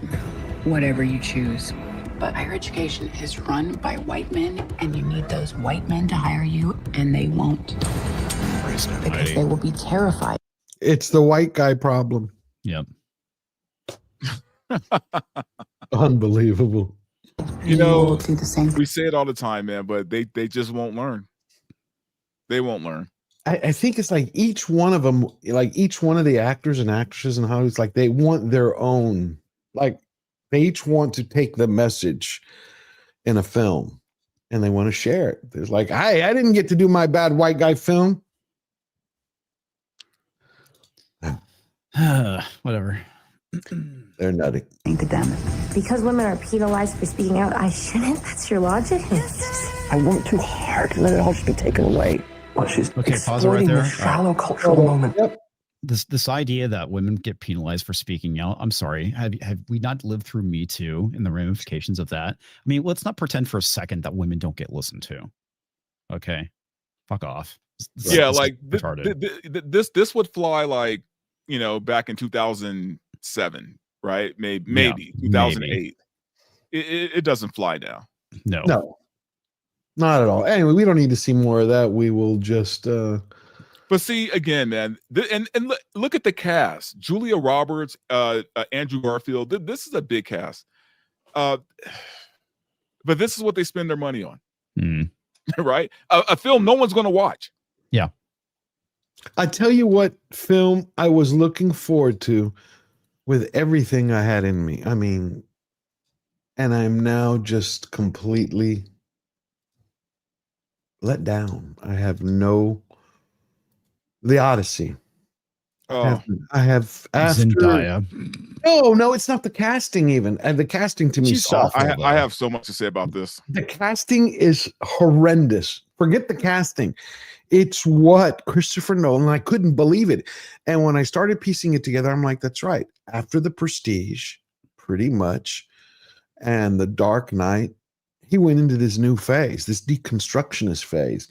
Speaker 16: whatever you choose. But higher education is run by white men, and you need those white men to hire you, and they won't. Because they will be terrified.
Speaker 1: It's the white guy problem.
Speaker 14: Yep.
Speaker 1: Unbelievable.
Speaker 13: You know,
Speaker 16: do the same.
Speaker 13: We say it all the time, man, but they just won't learn. They won't learn.
Speaker 1: I think it's like each one of them, like each one of the actors and actresses in Hollywood, it's like they want their own, like they each want to take the message in a film and they want to share it. There's like, hey, I didn't get to do my bad white guy film.
Speaker 14: Whatever.
Speaker 1: They're nutty.
Speaker 17: Because women are penalized for speaking out, I shouldn't? That's your logic?
Speaker 23: I worked too hard. Let it all just be taken away. Well, she's
Speaker 14: Okay, pause it right there.
Speaker 23: the shallow cultural moment.
Speaker 1: Yep.
Speaker 14: This idea that women get penalized for speaking out. I'm sorry. Have we not lived through Me Too and the ramifications of that? I mean, let's not pretend for a second that women don't get listened to. Okay, fuck off.
Speaker 13: Yeah, like this would fly like, you know, back in 2007, right? Maybe 2008.
Speaker 14: maybe.
Speaker 13: It doesn't fly now.
Speaker 1: No, not at all. Anyway, we don't need to see more of that. We will just.
Speaker 13: But see, again, man, and look at the cast: Julia Roberts, Andrew Garfield. This is a big cast. But this is what they spend their money on, right? A film no one's going to watch.
Speaker 14: Yeah.
Speaker 1: I tell you what film I was looking forward to with everything I had in me. I mean, and I'm now just completely let down. I have The Odyssey.
Speaker 13: Oh.
Speaker 1: I have after
Speaker 14: Zendaya.
Speaker 1: No, it's not the casting even. And the casting to me is awful.
Speaker 13: I have so much to say about this.
Speaker 1: The casting is horrendous. Forget the casting. It's what Christopher Nolan, I couldn't believe it. And when I started piecing it together, I'm like, that's right. After The Prestige, pretty much, and The Dark Knight, he went into this new phase, this deconstructionist phase.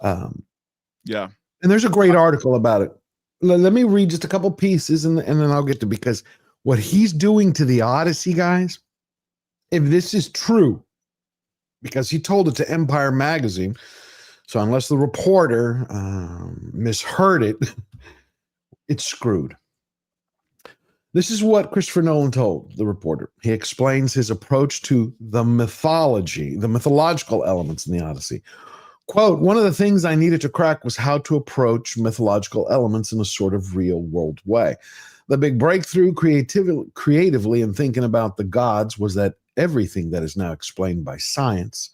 Speaker 13: Yeah.
Speaker 1: And there's a great article about it. Let me read just a couple pieces and then I'll get to, because what he's doing to the Odyssey, guys, if this is true, because he told it to Empire Magazine, so unless the reporter misheard it, it's screwed. This is what Christopher Nolan told the reporter. He explains his approach to the mythology, the mythological elements in the Odyssey. Quote, one of the things I needed to crack was how to approach mythological elements in a sort of real world way. The big breakthrough creatively in thinking about the gods was that everything that is now explained by science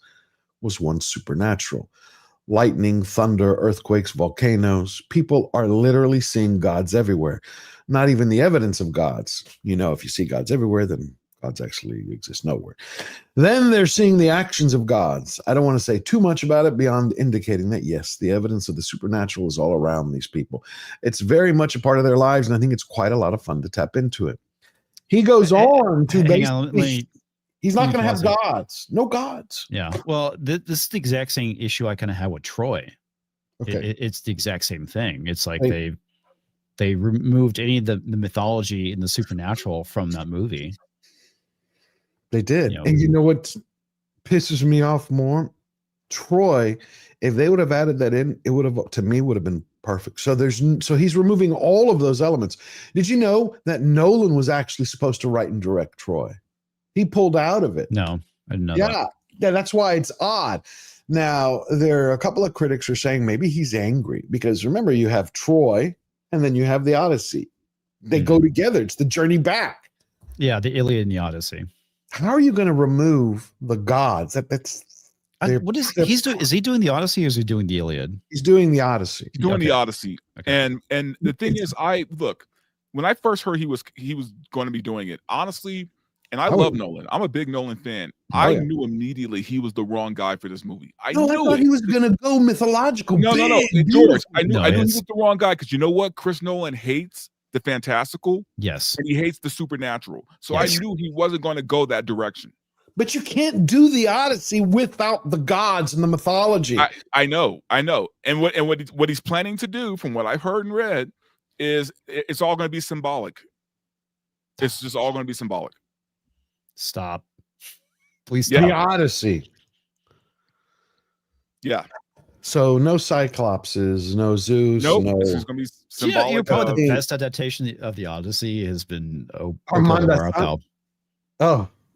Speaker 1: was once supernatural. Lightning, thunder, earthquakes, volcanoes. People are literally seeing gods everywhere. Not even the evidence of gods. You know, if you see gods everywhere, then gods actually exist nowhere. Then they're seeing the actions of gods. I don't want to say too much about it beyond indicating that, yes, the evidence of the supernatural is all around these people. It's very much a part of their lives, and I think it's quite a lot of fun to tap into it. He goes on to basically... He's not going to have gods. No gods.
Speaker 14: Yeah. Well, this is the exact same issue I kind of had with Troy.
Speaker 1: Okay.
Speaker 14: It's the exact same thing. It's like they removed any of the mythology and the supernatural from that movie.
Speaker 1: They did. And you know what pisses me off more? Troy, if they would have added that in, it would have, to me, would have been perfect. So he's removing all of those elements. Did you know that Nolan was actually supposed to write and direct Troy? He pulled out of it.
Speaker 14: No, I didn't know that.
Speaker 1: Yeah, that's why it's odd. Now, there are a couple of critics who are saying maybe he's angry because remember, you have Troy and then you have the Odyssey. they go together. It's the journey back.
Speaker 14: Yeah, the Iliad and the Odyssey.
Speaker 1: How are you going to remove the gods?
Speaker 14: What is he's doing? Is he doing the Odyssey or is he doing the Iliad?
Speaker 1: He's doing the Odyssey.
Speaker 13: He's doing the Odyssey. Okay. And the thing is, when I first heard he was going to be doing it, honestly, and I love Nolan. I'm a big Nolan fan. I knew immediately he was the wrong guy for this movie. I
Speaker 1: thought he was going to go mythological.
Speaker 13: No, George. I knew he was the wrong guy because you know what? Chris Nolan hates the fantastical.
Speaker 14: Yes.
Speaker 13: And he hates the supernatural. So I knew he wasn't going to go that direction.
Speaker 1: But you can't do the Odyssey without the gods and the mythology.
Speaker 13: I know. And what he's planning to do, from what I've heard and read, is it's all going to be symbolic. It's just all going to be symbolic.
Speaker 14: Stop. Please stop.
Speaker 1: The Odyssey.
Speaker 13: Yeah.
Speaker 1: So no Cyclopses, no Zeus.
Speaker 13: Nope.
Speaker 1: No.
Speaker 13: This is going to be symbolic.
Speaker 14: Yeah, probably the best adaptation of the Odyssey has been
Speaker 1: Armando.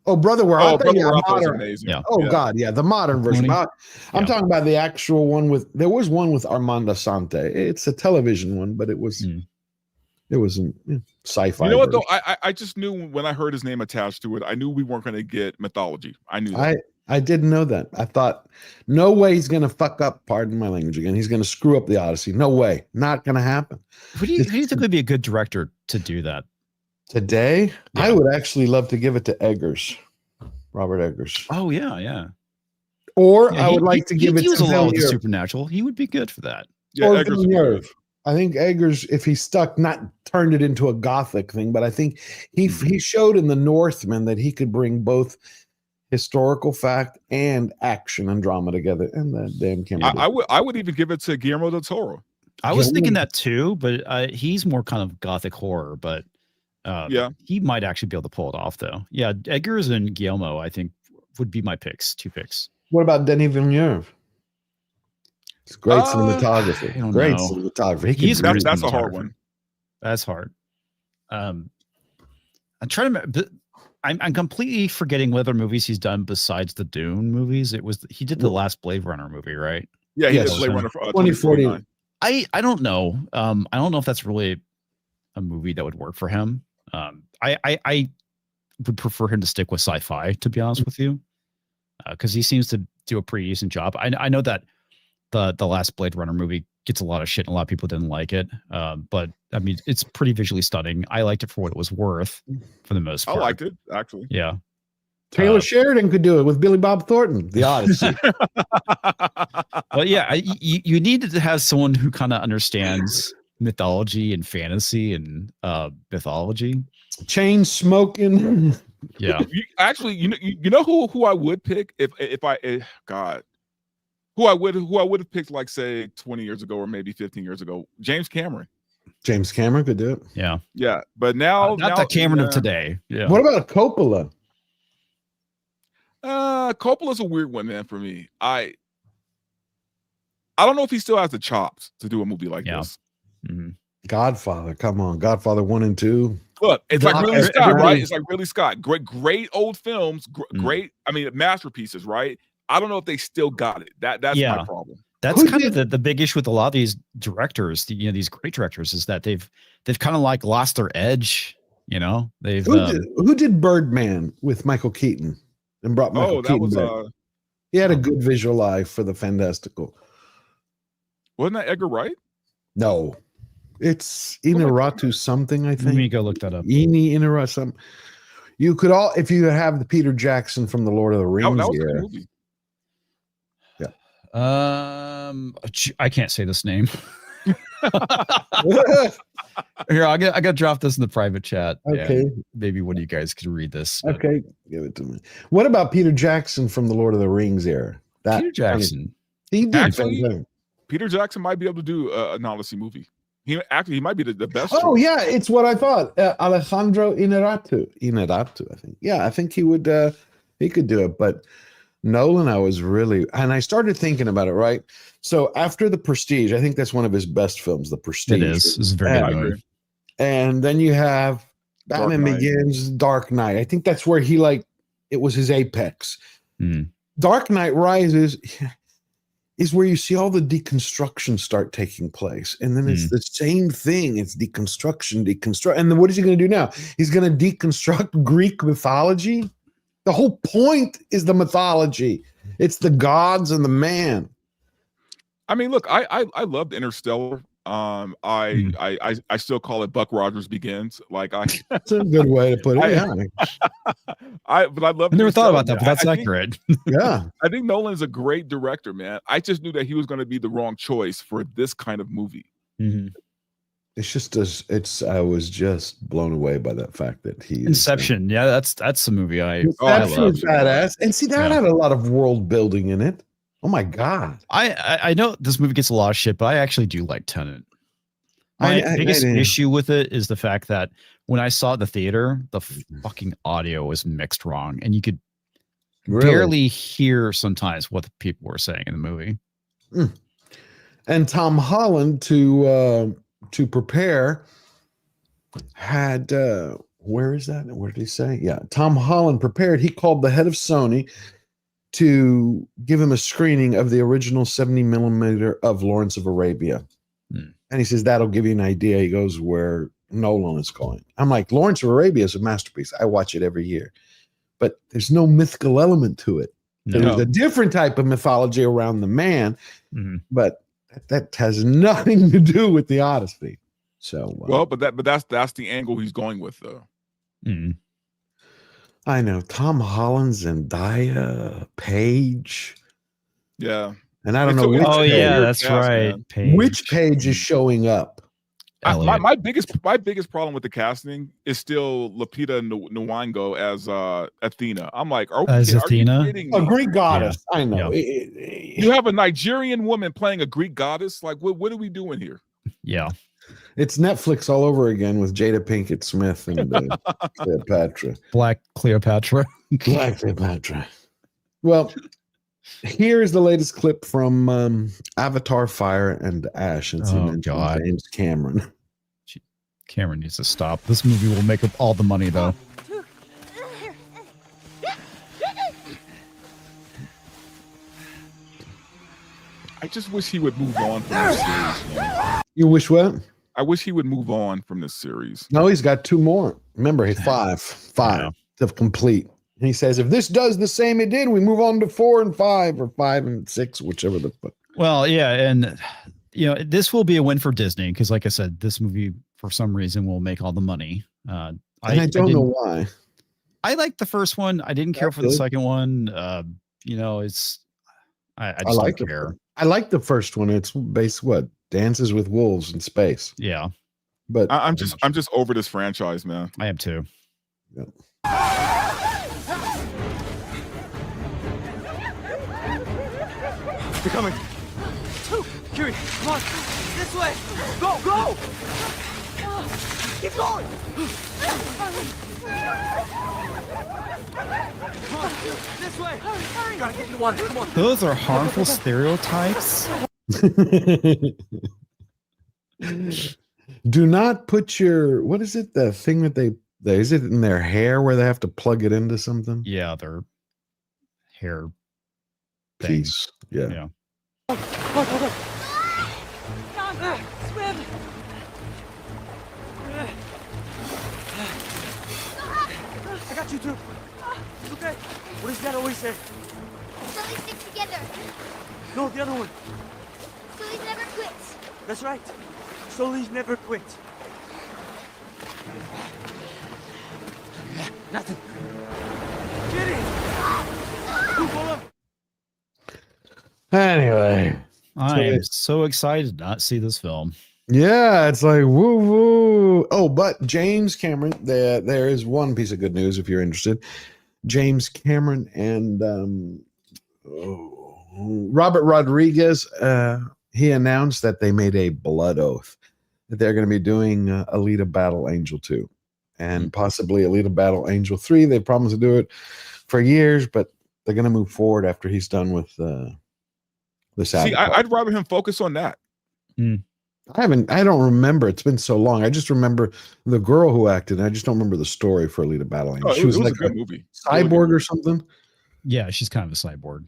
Speaker 1: Brother, where I
Speaker 13: Brother, Where Art Thou is amazing.
Speaker 1: Yeah. God, the modern version. I'm talking about the actual one there was one with Armando Sante. It's a television one, but it wasn't sci-fi.
Speaker 13: You know what though? I just knew when I heard his name attached to it, I knew we weren't going to get mythology. I knew that.
Speaker 1: I didn't know that. I thought, no way he's going to fuck up, pardon my language again. He's going to screw up the Odyssey. No way. Not going to happen.
Speaker 14: Who do you think would be a good director to do that?
Speaker 1: Today, I would actually love to give it to Eggers, Robert Eggers.
Speaker 14: Oh, yeah.
Speaker 1: Or I would like to give it to
Speaker 14: Villeneuve. The supernatural. He would be good for that.
Speaker 13: Yeah,
Speaker 1: or
Speaker 13: Eggers
Speaker 1: Villeneuve. I think Eggers, if he stuck, not turned it into a gothic thing, but I think he showed in The Northman that he could bring both historical fact and action and drama together. And that damn camera.
Speaker 13: I would even give it to Guillermo del Toro.
Speaker 14: I was thinking that too, but he's more kind of gothic horror, but he might actually be able to pull it off though. Yeah, Eggers and Guillermo, I think, would be my two picks.
Speaker 1: What about Denis Villeneuve? It's great cinematography. Cinematography.
Speaker 13: That's a hard one.
Speaker 14: That's hard. I'm trying to. I'm completely forgetting what other movies he's done besides the Dune movies. He did the last Blade Runner movie, right?
Speaker 13: Yeah, he did Blade Runner for 2049.
Speaker 14: I don't know. I don't know if that's really a movie that would work for him. I would prefer him to stick with sci-fi, to be honest with you, because he seems to do a pretty decent job. I know that the last Blade Runner movie gets a lot of shit and a lot of people didn't like it, but I mean it's pretty visually stunning. I liked it for what it was worth, for the most part.
Speaker 13: I liked it actually.
Speaker 14: Yeah.
Speaker 1: Taylor Sheridan could do it with Billy Bob Thornton, The Odyssey.
Speaker 14: Well, yeah, you need to have someone who kind of understands mythology and fantasy and mythology.
Speaker 1: Chain smoking.
Speaker 14: Yeah.
Speaker 13: You know who I would pick who I would have picked, like, say 20 years ago or maybe 15 years ago? James Cameron.
Speaker 1: James Cameron could do it.
Speaker 14: Yeah.
Speaker 13: Yeah, but now
Speaker 14: not the Cameron of today. Yeah.
Speaker 1: What about Coppola?
Speaker 13: Coppola's a weird one, man, for me. I don't know if he still has the chops to do a movie like this.
Speaker 14: Mm-hmm.
Speaker 1: Godfather, come on, Godfather 1 and 2.
Speaker 13: Look, it's like Ridley Scott, right? It's like Ridley Scott. Great old films, great. I mean, masterpieces, right? I don't know if they still got it. That's my problem.
Speaker 14: That's kind of the big issue with a lot of these directors. These great directors is that they've kind of like lost their edge. They've
Speaker 1: who did Birdman with Michael Keaton and brought Michael Keaton back? He had a good visual eye for the fantastical.
Speaker 13: Wasn't that Edgar Wright?
Speaker 1: No, it's Inarritu something. I think.
Speaker 14: Let me go look that up.
Speaker 1: Inarritu something. You could if you have the Peter Jackson from the Lord of the Rings.
Speaker 13: That was a good movie.
Speaker 14: I can't say this name. Here, I got to drop this in the private chat.
Speaker 1: Okay,
Speaker 14: maybe one of you guys could read this.
Speaker 1: Okay, give it to me. What about Peter Jackson from the Lord of the Rings era?
Speaker 14: Peter Jackson.
Speaker 1: He did.
Speaker 13: Actually, Peter Jackson might be able to do an Odyssey movie. He might be the best.
Speaker 1: Oh yeah, it's what I thought. Alejandro Inarritu, I think. Yeah, I think he would. He could do it, but Nolan, and I started thinking about it, right? So after The Prestige, I think that's one of his best films, The Prestige.
Speaker 14: It is. It's very good.
Speaker 1: And then you have Batman Begins, Dark Knight. I think that's where it was his apex.
Speaker 14: Mm.
Speaker 1: Dark Knight Rises, is where you see all the deconstruction start taking place. And then it's the same thing. It's deconstruct. And then what is he going to do now? He's going to deconstruct Greek mythology. The whole point is the mythology. It's the gods and the man.
Speaker 13: I mean, look, I loved Interstellar. I still call it Buck Rogers Begins. Like
Speaker 1: that's a good way to put it.
Speaker 13: I love.
Speaker 14: I never thought about that, but that's accurate.
Speaker 1: Yeah,
Speaker 13: I think Nolan's a great director, man. I just knew that he was going to be the wrong choice for this kind of movie.
Speaker 1: It's just I was just blown away by that fact that he
Speaker 14: Inception. Yeah, that's the movie I love.
Speaker 1: Badass. And see, that had a lot of world building in it. Oh my God.
Speaker 14: I know this movie gets a lot of shit, but I actually do like Tenet. My biggest issue with it is the fact that when I saw it in the theater, the fucking audio was mixed wrong, and you could barely hear sometimes what the people were saying in the movie.
Speaker 1: And Tom Holland to prepare had where is that? Where did he say? Yeah, Tom Holland prepared. He called the head of Sony to give him a screening of the original 70 millimeter of Lawrence of Arabia. And he says, that'll give you an idea. He goes, where Nolan is going. I'm like, Lawrence of Arabia is a masterpiece. I watch it every year. But there's no mythical element to it.
Speaker 14: No.
Speaker 1: There's a different type of mythology around the man, but that has nothing to do with the Odyssey. So
Speaker 13: but that's the angle he's going with, though.
Speaker 1: I know Tom Holland, Zendaya, Paige.
Speaker 13: Yeah.
Speaker 1: And I don't know which
Speaker 14: Page. Yeah, that's right.
Speaker 1: Which Page is showing up?
Speaker 13: My biggest problem with the casting is still Lupita Nyong'o as Athena. I'm like, are you kidding me?
Speaker 1: A Greek goddess. Yeah. I know.
Speaker 13: Yeah. You have a Nigerian woman playing a Greek goddess. Like, what are we doing here?
Speaker 14: Yeah.
Speaker 1: It's Netflix all over again with Jada Pinkett Smith and Cleopatra.
Speaker 14: Black Cleopatra.
Speaker 1: Black Cleopatra. Well, here is the latest clip from Avatar: Fire and Ash. And James Cameron.
Speaker 14: Cameron needs to stop. This movie will make up all the money, though.
Speaker 13: I just wish he would move on from this series. Man.
Speaker 1: You wish what?
Speaker 13: I wish he would move on from this series.
Speaker 1: No, he's got 2 more. Remember, he's five to complete. And he says, if this does the same it did, we move on to 4 and 5 or 5 and 6, whichever the fuck.
Speaker 14: Well, yeah, and this will be a win for Disney because, like I said, this movie for some reason will make all the money.
Speaker 1: I don't know why.
Speaker 14: I liked the first one. I didn't care for the second one. I just don't care.
Speaker 1: I like the first one. It's based Dances with Wolves in space.
Speaker 14: Yeah,
Speaker 13: but I'm just over this franchise, man.
Speaker 14: I am too.
Speaker 1: Yeah.
Speaker 2: They're coming. Kiri, come on. This way. Go, go. Keep going. Come on. This way. Hurry. Gotta get in the water. Come on.
Speaker 14: Those are harmful stereotypes.
Speaker 1: Do not put your, what is it? The thing that is it in their hair where they have to plug it into something?
Speaker 14: Yeah, their hair
Speaker 1: piece. Yeah.
Speaker 2: Go, go, go. Down, swim. I got you too. It's okay. What does that always say?
Speaker 19: So they stick together.
Speaker 2: No, the other one.
Speaker 19: Sully's never quits.
Speaker 2: That's right. Sully's never quit. Nothing. Get in.
Speaker 1: Anyway,
Speaker 14: I am so excited to not see this film.
Speaker 1: Yeah, it's like woo woo. Oh, but James Cameron, there is one piece of good news if you're interested. James Cameron and Robert Rodriguez, he announced that they made a blood oath that they're going to be doing Alita Battle Angel 2 and possibly Alita Battle Angel 3. They promised to do it for years, but they're going to move forward after he's done with the
Speaker 13: See, I'd rather him focus on that.
Speaker 1: I don't remember. It's been so long. I just remember the girl who acted. I just don't remember the story for Alita Battle Angel. She was like
Speaker 13: a good movie.
Speaker 1: Cyborg or something.
Speaker 14: Yeah, she's kind of a cyborg.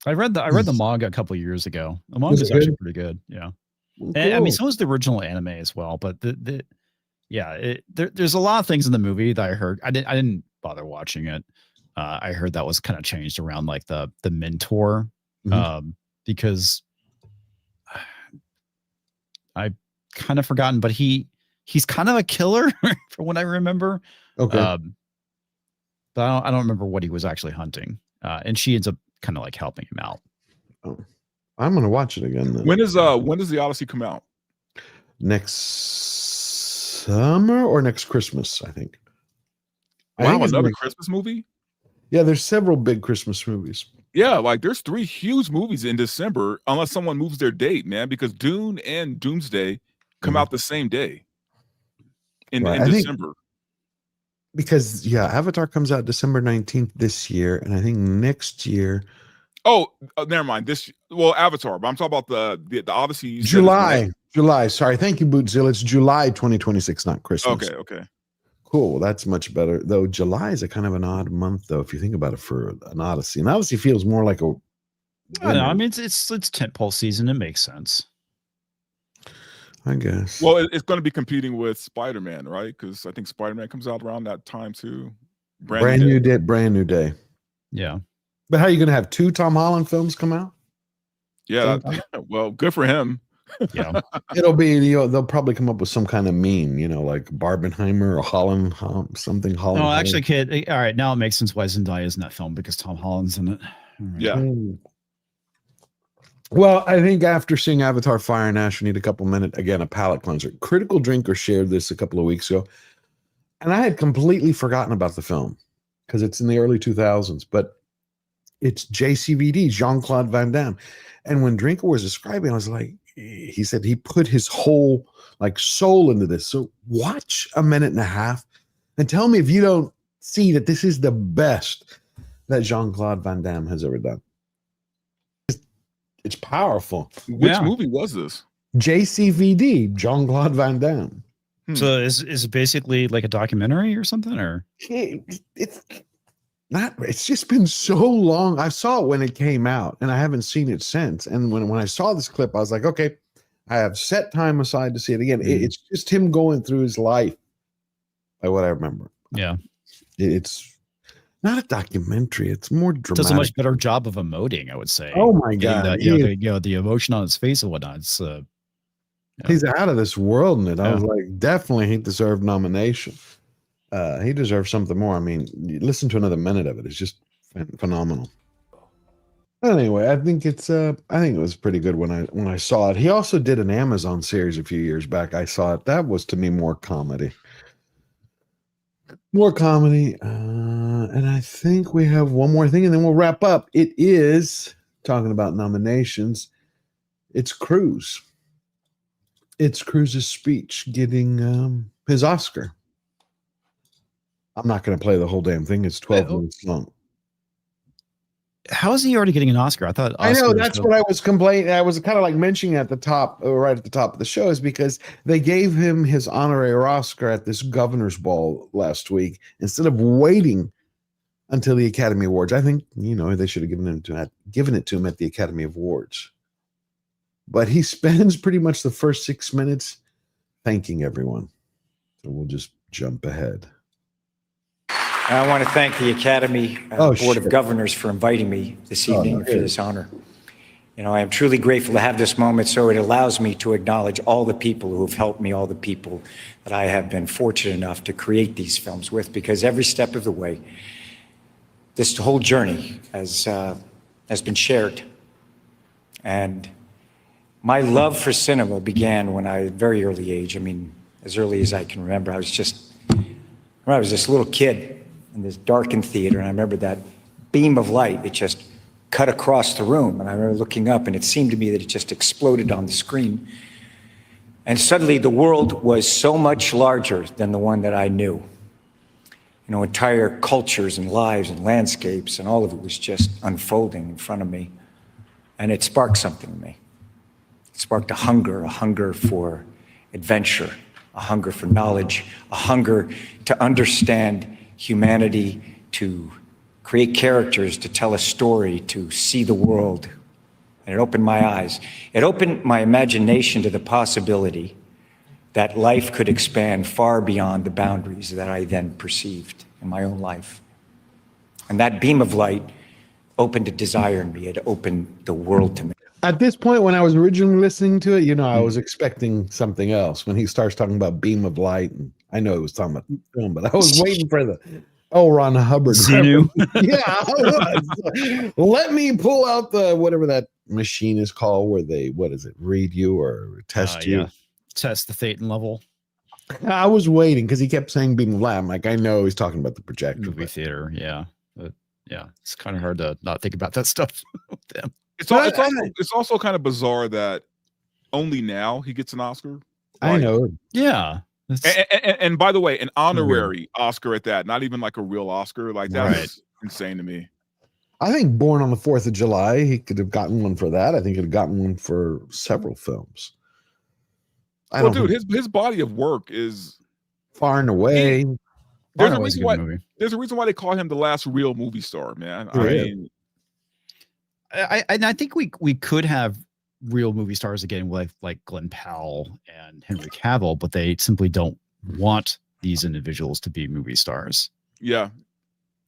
Speaker 14: I read the manga a couple of years ago. The manga is actually pretty good. Yeah.
Speaker 1: Well,
Speaker 14: And, I mean,
Speaker 1: cool.
Speaker 14: so was the original anime as well. But there's a lot of things in the movie that I heard. I didn't bother watching it. I heard that was kind of changed around like the mentor, because I kind of forgotten, but he's kind of a killer from what I remember.
Speaker 1: Okay.
Speaker 14: But I don't remember what he was actually hunting. And she ends up kind of like helping him out.
Speaker 1: Oh, I'm gonna watch it again then.
Speaker 13: When does the Odyssey come out?
Speaker 1: Next summer or next Christmas, I think.
Speaker 13: Wow, another Christmas movie?
Speaker 1: Yeah, there's several big Christmas movies.
Speaker 13: Yeah, like there's 3 huge movies in December, unless someone moves their date, man, because Dune and Doomsday come out the same day in December.
Speaker 1: Because Avatar comes out December 19th this year, and I think next year.
Speaker 13: Oh, never mind. Avatar, but I'm talking about the Odyssey. You said
Speaker 1: July. Sorry, thank you, Bootzilla. It's July 2026, not Christmas.
Speaker 13: Okay.
Speaker 1: Cool. That's much better. Though July is a kind of an odd month, though, if you think about it, for an Odyssey. And Odyssey feels more like a.
Speaker 14: I know. I mean, it's tentpole season. It makes sense,
Speaker 1: I guess.
Speaker 13: Well, it's going to be competing with Spider-Man, right? Because I think Spider-Man comes out around that time too.
Speaker 1: Brand new day.
Speaker 14: Yeah.
Speaker 1: But how are you going to have 2 Tom Holland films come out?
Speaker 13: Yeah. Well, good for him.
Speaker 14: Yeah.
Speaker 1: It'll be, they'll probably come up with some kind of meme, like Barbenheimer or Holland, something Holland.
Speaker 14: No, actually, kid. All right. Now it makes sense why Zendaya is in that film, because Tom Holland's in it. Right.
Speaker 13: Yeah.
Speaker 1: Well, I think after seeing Avatar Fire and Ash, we need a couple minutes, again, a palate cleanser. Critical Drinker shared this a couple of weeks ago, and I had completely forgotten about the film because it's in the early 2000s, but it's JCVD, Jean-Claude Van Damme. And when Drinker was describing, I was like, he said he put his whole soul into this. So watch a minute and a half and tell me if you don't see that this is the best that Jean-Claude Van Damme has ever done. It's powerful.
Speaker 13: Which movie was this?
Speaker 1: JCVD, Jean-Claude Van Damme.
Speaker 14: So is it basically like a documentary or something, or?
Speaker 1: It's not. It's just been so long. I saw it when it came out, and I haven't seen it since. And when I saw this clip, I was like, okay, I have set time aside to see it again. It's just him going through his life, by what I remember.
Speaker 14: Yeah,
Speaker 1: it's not a documentary. It's more dramatic.
Speaker 14: Does a much better job of emoting, I would say.
Speaker 1: Oh my God!
Speaker 14: The emotion on his face and whatnot. It's
Speaker 1: he's out of this world in it. I was like, definitely he deserved nomination. He deserves something more. I mean, listen to another minute of it. It's just phenomenal. Anyway, I think it was pretty good when I saw it. He also did an Amazon series a few years back. I saw it. That was, to me, more comedy. And I think we have one more thing, and then we'll wrap up. It is talking about nominations. It's Cruise. It's Cruise's speech getting his Oscar. I'm not going to play the whole damn thing. It's 12 minutes long.
Speaker 14: How is he already getting an Oscar? I thought.
Speaker 1: I know, that's what I was complaining. I was kind of like mentioning at the top, right at the top of the show, is because they gave him his honorary Oscar at this governor's ball last week instead of waiting until the Academy Awards. I think they should have given it to him at the Academy Awards. But he spends pretty much the first 6 minutes thanking everyone. So we'll just jump ahead.
Speaker 5: I want to thank the Academy Board of Governors for inviting me this evening for this honor. I am truly grateful to have this moment, so it allows me to acknowledge all the people who have helped me, all the people that I have been fortunate enough to create these films with, because every step of the way, this whole journey has been shared. And my love for cinema began when I, at a very early age, as early as I can remember, I was this little kid in this darkened theater, and I remember that beam of light, it just cut across the room, and I remember looking up, and it seemed to me that it just exploded on the screen. And suddenly the world was so much larger than the one that I knew. Entire cultures and lives and landscapes, and all of it was just unfolding in front of me. And it sparked something in me. It sparked a hunger for adventure, a hunger for knowledge, a hunger to understand humanity, to create characters to tell a story, to see the world. And it opened my eyes. It opened my imagination to the possibility that life could expand far beyond the boundaries that I then perceived in my own life. And that beam of light opened a desire in me. It opened the world to me.
Speaker 1: At this point, when I was originally listening to it, I was expecting something else. When he starts talking about beam of light, and I know he was talking about film, but I was waiting for the Ron Hubbard.
Speaker 14: Xenu.
Speaker 1: Yeah, I was. Let me pull out the whatever that machine is called, where they read you or test you.
Speaker 14: Yeah. Test the Thetan level.
Speaker 1: I was waiting because he kept saying beam of light. I'm like, I know he's talking about the projector.
Speaker 14: Movie theater, yeah. But yeah, it's kind of hard to not think about that stuff with them.
Speaker 13: It's also kind of bizarre that only now he gets an Oscar.
Speaker 1: I know.
Speaker 14: Yeah.
Speaker 13: And by the way, an honorary Oscar at that, not even like a real Oscar. Like that's insane to me.
Speaker 1: I think Born on the 4th of July, he could have gotten one for that. I think he'd have gotten one for several films.
Speaker 13: His body of work is
Speaker 1: far and away.
Speaker 13: There's a reason why they call him the last real movie star, man.
Speaker 14: I think we could have real movie stars again with like Glenn Powell and Henry Cavill, but they simply don't want these individuals to be movie stars.
Speaker 13: Yeah.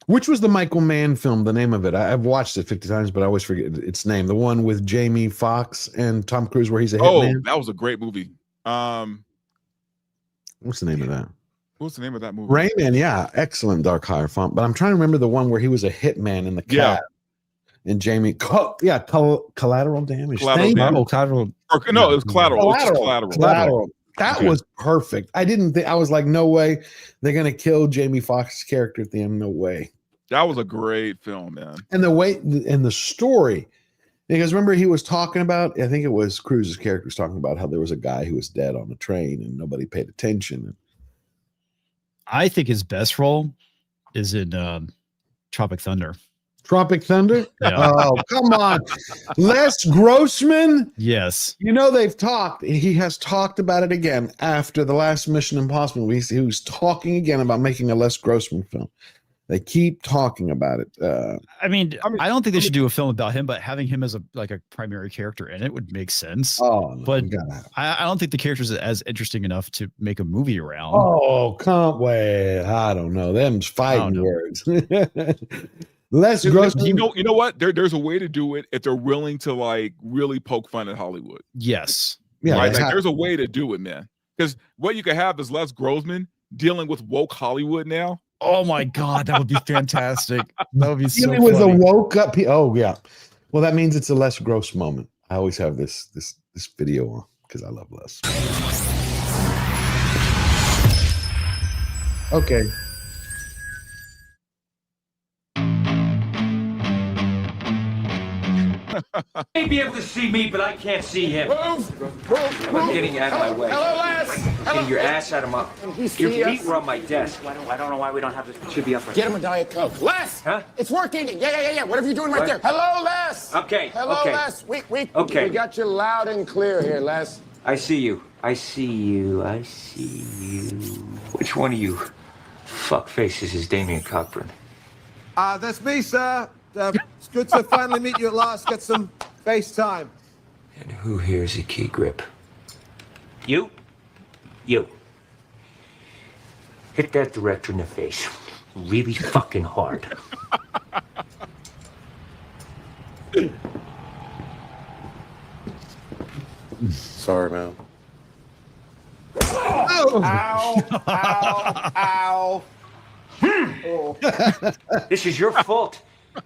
Speaker 1: Which was the Michael Mann film? The name of it? I've watched it 50 times, but I always forget its name. The one with Jamie Foxx and Tom Cruise, where he's a hitman.
Speaker 13: Oh, that was a great movie.
Speaker 1: What's the name of that?
Speaker 13: What's the name of that movie?
Speaker 1: Rayman, yeah, excellent dark hierophant. But I'm trying to remember the one where he was a hitman in the cat. And Jamie, collateral damage.
Speaker 14: Collateral.
Speaker 13: No, it was collateral.
Speaker 1: Collateral. That was perfect. I didn't think. I was like, no way, they're gonna kill Jamie Foxx's character at the end. No way.
Speaker 13: That was a great film, man.
Speaker 1: And the way and the story, because remember he was talking about. I think it was Cruise's character was talking about how there was a guy who was dead on the train and nobody paid attention.
Speaker 14: I think his best role is in Tropic Thunder.
Speaker 1: Tropic Thunder?
Speaker 14: Yeah.
Speaker 1: Oh, come on. Les Grossman?
Speaker 14: Yes.
Speaker 1: They've talked. He has talked about it again after the last Mission Impossible. He was talking again about making a Les Grossman film. They keep talking about it.
Speaker 14: I don't think they should do a film about him, but having him as a primary character in it would make sense.
Speaker 1: Oh, no,
Speaker 14: but I don't think the character is as interesting enough to make a movie around.
Speaker 1: Oh, can't wait. I don't know. Them's fighting words. Les Grossman.
Speaker 13: You know what? There's a way to do it if they're willing to like really poke fun at Hollywood.
Speaker 14: Yes.
Speaker 1: Yeah.
Speaker 13: Right? There's a way to do it, man. Because what you could have is Les Grossman dealing with woke Hollywood now.
Speaker 14: Oh my God, that would be fantastic. That would be so funny.
Speaker 1: It was a woke up. Oh yeah. Well, that means it's a Les Gross moment. I always have this video on because I love Les. Okay.
Speaker 20: May be able to see me, but I can't see him. I'm getting out of my way.
Speaker 2: Hello, Les.
Speaker 20: Getting your ass out of my. Your feet were on my desk. I don't know why we don't have this. Should be up for.
Speaker 2: Get him a Diet Coke. Les!
Speaker 20: Huh?
Speaker 2: It's working. Yeah. Whatever you're doing right there. Hello, Les.
Speaker 20: Okay.
Speaker 2: Hello,
Speaker 20: okay.
Speaker 2: Les. We got you loud and clear here, Les.
Speaker 20: I see you. I see you. Which one of you fuck faces is Damien Cockburn?
Speaker 2: That's me, sir. It's good to finally meet you at last. Get some FaceTime.
Speaker 20: And who here is a key grip? You. Hit that director in the face. Really fucking hard.
Speaker 2: Sorry, man. Ow.
Speaker 20: Oh. This is your fault.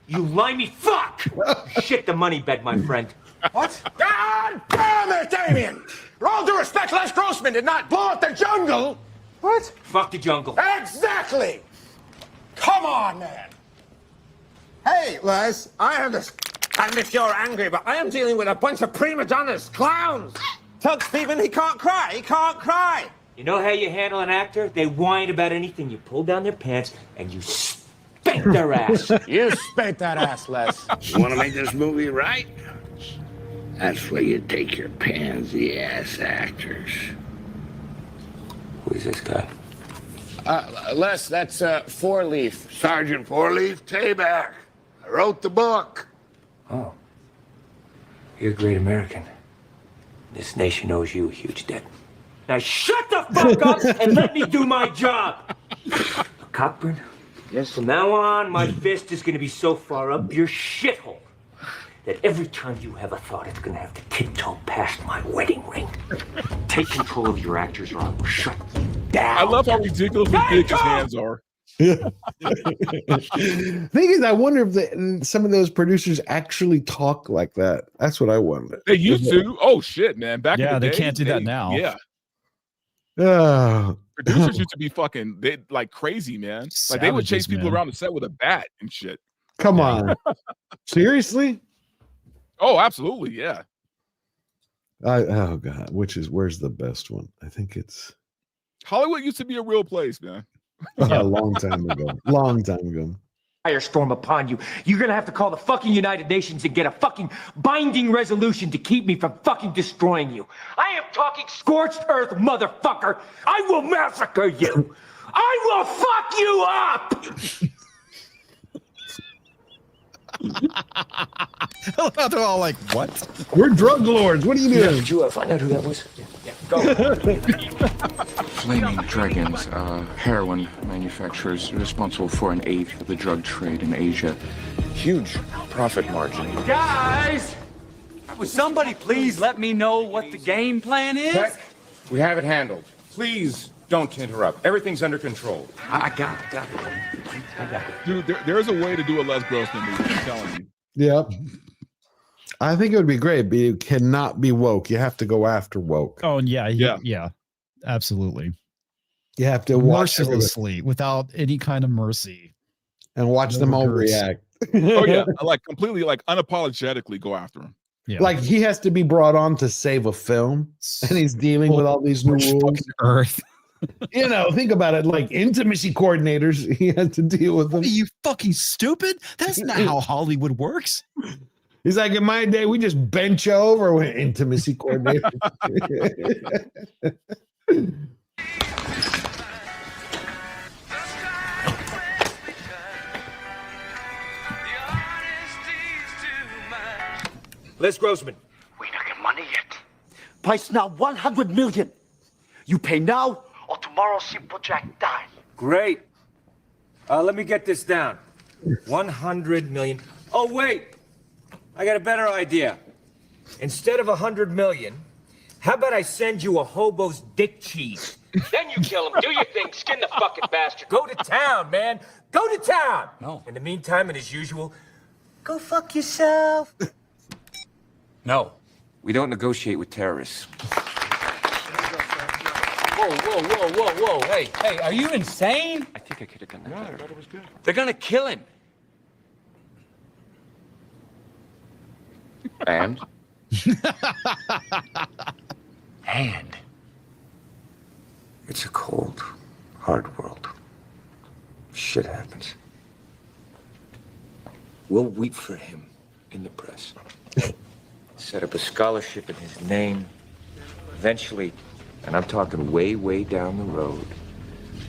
Speaker 20: You limey fuck! Shit the money bed, my friend.
Speaker 2: What? God damn it, Damien! For all due respect, Les Grossman did not blow up the jungle. What?
Speaker 20: Fuck the jungle.
Speaker 2: Exactly! Come on, man. Hey, Les, I understand if you're angry, but I am dealing with a bunch of prima donnas, clowns. Tell Stephen he can't cry.
Speaker 20: You know how you handle an actor? They whine about anything. You pull down their pants and you spank their ass.
Speaker 2: You spank that ass, Les.
Speaker 21: You want to make this movie right? That's where you take your pansy-ass actors.
Speaker 20: Who is this guy?
Speaker 21: Les, that's Four-Leaf. Sergeant Four-Leaf, Tayback. I wrote the book.
Speaker 20: Oh. You're a great American. This nation owes you a huge debt. Now shut the fuck up and let me do my job! Cockburn? Yes? From now on, my fist is gonna be so far up your shithole that every time you have a thought, it's gonna have to tiptoe past my wedding ring. Take control of your actors or I will shut you down.
Speaker 13: I love how ridiculously big his hands are.
Speaker 1: Thing is, I wonder if some of those producers actually talk like that. That's what I wonder.
Speaker 13: They used to. Oh shit, man! Back in the day,
Speaker 14: they can't do that now.
Speaker 13: Yeah,
Speaker 1: Oh.
Speaker 13: producers used to be fucking like crazy, man. Like they would chase people around the set with a bat and shit.
Speaker 1: Come on, seriously?
Speaker 13: Oh, absolutely, yeah.
Speaker 1: Oh god, where's the best one? I think it's
Speaker 13: Hollywood used to be a real place, man.
Speaker 1: A long time ago. Long time ago.
Speaker 20: Firestorm upon you. You're gonna have to call the fucking United Nations and get a fucking binding resolution to keep me from fucking destroying you. I am talking scorched earth, motherfucker. I will massacre you. I will fuck you up.
Speaker 14: They're all like, what?
Speaker 1: We're drug lords. What are you doing?
Speaker 20: Did you find out who that was? Yeah, go.
Speaker 6: Flaming Dragons, heroin manufacturers responsible for 1/8 of the drug trade in Asia. Huge profit margin.
Speaker 8: Guys, would somebody please let me know what the game plan is?
Speaker 21: Check. We have it handled. Please don't interrupt. Everything's under control.
Speaker 20: I got it.
Speaker 13: Dude, there's a way to do a Les Grossman movie. I'm telling you.
Speaker 1: Yep. I think it would be great, but it cannot be woke. You have to go after woke.
Speaker 14: Oh, yeah. Absolutely.
Speaker 1: You have to watch
Speaker 14: mercilessly without any kind of mercy.
Speaker 1: And watch them all react.
Speaker 13: Oh, yeah. Like completely, like unapologetically go after him.
Speaker 14: Yeah.
Speaker 1: Like he has to be brought on to save a film, and he's dealing with all these new rules.
Speaker 14: Earth.
Speaker 1: You know, think about it. Like intimacy coordinators, he has to deal with them.
Speaker 14: Are you fucking stupid? That's not how Hollywood works.
Speaker 1: He's like, in my day, we just bench over with intimacy coordinator.
Speaker 20: Les Grossman.
Speaker 8: We not get money yet. Price now 100 million. You pay now or tomorrow Simple Jack die.
Speaker 20: Great. Let me get this down. 100 million. Oh, wait. I got a better idea. Instead of 100 million, how about I send you a hobo's dick cheese? Then you kill him. Do your thing. Skin the fucking bastard. Go to town, man. Go to town.
Speaker 8: No.
Speaker 20: In the meantime, and as usual, go fuck yourself.
Speaker 8: No.
Speaker 21: We don't negotiate with terrorists.
Speaker 8: Whoa. Hey, are you insane?
Speaker 6: I think I could have done that.
Speaker 21: I thought it was good.
Speaker 8: They're gonna kill him.
Speaker 6: And?
Speaker 20: And it's a cold, hard world. Shit happens. We'll weep for him in the press. Set up a scholarship in his name. Eventually, and I'm talking way, way down the road,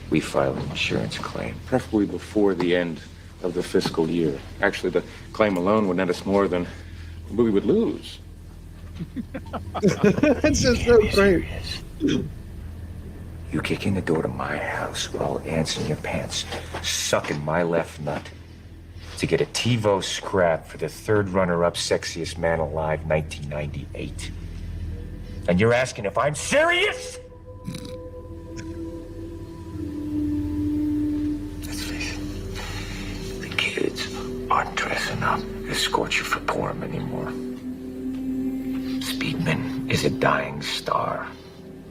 Speaker 20: we file an insurance claim.
Speaker 6: Preferably before the end of the fiscal year. Actually, the claim alone would net us more than we would lose.
Speaker 1: That's just so great.
Speaker 20: You kick in the door to my house, we're all ants in your pants, sucking my left nut to get a TiVo scrap for the third runner-up Sexiest Man Alive 1998. And you're asking if I'm serious? Let's face it, the kids aren't dressing up as Scorcher for Porn anymore. Speedman is a dying star,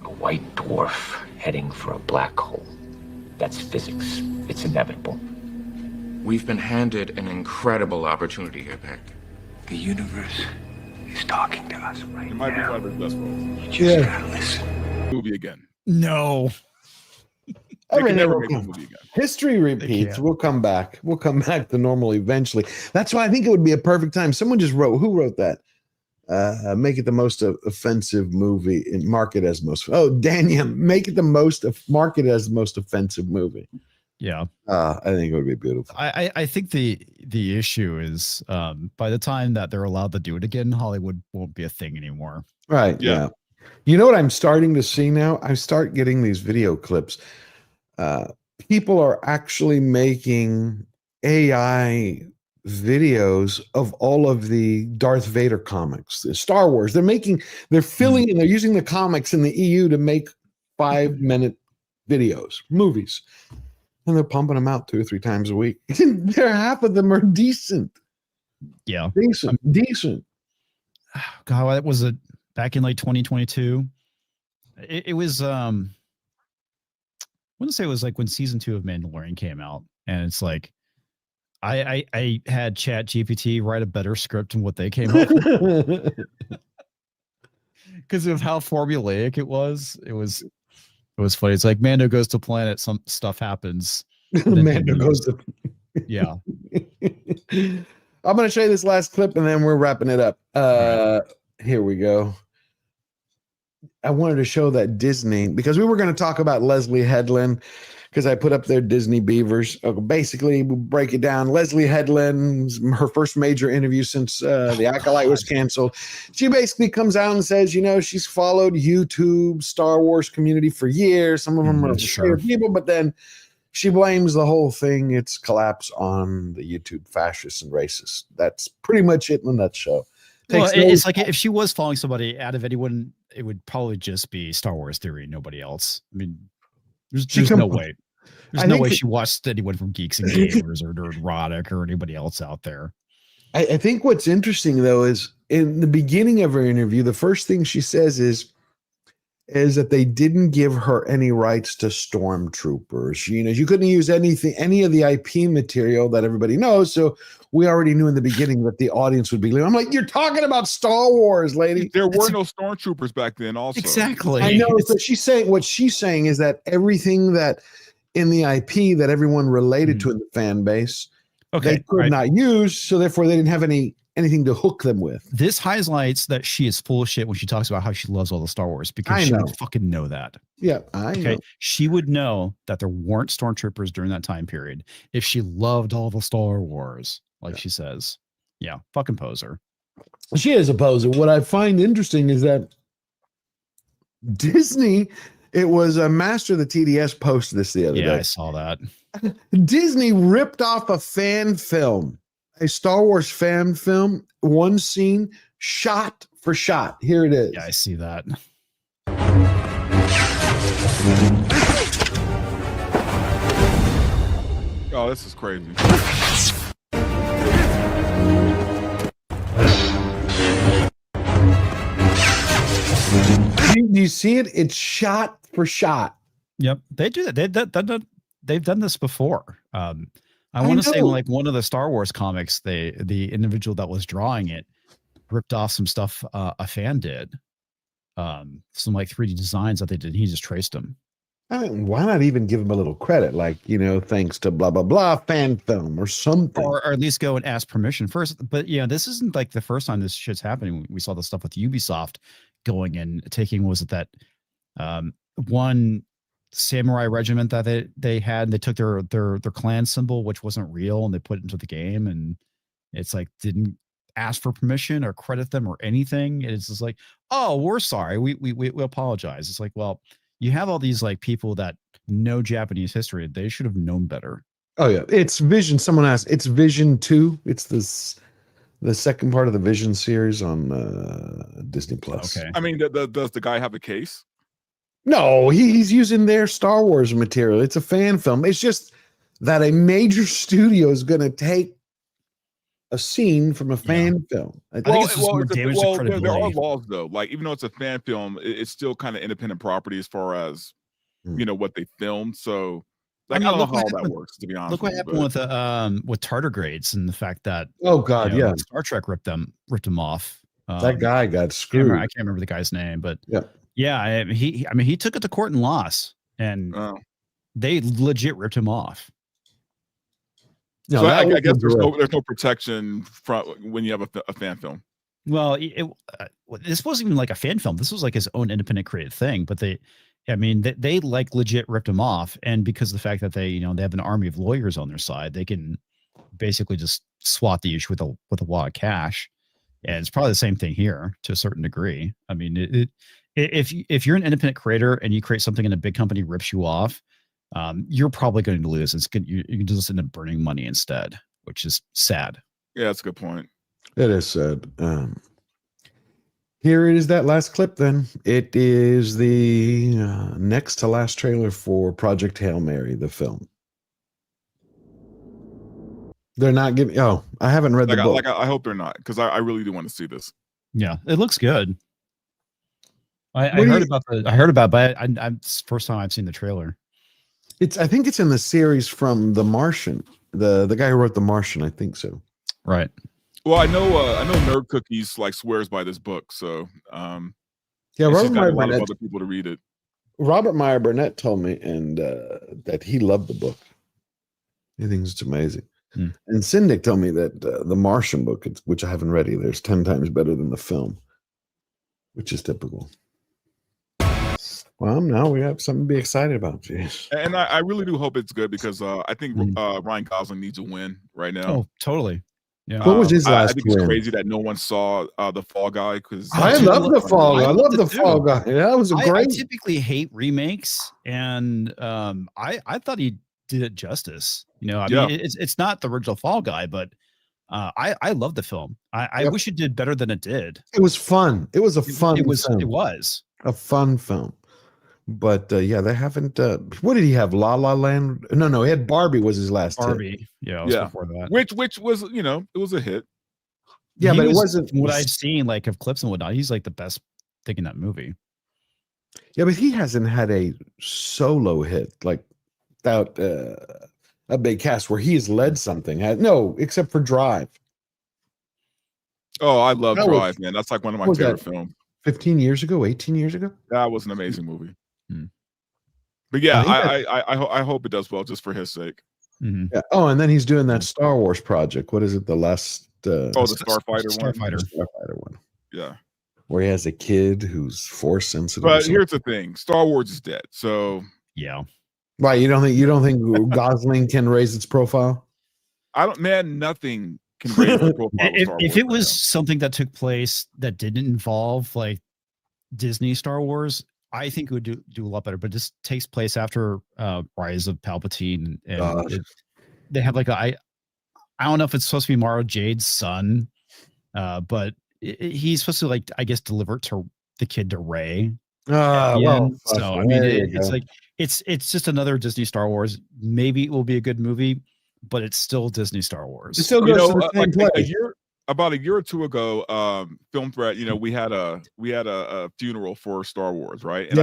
Speaker 20: a white dwarf heading for a black hole. That's physics. It's inevitable.
Speaker 6: We've been handed an incredible opportunity here, Beck.
Speaker 20: The universe is talking to us right
Speaker 13: It might be
Speaker 20: now.
Speaker 13: one of his best roles.
Speaker 20: You just gotta listen.
Speaker 13: Movie again.
Speaker 14: No.
Speaker 13: They can never make a movie again.
Speaker 1: History repeats. We'll come back. We'll come back to normal eventually. That's why I think it would be a perfect time. Someone just wrote. Who wrote that?
Speaker 11: Make it the most offensive movie and market as most. Oh, Daniel, make it the most market as most offensive movie.
Speaker 14: Yeah.
Speaker 11: I think it would be beautiful.
Speaker 14: I think the issue is by the time that they're allowed to do it again, Hollywood won't be a thing anymore.
Speaker 11: Right. Yeah. You know what I'm starting to see now? I start getting these video clips. People are actually making AI videos of all of the Darth Vader comics, the Star Wars. They're filling and they're using the comics in the EU to make 5-minute videos, movies. And they're pumping them out 2 or 3 times a week. Half of them are decent.
Speaker 14: Yeah.
Speaker 11: Decent.
Speaker 14: God, that was back in like 2022. It was I wouldn't say it was like when season 2 of Mandalorian came out, and it's like I had Chat GPT write a better script than what they came up with because of how formulaic it was. It was funny. It's like Mando goes to planet, some stuff happens.
Speaker 11: Mando goes to
Speaker 14: yeah.
Speaker 11: I'm going to show you this last clip and then we're wrapping it up. Here we go. I wanted to show that Disney, because we were going to talk about Leslie Headland, because I put up their Disney Beavers. Basically, we'll break it down. Leslie Headland's her first major interview since The Acolyte was canceled. She basically comes out and says, she's followed YouTube, Star Wars community for years. Some of them are favorite people, but then she blames the whole thing, its collapse, on the YouTube fascists and racists. That's pretty much it in a nutshell.
Speaker 14: Well, it's like if she was following somebody out of anyone, it would probably just be Star Wars Theory, nobody else. I mean, there's no way. There's no way she watched anyone from Geeks and Gamers or Neurotic or anybody else out there.
Speaker 11: I think what's interesting, though, is in the beginning of her interview, the first thing she says is that they didn't give her any rights to stormtroopers. You couldn't use any of the IP material that everybody knows. So we already knew in the beginning that the audience would be. I'm like, you're talking about Star Wars, lady.
Speaker 13: There were no stormtroopers back then. Also,
Speaker 14: exactly.
Speaker 11: I know. So what she's saying is that everything that in the IP that everyone related to in the fan base, they could not use. So therefore, they didn't have anything to hook them with.
Speaker 14: This highlights that she is full of shit when she talks about how she loves all the Star Wars, because she would fucking know that.
Speaker 11: Yeah, I know.
Speaker 14: She would know that there weren't stormtroopers during that time period if she loved all the Star Wars, like she says. Yeah, fucking poser.
Speaker 11: She is a poser. What I find interesting is that Disney, it was a Master of the TDS posted this the other day.
Speaker 14: Yeah, I saw that.
Speaker 11: Disney ripped off a fan film. A Star Wars fan film, one scene, shot for shot. Here it is.
Speaker 14: Yeah, I see that.
Speaker 13: Oh, this is crazy.
Speaker 11: Do you see it? It's shot for shot.
Speaker 14: Yep, they do that. They've done this before. I want to say like one of the Star Wars comics, the individual that was drawing it ripped off some stuff a fan did. Some like 3D designs that they did. He just traced them.
Speaker 11: I mean, why not even give him a little credit? Like, thanks to blah, blah, blah fan film or something.
Speaker 14: Or at least go and ask permission first. But this isn't like the first time this shit's happening. We saw the stuff with Ubisoft going and taking, was it that one samurai regiment that they had, they took their clan symbol, which wasn't real, and they put it into the game, and it's like didn't ask for permission or credit them or anything. It's just like, oh, we're sorry, we apologize. It's like, well, you have all these like people that know Japanese history, they should have known better.
Speaker 11: Oh yeah, it's Vision. Someone asked, it's Vision 2. It's the second part of the Vision series on Disney Plus.
Speaker 14: Okay.
Speaker 13: I mean, does the guy have a case?
Speaker 11: No, he's using their Star Wars material. It's a fan film. It's just that a major studio is going to take a scene from a fan film.
Speaker 14: I think it's just more damage to credibility.
Speaker 13: There are laws though. Like, even though it's a fan film, it's still kind of independent property as far as what they filmed. So, like, I don't know how all that works, to be honest.
Speaker 14: Look what happened with tardigrades and the fact that Star Trek ripped them off.
Speaker 11: That guy got screwed.
Speaker 14: I can't remember the guy's name, but yeah, he took it to court and lost, and they legit ripped him off.
Speaker 13: No, so I guess there's no protection from when you have a fan film.
Speaker 14: Well, this wasn't even like a fan film. This was like his own independent creative thing. But they like legit ripped him off, and because of the fact that they have an army of lawyers on their side, they can basically just swat the issue with a wad of cash. And it's probably the same thing here to a certain degree. I mean, if you're an independent creator and you create something and a big company rips you off, you're probably going to lose. You can just end up burning money instead, which is sad.
Speaker 13: Yeah, that's a good point.
Speaker 1: It is sad. Here is that last clip then. It is the next to last trailer for Project Hail Mary, the film. They're not giving. Oh, I haven't read the book.
Speaker 13: I hope they're not, because I really do want to see this.
Speaker 14: Yeah, it looks good. I heard about it, but it's the first time I've seen the trailer.
Speaker 1: I think it's in the series from The Martian. The guy who wrote The Martian, I think so.
Speaker 14: Right.
Speaker 13: Well, I know Nerd Cookies like swears by this book, so
Speaker 1: yeah, Robert Meyer
Speaker 13: got a lot of
Speaker 1: Burnett,
Speaker 13: other people to read it.
Speaker 1: Robert Meyer Burnett told me that he loved the book. He thinks it's amazing. And Syndic told me that the Martian book, which I haven't read either, is 10 times better than the film, which is typical. Well, now we have something to be excited about, jeez.
Speaker 13: And I really do hope it's good, because I think Ryan Gosling needs a win right now.
Speaker 14: Oh, totally. Yeah.
Speaker 1: What was his last
Speaker 13: I think
Speaker 1: win?
Speaker 13: it's crazy that no one saw The Fall Guy, because
Speaker 1: I love The Fall Guy. I love The Fall Guy. Yeah, that was great.
Speaker 14: I typically hate remakes, and I thought he did it justice. I mean, it's not the original Fall Guy, but I love the film. I wish it did better than it did.
Speaker 1: It was fun. It was a fun film.
Speaker 14: It was
Speaker 1: a fun film. But yeah, they haven't. What did he have? La La Land? No, he had Barbie. Was his last
Speaker 14: Barbie?
Speaker 1: hit.
Speaker 14: Yeah, it was before that.
Speaker 13: Which was it was a hit.
Speaker 1: Yeah, but it wasn't.
Speaker 14: What I've seen, like of clips and whatnot, he's like the best thing in that movie.
Speaker 1: Yeah, but he hasn't had a solo hit like without a big cast where he has led something. No, except for Drive.
Speaker 13: Oh, I love Drive, man. That's like one of my favorite films.
Speaker 1: 15 years ago, 18 years ago.
Speaker 13: That was an amazing movie. But yeah, I hope it does well, just for his sake.
Speaker 1: Yeah. Oh, and then he's doing that Star Wars project. What is it? The last
Speaker 13: the Starfighter
Speaker 1: one.
Speaker 13: Yeah.
Speaker 1: Where he has a kid who's force sensitive.
Speaker 13: But here's the thing: Star Wars is dead. So
Speaker 14: yeah.
Speaker 1: Right. You don't think Gosling can raise its profile?
Speaker 13: Nothing can raise the profile.
Speaker 14: If it was something that took place that didn't involve like Disney Star Wars, I think it would do a lot better. But this takes place after Rise of Palpatine, and they have like I don't know if it's supposed to be Mara Jade's son, but he's supposed to, like, I guess, deliver to the kid to Rey.
Speaker 1: Well,
Speaker 14: so I mean, it's like it's just another Disney Star Wars. Maybe it will be a good movie, but it's still Disney Star Wars.
Speaker 1: It still goes to the same place.
Speaker 13: About a year or two ago, Film Threat, we had a funeral for Star Wars, right? And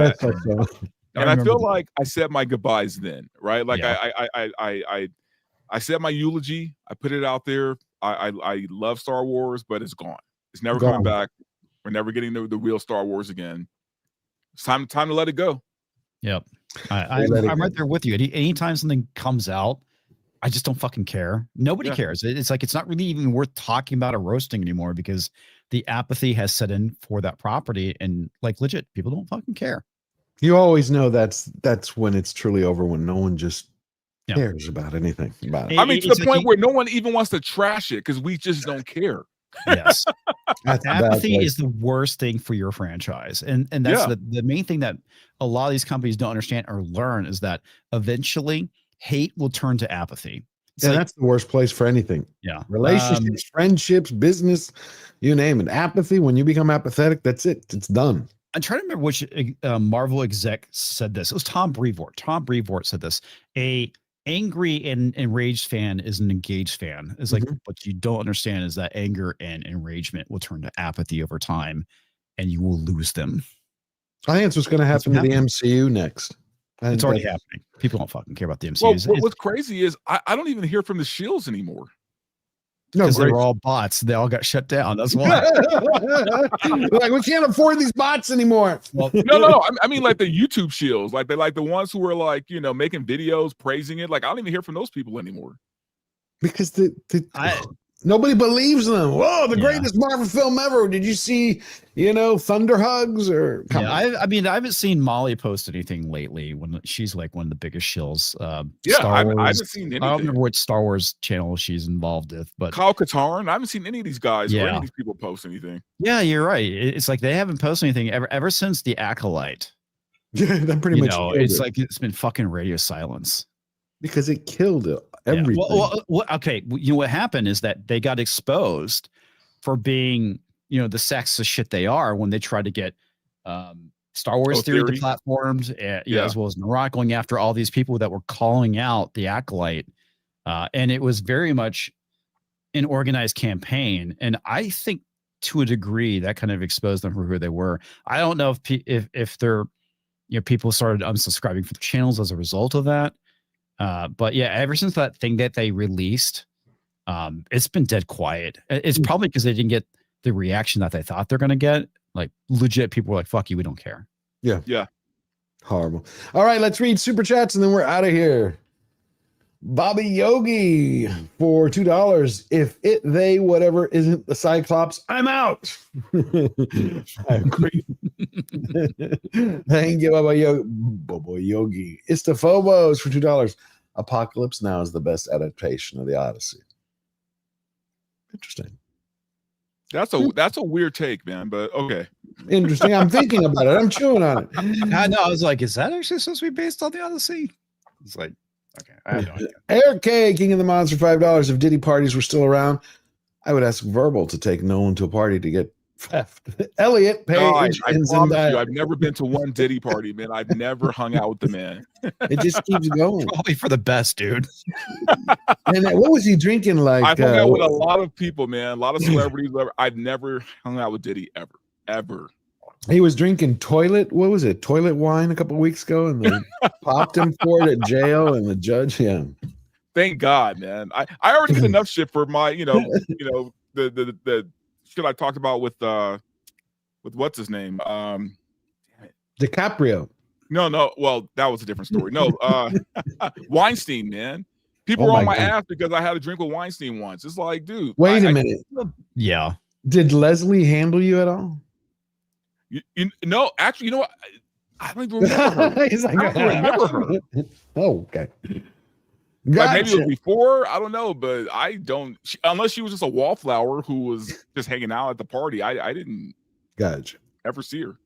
Speaker 13: I feel like I said my goodbyes then, right? Like I said my eulogy. I put it out there. I love Star Wars, but it's gone. It's never coming back. We're never getting the real Star Wars again. It's time to let it go.
Speaker 14: Yep. I'm right there with you. Anytime something comes out, I just don't fucking care. Nobody cares. It's like, it's not really even worth talking about or roasting anymore, because the apathy has set in for that property, and like legit, people don't fucking care.
Speaker 1: You always know that's when it's truly over, when no one just cares about anything about it.
Speaker 13: I mean, to the point where no one even wants to trash it because we just don't care.
Speaker 14: Yes. Apathy is the worst thing for your franchise. And that's the main thing that a lot of these companies don't understand or learn, is that eventually hate will turn to apathy.
Speaker 1: That's the worst place for anything.
Speaker 14: Yeah.
Speaker 1: Relationships, friendships, business, you name it. Apathy, when you become apathetic, that's it. It's done.
Speaker 14: I'm trying to remember which Marvel exec said this. It was Tom Brevoort. Tom Brevoort said this. A angry and enraged fan is an engaged fan. It's like, what you don't understand is that anger and enragement will turn to apathy over time, and you will lose them.
Speaker 1: I think that's what's going to happen to the MCU next.
Speaker 14: It's already happening. People don't fucking care about the MCU.
Speaker 13: Well, what's crazy is I don't even hear from the Shields anymore.
Speaker 14: No, because they were all bots. They all got shut down. That's why.
Speaker 1: Like, we can't afford these bots anymore.
Speaker 13: Well, no. I mean, like the YouTube Shields, like they like the ones who were like, making videos praising it. Like, I don't even hear from those people anymore.
Speaker 1: Because Nobody believes them. Whoa, the greatest Marvel film ever. Did you see, Thunder Hugs or?
Speaker 14: I mean, I haven't seen Molly post anything lately when she's like one of the biggest shills.
Speaker 13: I haven't seen anything.
Speaker 14: I don't remember which Star Wars channel she's involved with, but
Speaker 13: Kyle Katarn. I haven't seen any of these guys or any of these people post anything.
Speaker 14: Yeah, you're right. It's like they haven't posted anything ever since The Acolyte.
Speaker 1: Yeah, that pretty much.
Speaker 14: It's like it's been fucking radio silence
Speaker 1: because it killed it. Everything.
Speaker 14: Okay. You know what happened is that they got exposed for being, the sexist shit they are when they tried to get Star Wars theory deplatformed, as well as Narod going after all these people that were calling out the Acolyte. And it was very much an organized campaign. And I think to a degree that kind of exposed them for who they were. I don't know if they're, people started unsubscribing for the channels as a result of that. But yeah, ever since that thing that they released, it's been dead quiet. It's probably because they didn't get the reaction that they thought they're going to get. Like legit people were like, fuck you, we don't care.
Speaker 1: Yeah.
Speaker 13: Yeah.
Speaker 1: Horrible. All right, let's read super chats and then we're out of here. Bobby Yogi for $2. If it, they, whatever isn't the Cyclops, I'm out. I agree. Thank you, Bobby Yogi. It's the Phobos for $2. Apocalypse Now is the best adaptation of the Odyssey. Interesting.
Speaker 13: That's a weird take, man, but okay.
Speaker 1: Interesting. I'm thinking about it. I'm chewing on it.
Speaker 14: I know. I was like, is that actually supposed to be based on the Odyssey? It's like, okay. I have no idea.
Speaker 1: Eric K, King of the Mods for $5. If Diddy parties were still around, I would ask Verbal to take Nolan to a party to get theft. Elliot, Paige,
Speaker 13: I
Speaker 1: and
Speaker 13: promise
Speaker 1: Zendaya.
Speaker 13: you, I've never been to one Diddy party, man. I've never hung out with the man.
Speaker 1: It just keeps going.
Speaker 14: Probably for the best, dude.
Speaker 1: And what was he drinking like?
Speaker 13: I've hung out with a lot of people, man. A lot of celebrities. I've never hung out with Diddy ever.
Speaker 1: He was drinking toilet wine a couple of weeks ago, and they popped him for it at jail, and the judge,
Speaker 13: Thank God, man. I already get enough shit for my, the shit I talked about with what's his name?
Speaker 1: DiCaprio.
Speaker 13: No. Well, that was a different story. No, Weinstein, man. People were on my ass because I had a drink with Weinstein once. It's like, dude.
Speaker 1: Wait a minute.
Speaker 14: Yeah.
Speaker 1: Did Leslie handle you at all?
Speaker 13: No, actually, you know what? I don't even remember her.
Speaker 1: He's like,
Speaker 13: I don't remember her.
Speaker 1: Oh, okay.
Speaker 13: Like maybe it was before. I don't know, but I don't. Unless she was just a wallflower who was just hanging out at the party. I didn't.
Speaker 1: Gotcha.
Speaker 13: Ever see her.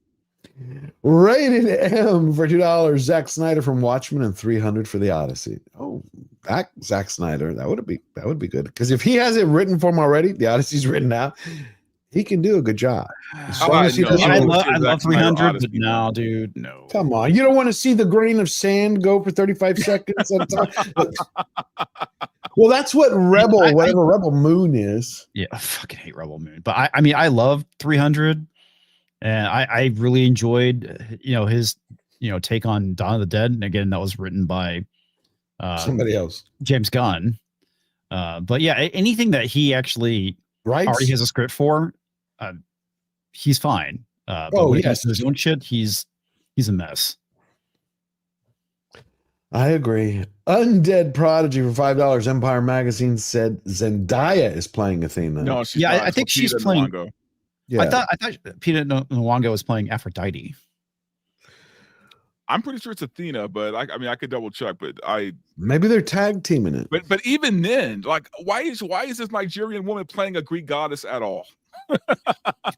Speaker 1: Rated M for $2. Zack Snyder from Watchmen and $300 for the Odyssey. Oh, Zack Snyder. That would be good. Because if he has it written for him already, the Odyssey's written out. He can do a good job.
Speaker 14: I love 300, but no, dude, no.
Speaker 1: Come on. You don't want to see the grain of sand go for 35 seconds at a time? Well, that's what whatever Rebel Moon is.
Speaker 14: Yeah, I fucking hate Rebel Moon. But I mean, I love 300. And I really enjoyed, his, take on Dawn of the Dead. And again, that was written by
Speaker 1: somebody else,
Speaker 14: James Gunn. But yeah, anything that he actually already has a script for, he's fine. But when it comes to his own shit, he's a mess.
Speaker 1: I agree. Undead Prodigy for $5. Empire Magazine said Zendaya is playing Athena.
Speaker 13: No, she's
Speaker 14: yeah,
Speaker 13: not.
Speaker 14: I think she's playing.
Speaker 13: Luongo.
Speaker 14: Yeah. I thought Peter Nwanga was playing Aphrodite.
Speaker 13: I'm pretty sure it's Athena, but I could double check. But
Speaker 1: maybe they're tag teaming it.
Speaker 13: But even then, like, why is this Nigerian woman playing a Greek goddess at all?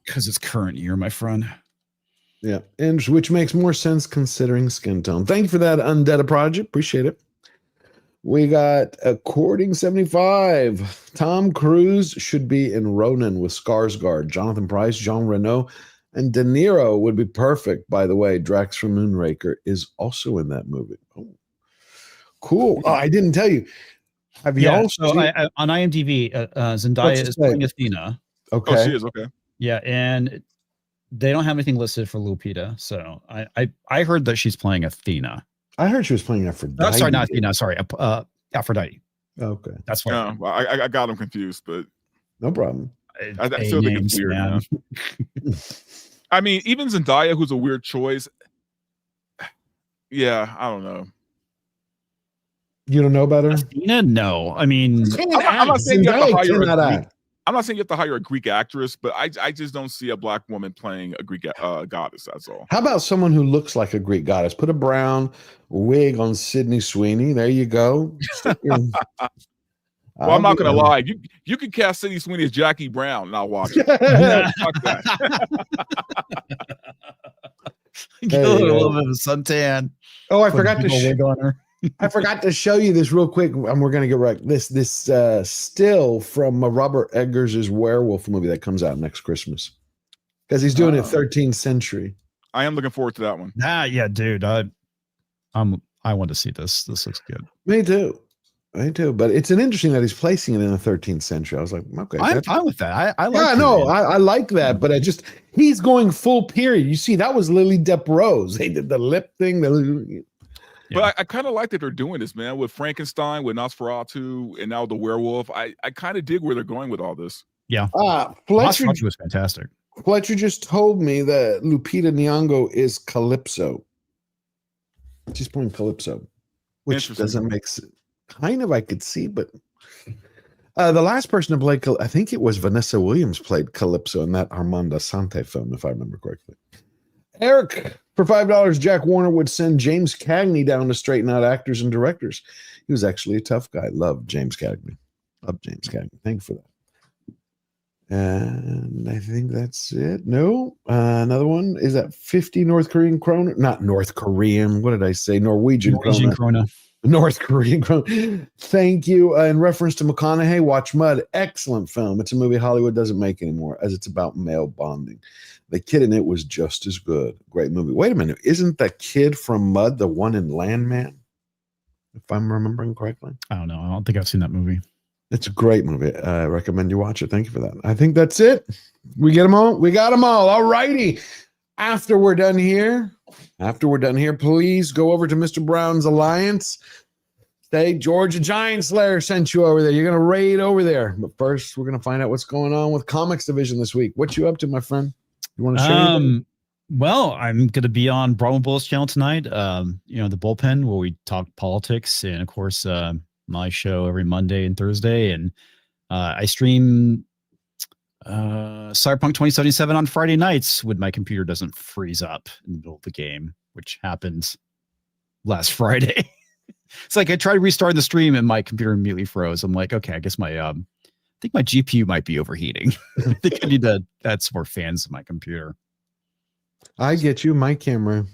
Speaker 14: Because it's current year, my friend.
Speaker 1: Yeah, and which makes more sense considering skin tone. Thank you for that, Undead Project. Appreciate it. We got According 75. Tom Cruise should be in Ronin with Skarsgård, Jonathan Pryce, Jean Reno, and De Niro would be perfect. By the way, Drax from Moonraker is also in that movie. Oh, cool. Oh, I didn't tell you. Have you all
Speaker 14: seen on IMDb, Zendaya is playing Athena.
Speaker 1: Okay.
Speaker 13: Oh, she is, okay.
Speaker 14: Yeah, and they don't have anything listed for Lupita, so I heard that she's playing Athena.
Speaker 1: I heard she was playing Aphrodite.
Speaker 14: Oh, sorry, not Athena. Sorry, Aphrodite.
Speaker 1: Okay,
Speaker 14: that's why.
Speaker 13: No, I got them confused, but
Speaker 1: no problem.
Speaker 13: I still think it's weird. Man. I mean, even Zendaya, who's a weird choice. Yeah, I don't know.
Speaker 1: You don't know about her?
Speaker 14: Athena? No. I mean,
Speaker 13: I'm not saying you have to hire a
Speaker 1: cannot
Speaker 13: Greek.
Speaker 1: act.
Speaker 13: I'm not saying you have to hire a Greek actress, but I just don't see a black woman playing a Greek goddess. That's all.
Speaker 1: How about someone who looks like a Greek goddess? Put a brown wig on Sydney Sweeney. There you go.
Speaker 13: Well, I'm not gonna lie. You can cast Sydney Sweeney as Jackie Brown, and I'll watch it. Fuck that.
Speaker 14: Get a little bit of a suntan.
Speaker 1: Oh, I forgot to
Speaker 14: wig on her.
Speaker 1: I forgot to show you this real quick, and we're gonna get right. This still from Robert Eggers' werewolf movie that comes out next Christmas, because he's doing it 13th century.
Speaker 13: I am looking forward to that one.
Speaker 14: Yeah, dude. I want to see this. This looks good.
Speaker 1: Me too. But it's an interesting that he's placing it in the 13th century. I was like, okay,
Speaker 14: I'm fine with that. I like.
Speaker 1: Yeah, no, I like that, but he's going full period. You see, that was Lily Depp Rose. They did the lip thing.
Speaker 13: But I kind of like that they're doing this, man, with Frankenstein, with Nosferatu, and now the werewolf. I kind of dig where they're going with all this.
Speaker 14: Yeah.
Speaker 1: Fletcher
Speaker 14: was fantastic.
Speaker 1: Fletcher just told me that Lupita Nyong'o is Calypso. She's playing Calypso, which doesn't make sense. Kind of, I could see, but the last person to play, I think it was Vanessa Williams played Calypso in that Armando Sante film, if I remember correctly. Eric, for $5, Jack Warner would send James Cagney down to straighten out actors and directors. He was actually a tough guy. Love James Cagney. Thank you for that. And I think that's it. No, another one is that 50 North Korean krona. Not North Korean. What did I say? Norwegian krona. North Korean krona. Thank you. In reference to McConaughey, watch Mud. Excellent film. It's a movie Hollywood doesn't make anymore, as it's about male bonding. The kid in it was just as good. Great movie. Wait a minute. Isn't the kid from Mud the one in Landman? If I'm remembering correctly.
Speaker 14: I don't know. I don't think I've seen that movie.
Speaker 1: It's a great movie. I recommend you watch it. Thank you for that. I think that's it. We get them all. We got them all. All righty. After we're done here, please go over to Mr. Brown's Alliance. Say Georgia Giant Slayer sent you over there. You're going to raid over there. But first, we're going to find out what's going on with Comix Division this week. What you up to, my friend? You want to share anything?
Speaker 14: Well, I'm going to be on Bravo Bulls channel tonight. The bullpen where we talk politics, and of course, my show every Monday and Thursday, and I stream Cyberpunk 2077 on Friday nights when my computer doesn't freeze up in the middle of the game, which happened last Friday. It's like I tried restarting the stream and my computer immediately froze. I'm like, okay, I guess I think my GPU might be overheating. I think I need to add some more fans to my computer.
Speaker 1: I get you. My camera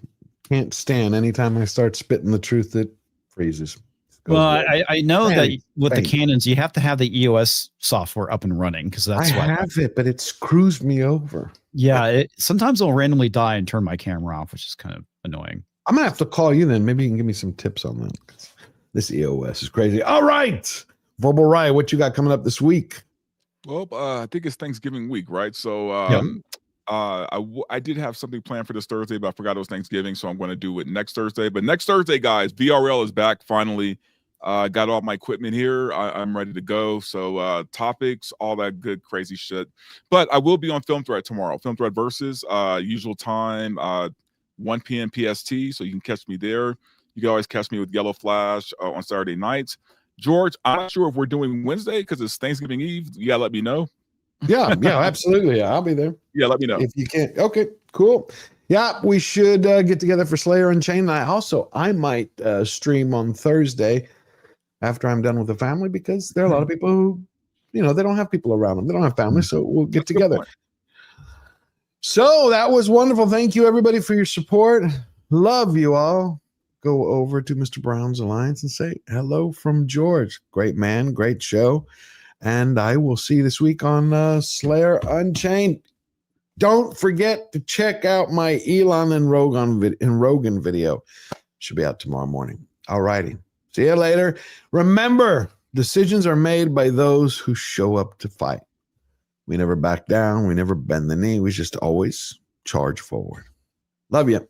Speaker 1: can't stand anytime I start spitting the truth, it freezes.
Speaker 14: Well, I know that with the Canons, you have to have the EOS software up and running, because that's
Speaker 1: I have it, but it screws me over.
Speaker 14: Yeah, sometimes it'll randomly die and turn my camera off, which is kind of annoying.
Speaker 1: I'm gonna have to call you then. Maybe you can give me some tips on that. This EOS is crazy. All right, Verbal Riot, what you got coming up this week?
Speaker 13: Well, I think it's Thanksgiving week, right? So I did have something planned for this Thursday, but I forgot it was Thanksgiving, so I'm going to do it next Thursday. But next Thursday, guys, VRL is back finally. Got all my equipment here. I'm ready to go. So topics, all that good crazy shit. But I will be on Film Threat tomorrow. Film Threat Versus, usual time, 1 p.m. PST. So you can catch me there. You can always catch me with Yellow Flash on Saturday nights. George, I'm not sure if we're doing Wednesday because it's Thanksgiving Eve. You gotta let me know.
Speaker 1: Yeah, absolutely. Yeah, I'll be there.
Speaker 13: Yeah, let me know
Speaker 1: if you can't. Okay, cool. Yeah, we should get together for Slayer Unchained. I might stream on Thursday after I'm done with the family, because there are a lot of people who, they don't have people around them. They don't have family, so we'll get together. So that was wonderful. Thank you, everybody, for your support. Love you all. Go over to Mr. Brown's Alliance and say hello from George. Great man, great show. And I will see you this week on Slayer Unchained. Don't forget to check out my Elon and Rogan video. Should be out tomorrow morning. All righty. See you later. Remember, decisions are made by those who show up to fight. We never back down. We never bend the knee. We just always charge forward. Love you.